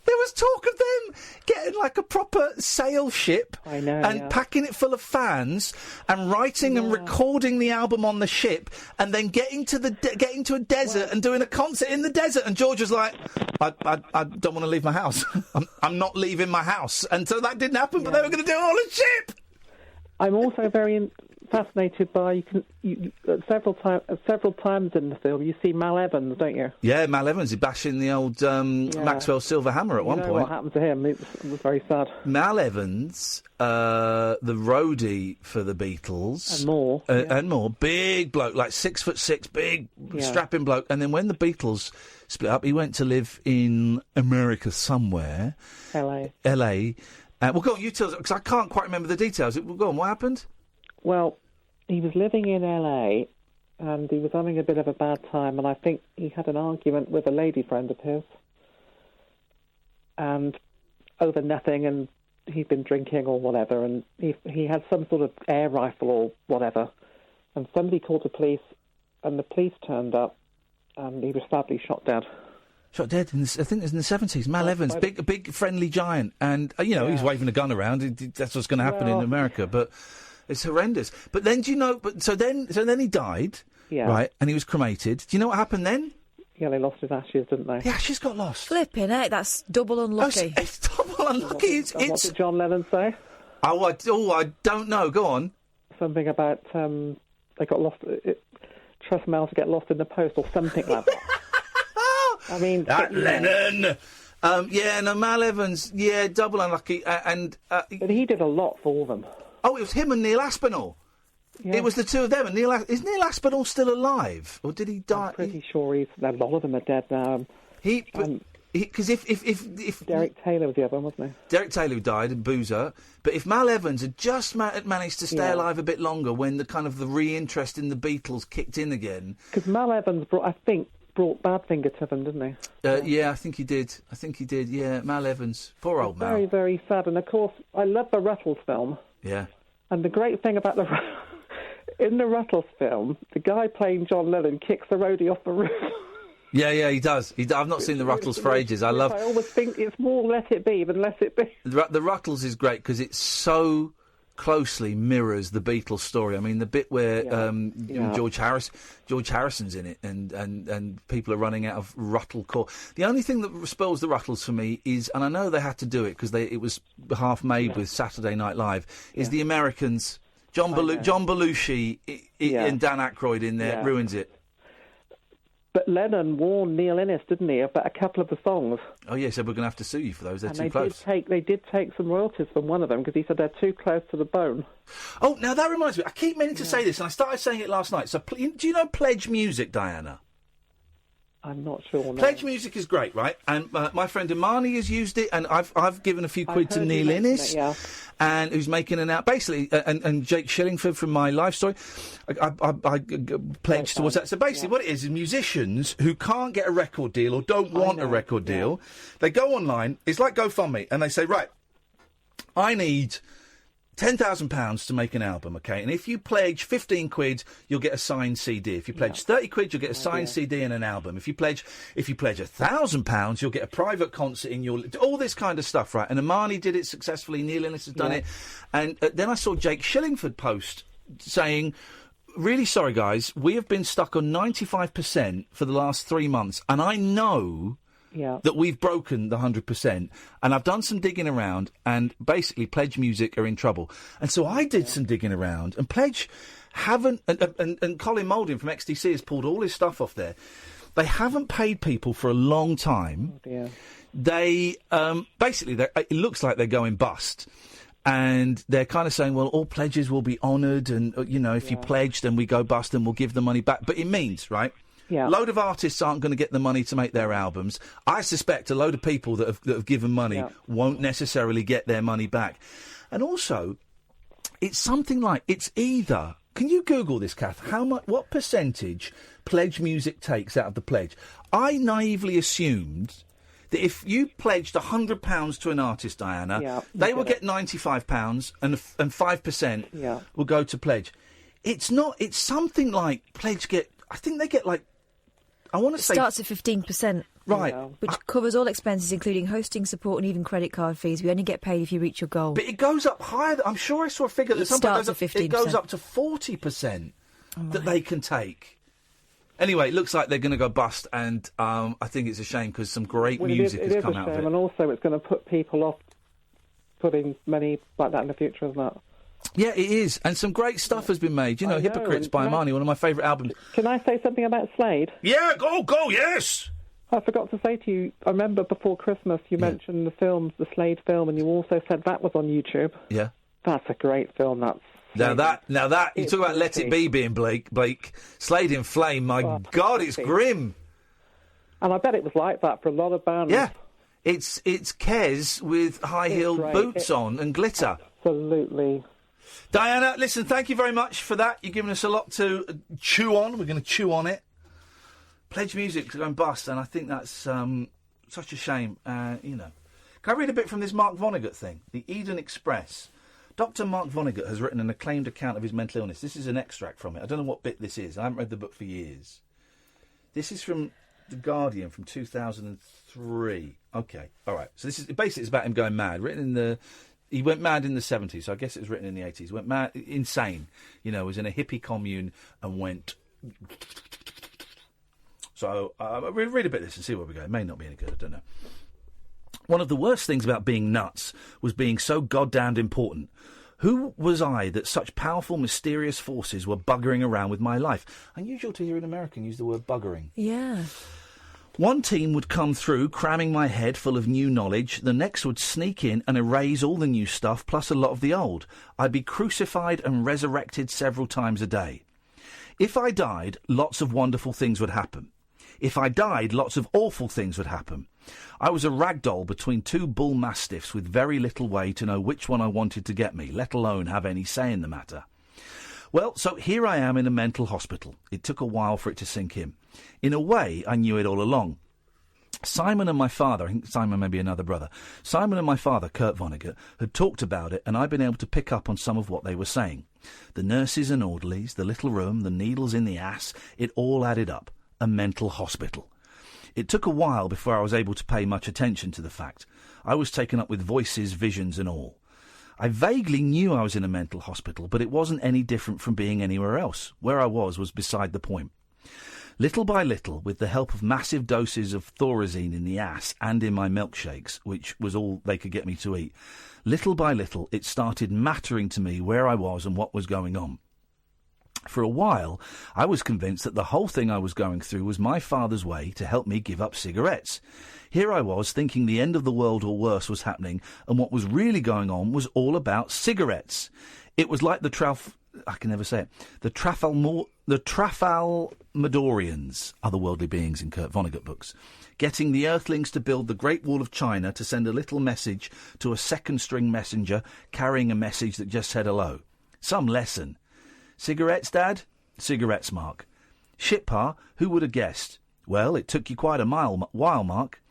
was talk of them getting like a proper sail ship and packing it full of fans and writing and recording the album on the ship and then getting to a desert and doing a concert in the desert. And George was like, I don't want to leave my house. I'm not leaving my house. And so that didn't happen, but they were going to do it on a ship. I'm also very fascinated by several times in the film you see Mal Evans, don't you? Yeah, Mal Evans is bashing the old Maxwell silver hammer at one point. What happened to him? It was very sad. Mal Evans, the roadie for the Beatles, and more, big bloke, like 6'6", big strapping bloke. And then when the Beatles split up, he went to live in America somewhere, L.A. Well, go on, you tell us, because I can't quite remember the details. Go on, what happened? Well, he was living in LA and he was having a bit of a bad time, and I think he had an argument with a lady friend of his and over nothing, and he'd been drinking or whatever, and he had some sort of air rifle or whatever, and somebody called the police, and the police turned up and he was sadly shot dead. Shot dead, I think it was in the 70s. Mal Evans, big friendly giant, and he's waving a gun around. That's what's going to happen in America, but it's horrendous. But then, do you know? But so then he died, right? And he was cremated. Do you know what happened then? Yeah, they lost his ashes, didn't they? The ashes got lost. Flipping heck, that's double unlucky. It's double unlucky. What did John Lennon say? I don't know. Go on. Something about they got lost. Trust mail to get lost in the post or something like that. I mean, Lennon. Mal Evans. Yeah, double unlucky. But he did a lot for them. Oh, it was him and Neil Aspinall. Yeah. It was the two of them. And is Neil Aspinall still alive, or did he die? I'm pretty sure a lot of them are dead now. Because if Derek Taylor was the other one, wasn't he? Derek Taylor who died, and Boozer. But if Mal Evans had just managed to stay alive a bit longer, when the re-interest in the Beatles kicked in again. Because Mal Evans brought Badfinger to them, didn't he? Yeah, I think he did. Yeah, Mal Evans. Poor old Mal. Very, very sad. And of course, I love the Ruttles film. Yeah. And the great thing about in the Ruttles film, the guy playing John Lennon kicks the roadie off the roof. Yeah, he does. I've not seen the Ruttles for ages. I always think it's more Let It Be than Let It Be. The Ruttles is great because it so closely mirrors the Beatles story. I mean, the bit where George Harrison's in it, and people are running out of Ruttle core. The only thing that spoils the Ruttles for me is, and I know they had to do it because it was half made with Saturday Night Live, is the Americans. John Belushi and Dan Aykroyd in there ruins it. But Lennon warned Neil Innes, didn't he, about a couple of the songs? Oh, yeah, so we're going to have to sue you for those. They're too close. They did take some royalties from one of them because he said they're too close to the bone. Oh, now that reminds me. I keep meaning to say this, and I started saying it last night. So, do you know Pledge Music, Diana? I'm not sure. No. Pledge Music is great, right? And my friend Imani has used it, and I've given a few quid to Neil Innes, and who's making an out. Basically, and Jake Shillingford from my life story, I pledged towards that. So basically, what it is musicians who can't get a record deal or don't want a record deal, they go online. It's like GoFundMe, and they say, right, I need £10,000 to make an album, okay? And if you pledge 15 quid, you'll get a signed CD. If you pledge 30 quid, you'll get a signed CD and an album. If you pledge £1,000, you'll get a private concert in your... All this kind of stuff, right? And Imani did it successfully. Neil Innes has done it. And then I saw Jake Shillingford post saying, really sorry, guys, we have been stuck on 95% for the last 3 months. And I know... that we've broken the 100%, and I've done some digging around, and basically Pledge Music are in trouble. And so I did some digging around, and Pledge haven't, and Colin Moulding from XTC has pulled all his stuff off there. They haven't paid people for a long time. Oh dear. They, it looks like they're going bust. And they're kind of saying, well, all pledges will be honoured, and, if you pledge, then we go bust and we'll give the money back. But it means, right... a load of artists aren't going to get the money to make their albums. I suspect a load of people that have given money won't necessarily get their money back. And also, it's something like, it's either... Can you Google this, Kath? What percentage Pledge Music takes out of the pledge? I naively assumed that if you pledged £100 to an artist, Diana, they will get £95 and 5% will go to Pledge. It's not... It's something like Pledge get... I think they get like... I want to say... Starts at 15%. Right. Which covers all expenses, including hosting, support and even credit card fees. We only get paid if you reach your goal. But it goes up higher. I'm sure I saw a figure that starts at 15%. It goes up to 40% that they can take. Anyway, it looks like they're going to go bust, and I think it's a shame because some great music has come out of it. And also it's going to put people off putting money like that in the future, isn't it? Yeah, it is. And some great stuff has been made. Hypocrites by Imani, one of my favourite albums. Can I say something about Slade? Yeah, go, yes! I forgot to say to you, I remember before Christmas you mentioned the Slade film, and you also said that was on YouTube. Yeah. That's a great film, Now that, you talk about Let It Be being Blake, Slade in Flame, my God, it's grim. And I bet it was like that for a lot of bands. Yeah. It's Kez with high-heeled boots on and glitter. Absolutely. Diana, listen, thank you very much for that. You've given us a lot to chew on. We're going to chew on it. Pledge Music's going bust, and I think that's such a shame. Can I read a bit from this Mark Vonnegut thing? The Eden Express. Dr. Mark Vonnegut has written an acclaimed account of his mental illness. This is an extract from it. I don't know what bit this is. I haven't read the book for years. This is from The Guardian from 2003. Okay, all right. So this is basically it's about him going mad. He went mad in the 70s, so I guess it was written in the 80s. Went mad, insane. Was in a hippie commune and went... So I'll read a bit of this and see where we go. It may not be any good, I don't know. One of the worst things about being nuts was being so goddamned important. Who was I that such powerful, mysterious forces were buggering around with my life? Unusual to hear an American use the word buggering. Yeah. One team would come through, cramming my head full of new knowledge. The next would sneak in and erase all the new stuff, plus a lot of the old. I'd be crucified and resurrected several times a day. If I died, lots of wonderful things would happen. If I died, lots of awful things would happen. I was a ragdoll between two bull mastiffs with very little way to know which one I wanted to get me, let alone have any say in the matter. Well, so here I am in a mental hospital. It took a while for it to sink in. In a way, I knew it all along. Simon and my father, I think Simon may be another brother, Simon and my father, Kurt Vonnegut, had talked about it, and I'd been able to pick up on some of what they were saying. The nurses and orderlies, the little room, the needles in the ass, it all added up. A mental hospital. It took a while before I was able to pay much attention to the fact. I was taken up with voices, visions and all. I vaguely knew I was in a mental hospital, but it wasn't any different from being anywhere else. Where I was beside the point. Little by little, with the help of massive doses of Thorazine in the ass and in my milkshakes, which was all they could get me to eat, little by little it started mattering to me where I was and what was going on. For a while, I was convinced that the whole thing I was going through was my father's way to help me give up cigarettes. Here I was, thinking the end of the world or worse was happening, and what was really going on was all about cigarettes. It was like the Trafalmadorians, otherworldly beings in Kurt Vonnegut books, getting the Earthlings to build the Great Wall of China to send a little message to a second-string messenger carrying a message that just said hello. Some lesson. Cigarettes, Dad? Cigarettes, Mark. Shit, Pa? Who would have guessed? Well, it took you quite a while, Mark.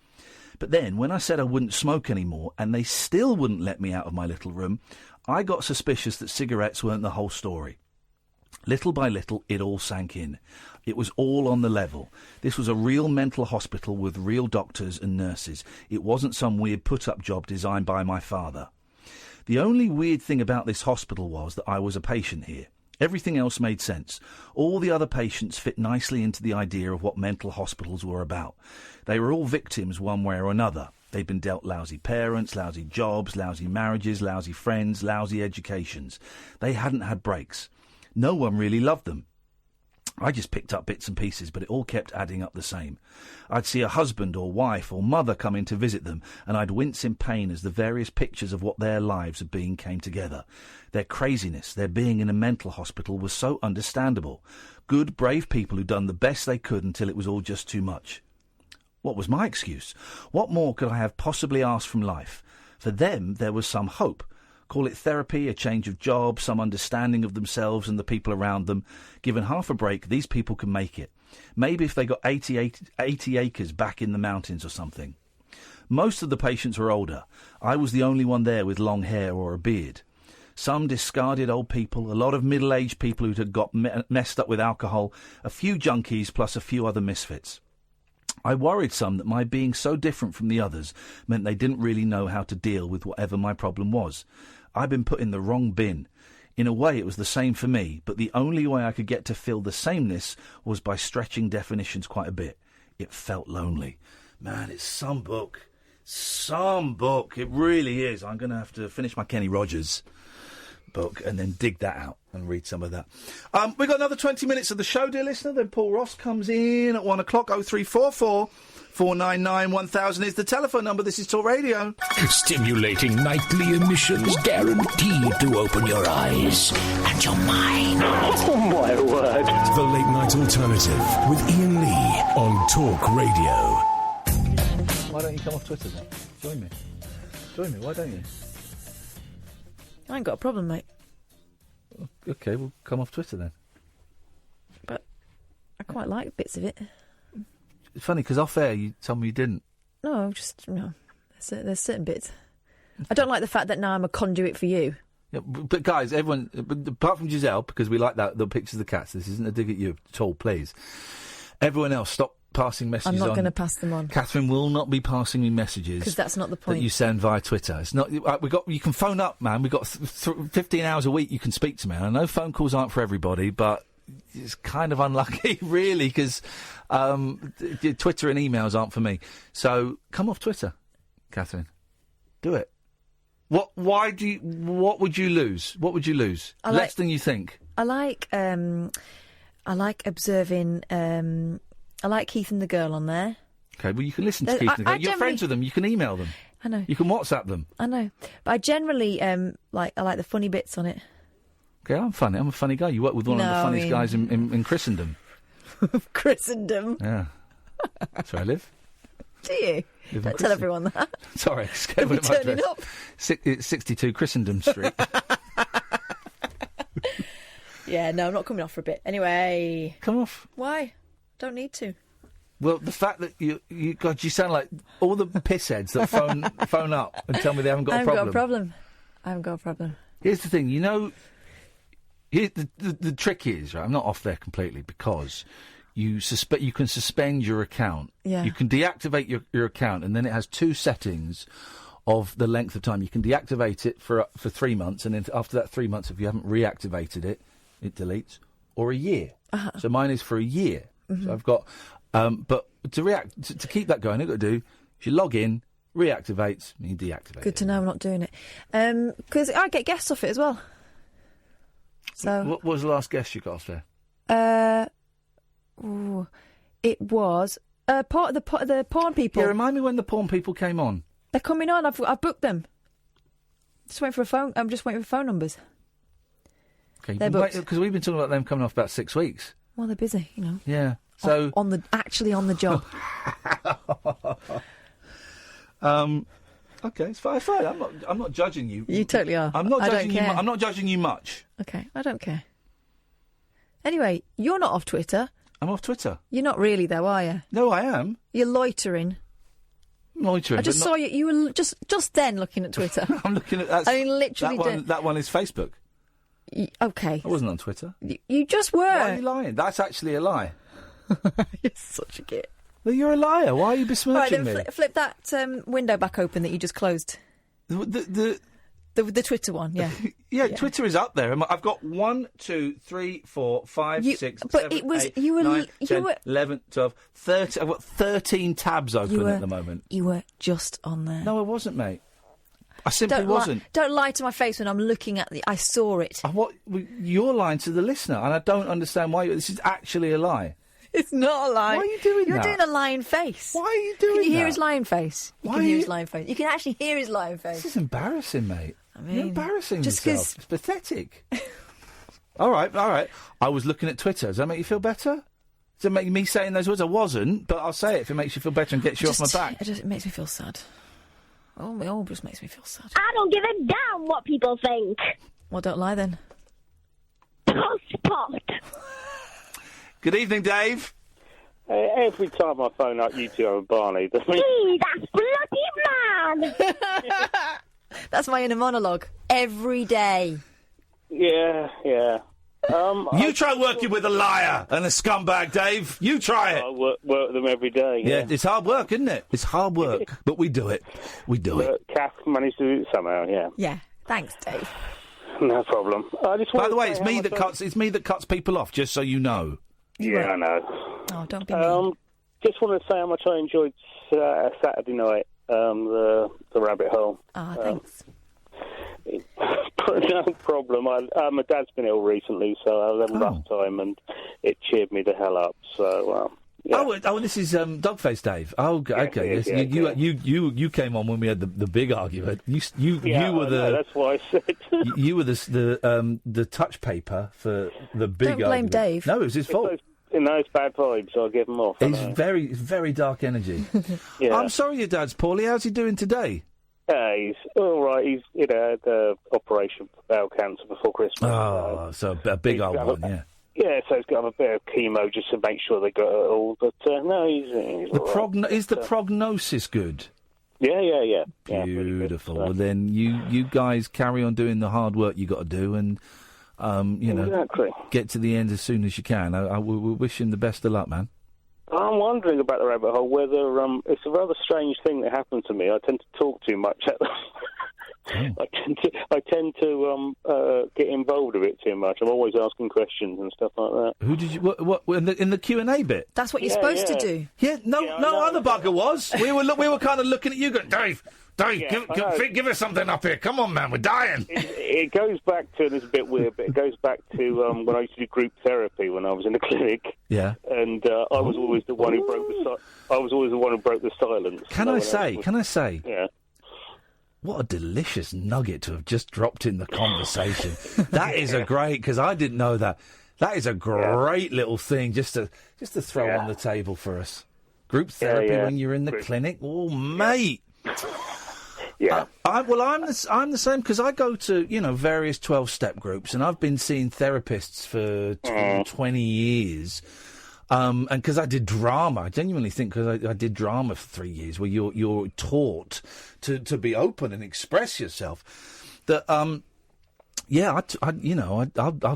But then, when I said I wouldn't smoke anymore, and they still wouldn't let me out of my little room, I got suspicious that cigarettes weren't the whole story. Little by little, it all sank in. It was all on the level. This was a real mental hospital with real doctors and nurses. It wasn't some weird put-up job designed by my father. The only weird thing about this hospital was that I was a patient here. Everything else made sense. All the other patients fit nicely into the idea of what mental hospitals were about. They were all victims one way or another. They'd been dealt lousy parents, lousy jobs, lousy marriages, lousy friends, lousy educations. They hadn't had breaks. No one really loved them. I just picked up bits and pieces, but it all kept adding up the same. I'd see a husband or wife or mother come in to visit them, and I'd wince in pain as the various pictures of what their lives had been came together. Their craziness, their being in a mental hospital was so understandable. Good, brave people who'd done the best they could until it was all just too much. What was my excuse? What more could I have possibly asked from life? For them, there was some hope. Call it therapy, a change of job, some understanding of themselves and the people around them. Given half a break, these people can make it. Maybe if they got 80 acres back in the mountains or something. Most of the patients were older. I was the only one there with long hair or a beard. Some discarded old people, a lot of middle-aged people who had got messed up with alcohol, a few junkies plus a few other misfits. I worried some that my being so different from the others meant they didn't really know how to deal with whatever my problem was. I'd been put in the wrong bin. In a way, it was the same for me, but the only way I could get to feel the sameness was by stretching definitions quite a bit. It felt lonely. Man, it's some book. Some book. It really is. I'm going to have to finish my Kenny Rogers book and then dig that out and read some of that. We've got another 20 minutes of the show, dear listener. Then Paul Ross comes in at 1 o'clock. 0344 499 1000 is the telephone number. This is Talk Radio. Stimulating nightly emissions guaranteed to open your eyes and your mind. Oh, my word. The Late Night Alternative with Iain Lee on Talk Radio. Why don't you come off Twitter then? Join me. Join me. Why don't you? I ain't got a problem, mate. OK, we'll come off Twitter then. But I quite like bits of it. It's funny, because off air you told me you didn't. No, there's certain bits. I don't like the fact that now I'm a conduit for you. Yeah, but guys, everyone, apart from Giselle, because we like the pictures of the cats, this isn't a dig at you at all, please. Everyone else, stop passing messages on. I'm not going to pass them on. Catherine will not be passing me messages. Because that's not the point. That you send via Twitter. It's not. You can phone up, man. We've got 15 hours a week you can speak to me. And I know phone calls aren't for everybody, but it's kind of unlucky, really, because Twitter and emails aren't for me. So come off Twitter, Catherine. Do it. What would you lose? What would you lose? Less than you think. I like observing. I like Keith and the girl on there. Okay, well you can listen to Keith and the girl. You're friends with them. You can email them. I know. You can WhatsApp them. I know, but I generally I like the funny bits on it. Okay, I'm funny. I'm a funny guy. You work with one of the funniest guys in Christendom. Christendom. Yeah. That's where I live. Do you? Don't tell everyone that. Sorry, They'll be turning up. 62 Christendom Street. Yeah, no, I'm not coming off for a bit. Anyway. Come off. Why? Don't need to. Well, the fact that you sound like all the pissheads that phone up and tell me they haven't got a problem. I haven't got a problem. Here's the thing, Here's the trick is, right, I'm not off there completely, because you can suspend your account. Yeah. You can deactivate your account, and then it has two settings of the length of time. You can deactivate it for 3 months, and then after that 3 months, if you haven't reactivated it, it deletes, or a year. Uh-huh. So mine is for a year. Mm-hmm. So I've got, but to keep that going, I've got to do, if you log in, reactivates, and you deactivate it. Good to know I'm not doing it. Because I get guests off it as well. So what was the last guest you got off there? It was part of the porn people. Yeah, remind me when the porn people came on. They're coming on. I've booked them. Just waiting for a phone. I'm just waiting for phone numbers. Okay, they're booked because we've been talking about them coming off about 6 weeks. Well, they're busy, Yeah. So actually on the job. Okay, it's fine. I'm not judging you. You totally are. I'm not I judging don't care. you. I'm not judging you much. Okay, I don't care. Anyway, you're not off Twitter. I'm off Twitter. You're not really, though, are you? No, I am. You're loitering. Loitering. I just saw you. You were just then looking at Twitter. I'm looking at that. I mean, literally. That one is Facebook. Okay. I wasn't on Twitter. You just were. Why are you lying? That's actually a lie. You're such a git. Well, you're a liar. Why are you besmirching me? Flip that window back open that you just closed. The Twitter one, yeah. yeah. Twitter is up there. I've got 1, 2, 3, 4, 5, 6, 7, 8, 9, 10, 11, 12, 13. I've got 13 tabs open at the moment. You were just on there. No, I wasn't, mate. I simply wasn't. Don't lie to my face when I'm looking at I saw it. You're lying to the listener, and I don't understand why. This is actually a lie. It's not a lie. Why are you doing that? You're doing a lying face. Why are you doing that? Can you hear his lying face? You can hear his lying face. You can actually hear his lying face. This is embarrassing, mate. I mean, you're embarrassing just yourself. It's pathetic. All right. I was looking at Twitter. Does that make you feel better? Does it make me saying those words? I wasn't, but I'll say it if it makes you feel better and gets you off my back. It makes me feel sad. Oh, it all just makes me feel sad. I don't give a damn what people think. Well, don't lie then. Postpot. Good evening, Dave. Every time I phone up you two over Barney... Gee, that's bloody man! That's my inner monologue. Every day. Yeah. You try working with a liar and a scumbag, Dave. You try it. I work with them every day. Yeah, it's hard work, isn't it? It's hard work, but we do it. We do it. Kath managed to do it somehow, yeah. Yeah, thanks, Dave. No problem. By the way, it's me that cuts people off, just so you know. Yeah, I know. Oh, don't be mean. Just want to say how much I enjoyed Saturday night, the rabbit hole. Thanks. No problem. My dad's been ill recently, so I was having a rough time, and it cheered me the hell up. So, yeah. Oh, this is Dogface Dave. Oh, okay. Yes, you came on when we had the big argument. You were the. That's why I said. You were the touch paper for the big. Don't blame argument. Dave. No, it was his fault. It's bad vibes, so I'll give him off. It's very dark energy. Yeah. I'm sorry your dad's poorly. How's he doing today? He's all right. He's had the operation for bowel cancer before Christmas. Oh, so a big old one, yeah. Yeah, so he's got a bit of chemo just to make sure they got it all. But no, he's all right. Is the prognosis good? Yeah. Beautiful. Well, then you guys carry on doing the hard work you got to do, and exactly. Get to the end as soon as you can. We wish him the best of luck, man. I'm wondering about the rabbit hole, whether it's a rather strange thing that happened to me. I tend to talk too much. I tend to get involved with it too much. I'm always asking questions and stuff like that. Who did you? What in the Q&A bit? That's what you're supposed to do. Yeah, no other bugger was. We were kind of looking at you, going, Dave, give us something up here. Come on, man, we're dying. It goes back to, and it's a bit weird, but it goes back to when I used to do group therapy when I was in the clinic. Yeah. And I was always the one who broke the silence. Can I say? Yeah. What a delicious nugget to have just dropped in the conversation. That is a great, because I didn't know that. That is a great little thing just to throw on the table for us. Group therapy when you're in the clinic. Oh, mate. Yeah. I'm the same, because I go to, various 12-step groups, and I've been seeing therapists for 20 years. And because I did drama, I genuinely think because I did drama for 3 years, where you're taught to be open and express yourself. That I'll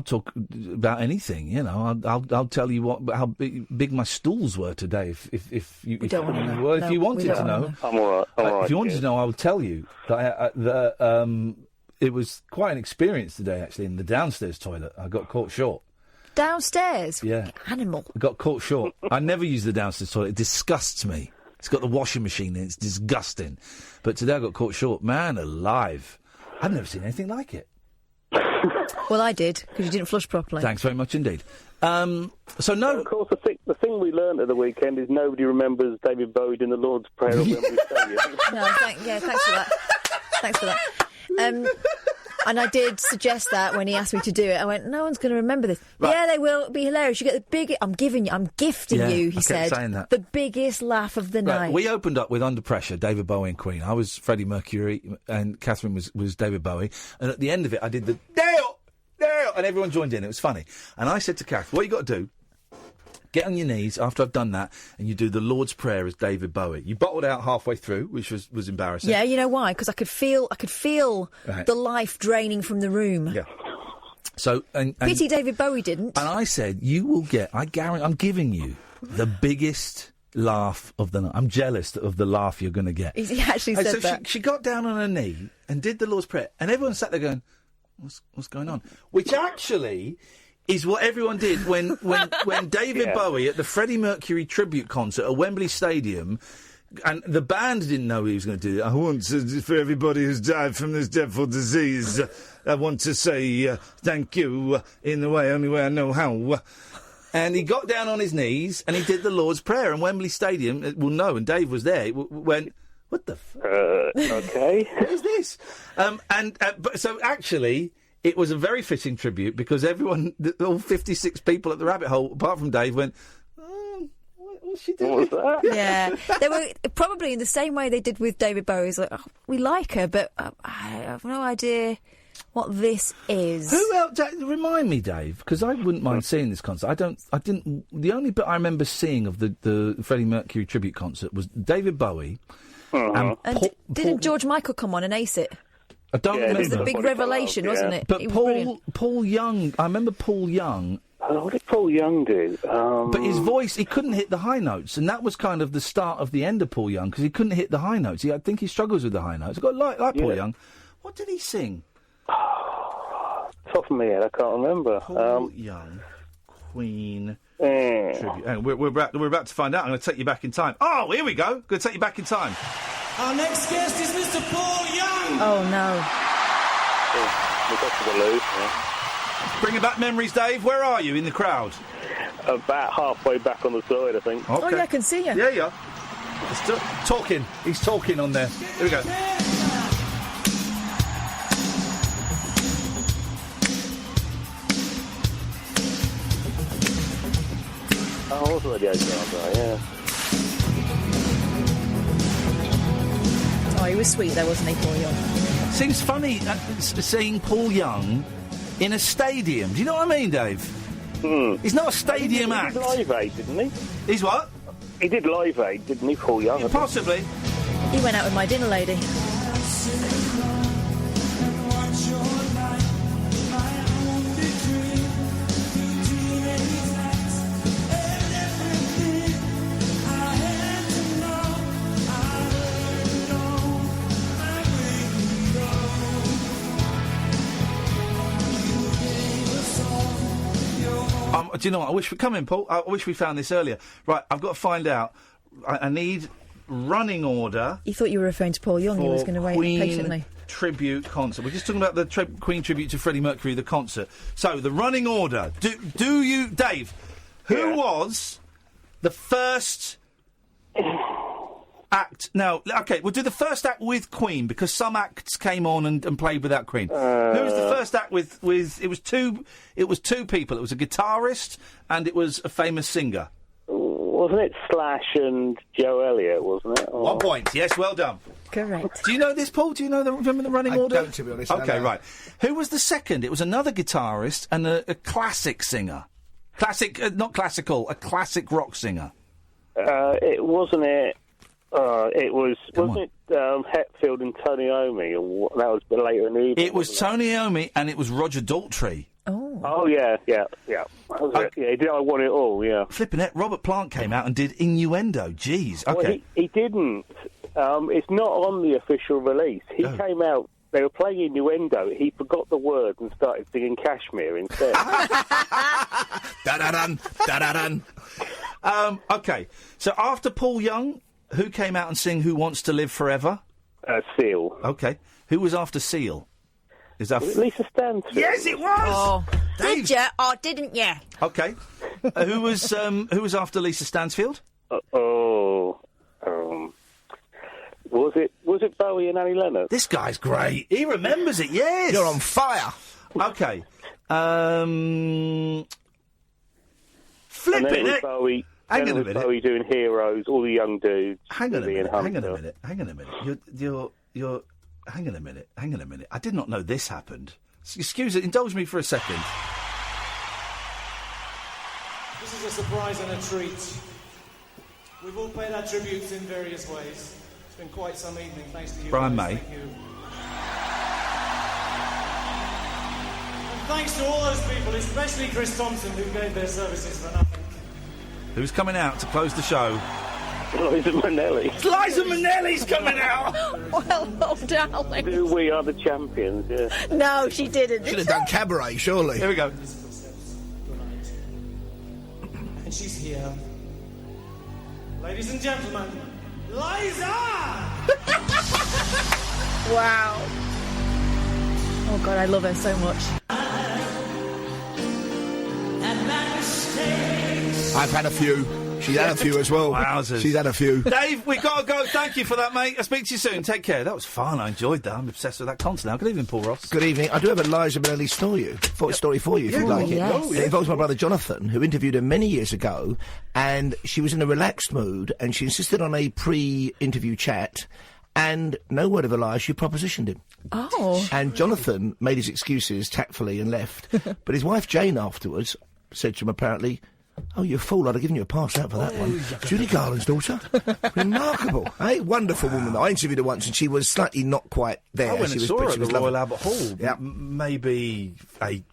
talk about anything. I'll tell you how big my stools were today. If you wanted to know, I'm all right. If you wanted to know, I will tell you that it was quite an experience today. Actually, in the downstairs toilet, I got caught short. Downstairs? Yeah. Animal. I got caught short. I never use the downstairs toilet. It disgusts me. It's got the washing machine in it. It's disgusting. But today I got caught short. Man alive. I've never seen anything like it. Well, I did, because you didn't flush properly. Thanks very much indeed. Of course, the thing we learned at the weekend is nobody remembers David Bowie in the Lord's Prayer at Wembley Stadium. No, thanks for that. Thanks for that. And I did suggest that when he asked me to do it. I went, no one's going to remember this. Right. Yeah, they will. It'll be hilarious. You get the biggest... I'm gifting you, he said. Saying that. The biggest laugh of the night. We opened up with Under Pressure, David Bowie and Queen. I was Freddie Mercury and Catherine was David Bowie. And at the end of it, I did the Dale! And everyone joined in. It was funny. And I said to Kath, what you got to do Get on your knees after I've done that, and you do the Lord's Prayer as David Bowie. You bottled out halfway through, which was embarrassing. Yeah, you know why? Because I could feel Right. the life draining from the room. Yeah. So and Pity David Bowie didn't. And I said, you will get. I guarantee. I'm giving you the biggest laugh of the night. I'm jealous of the laugh you're going to get. He actually And said so that. She got down on her knee and did the Lord's Prayer, and everyone sat there going, "What's going on?" Which actually is what everyone did when David Bowie at the Freddie Mercury tribute concert at Wembley Stadium, and the band didn't know he was going to do it. I want to, for everybody who's died from this dreadful disease, I want to say thank you in the only way I know how. And he got down on his knees and he did the Lord's Prayer, and Wembley Stadium, and Dave was there, went, what the okay. What is this? But so actually, it was a very fitting tribute because everyone, all 56 people at the Rabbit Hole, apart from Dave, went, what's she doing? What was that? Yeah, they were probably in the same way they did with David Bowie. It's like, oh, we like her, but I have no idea what this is. Who else? Remind me, Dave, because I wouldn't mind seeing this concert. The only bit I remember seeing of the Freddie Mercury tribute concert was David Bowie. And didn't George Michael come on and ace it? I don't remember. It was a big revelation, wasn't it? But It was Paul Young, I remember Paul Young. What did Paul Young do? But his voice, he couldn't hit the high notes, and that was kind of the start of the end of Paul Young, because he couldn't hit the high notes. I think he struggles with the high notes. I got like Paul Young. What did he sing? Top of my head, I can't remember. Paul Young, Queen tribute. And we're about to find out. I'm going to take you back in time. Oh, here we go. Going to take you back in time. Our next guest is Mr. Paul Young. Oh no. Bringing back memories, Dave. Where are you in the crowd? About halfway back on the side, I think. Oh yeah, I can see you. Yeah, yeah. Talking. He's talking on there. Here we go. Oh, I was already over there, yeah. Oh, he was sweet though, wasn't he, Paul Young? Seems funny seeing Paul Young in a stadium. Do you know what I mean, Dave? He's not a stadium act. He did Live Aid, didn't he? He's what? He did Live Aid, didn't he, Paul Young? Possibly. He went out with my dinner lady. Do you know what? I wish we come in, Paul. I wish we found this earlier. Right, I've got to find out. I need running order. You thought you were referring to Paul Young. He was going to wait patiently. Tribute concert. We're just talking about the Queen tribute to Freddie Mercury, the concert. So the running order. Do you, Dave? Who was the first act? Now, okay, we'll do the first act with Queen because some acts came on and played without Queen. Who was the first act with? It was two people. It was a guitarist and it was a famous singer. Wasn't it Slash and Joe Elliott? Wasn't it? 1 point. Yes, well done. Correct. Do you know this, Paul? Do you know remember the running order? I don't, to be honest. Okay, right. Who was the second? It was another guitarist and a classic singer. Classic, not classical, a classic rock singer. It wasn't it. Wasn't it Hetfield and Tony Iommi? Or that was later in the evening. It was Tony Iommi and it was Roger Daltrey. Oh yeah. That was it. Yeah, he did I Want It All, yeah. Flipping it, Robert Plant came out and did Innuendo. Jeez, okay. Well, he didn't. It's not on the official release. He came out, they were playing Innuendo, he forgot the words and started singing Kashmir instead. Da-da-dun, da-da-dun. Okay, so after Paul Young, who came out and sang Who Wants to Live Forever? Seal. Okay. Who was after Seal? Is that Lisa Stansfield? Yes, it was! Oh, did you or didn't you? Okay. Who was after Lisa Stansfield? Was it Bowie and Annie Lennox? This guy's great. He remembers it, yes! You're on fire! Okay. Flipping it! Bowie. Hang on a minute. Bowie doing Heroes, all the young dudes. Hang on a minute. Hang on a minute. You're. Hang on a minute. I did not know this happened. Excuse me. Indulge me for a second. This is a surprise and a treat. We've all paid our tributes in various ways. It's been quite some evening, thanks to you. Brian guys. May. Thank you. And thanks to all those people, especially Chris Thompson, who gave their services for nothing. Who's coming out to close the show? Liza Minnelli. Liza Minnelli's coming out! Well, oh, darling. We are the champions, yeah. No, she didn't. Should have done Cabaret, surely. Here we go. And she's here. Ladies and gentlemen, Liza! Wow. Oh, God, I love her so much. I've had a few. She's had a few as well. Wowzers. She's had a few. Dave, we got to go. Thank you for that, mate. I'll speak to you soon. Take care. That was fun. I enjoyed that. I'm obsessed with that concert now. Good evening, Paul Ross. Good evening. I do have a Liza Minnelli story for you, if you'd like it. Yes. It involves my brother Jonathan, who interviewed her many years ago, and she was in a relaxed mood, and she insisted on a pre-interview chat, and no word of a lie, she propositioned him. Oh. And Jonathan made his excuses tactfully and left, but his wife Jane afterwards said to him apparently, "Oh, you fool, I'd have given you a pass out for that one." Judy Garland's daughter. Remarkable. Hey, wonderful woman, though. I interviewed her once and she was slightly not quite there. I went she and was, saw but her she at was the Royal lovely. Albert Hall. Yeah. Maybe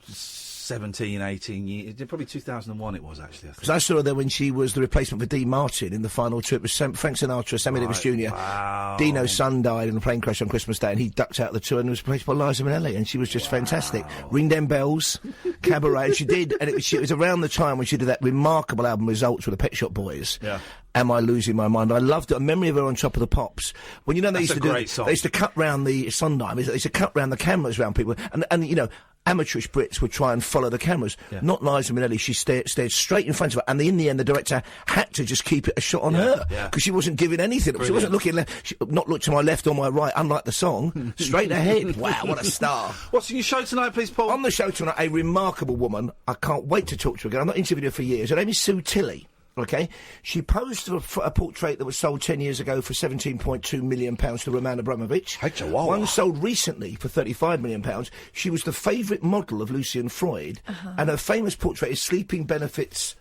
17, 18 years. Probably 2001 it was, actually, I think. Because I saw her there when she was the replacement for Dean Martin in the final two. It was Frank Sinatra, Sammy Davis Jr. Wow. Dino's son died in a plane crash on Christmas Day and he ducked out of the tour and was replaced by Liza Minnelli and she was just fantastic. Ring Them Bells, Cabaret, and she did, and it was around the time when she did that remarkable album Results with the Pet Shop Boys. Yeah. Am I Losing My Mind? I loved it. A memory of her on Top of the Pops. When you know they That's used to a do, great song. they used to cut round the Sondheim. They used to cut round the cameras round people, and you know. Amateurish Brits would try and follow the cameras. Yeah. Not Liza Minnelli. She stared straight in front of her, and in the end, the director had to just keep it a shot on her because she wasn't giving anything. Brilliant. She wasn't looking, not looked to my left or my right, unlike the song. Straight ahead. Wow, what a star! What's in your show tonight, please, Paul? On the show tonight, a remarkable woman. I can't wait to talk to her again. I'm not interviewing her for years. Her name is Sue Tilley. Okay, she posed for a portrait that was sold 10 years ago for £17.2 million to Roman Abramovich. One sold recently for £35 million. She was the favourite model of Lucian Freud, and her famous portrait is Sleeping Benefits,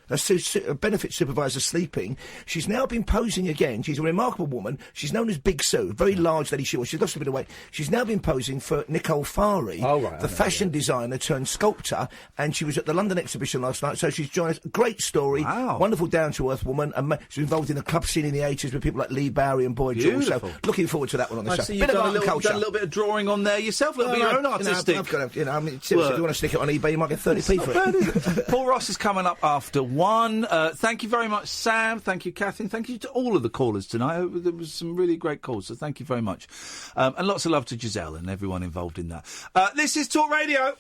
benefit supervisor sleeping. She's now been posing again. She's a remarkable woman. She's known as Big Sue, very large lady she was. She's lost a bit of weight. She's now been posing for Nicole Fari, the fashion designer turned sculptor, and she was at the London exhibition last night, so she's joined us. Great story. Wonderful down-to-earth woman, and she's involved in the club scene in the 80s with people like Lee Bowery and Boy George, so looking forward to that one on the I show. see you've done a little bit of drawing on there yourself, a little bit of your own artistic. I've got to, I mean, seriously, if you want to stick it on eBay, you might get 30p for it. Paul Ross is coming up after 1. Thank you very much, Sam. Thank you, Catherine. Thank you to all of the callers tonight. There was some really great calls, so thank you very much. And lots of love to Giselle and everyone involved in that. This is Talk Radio.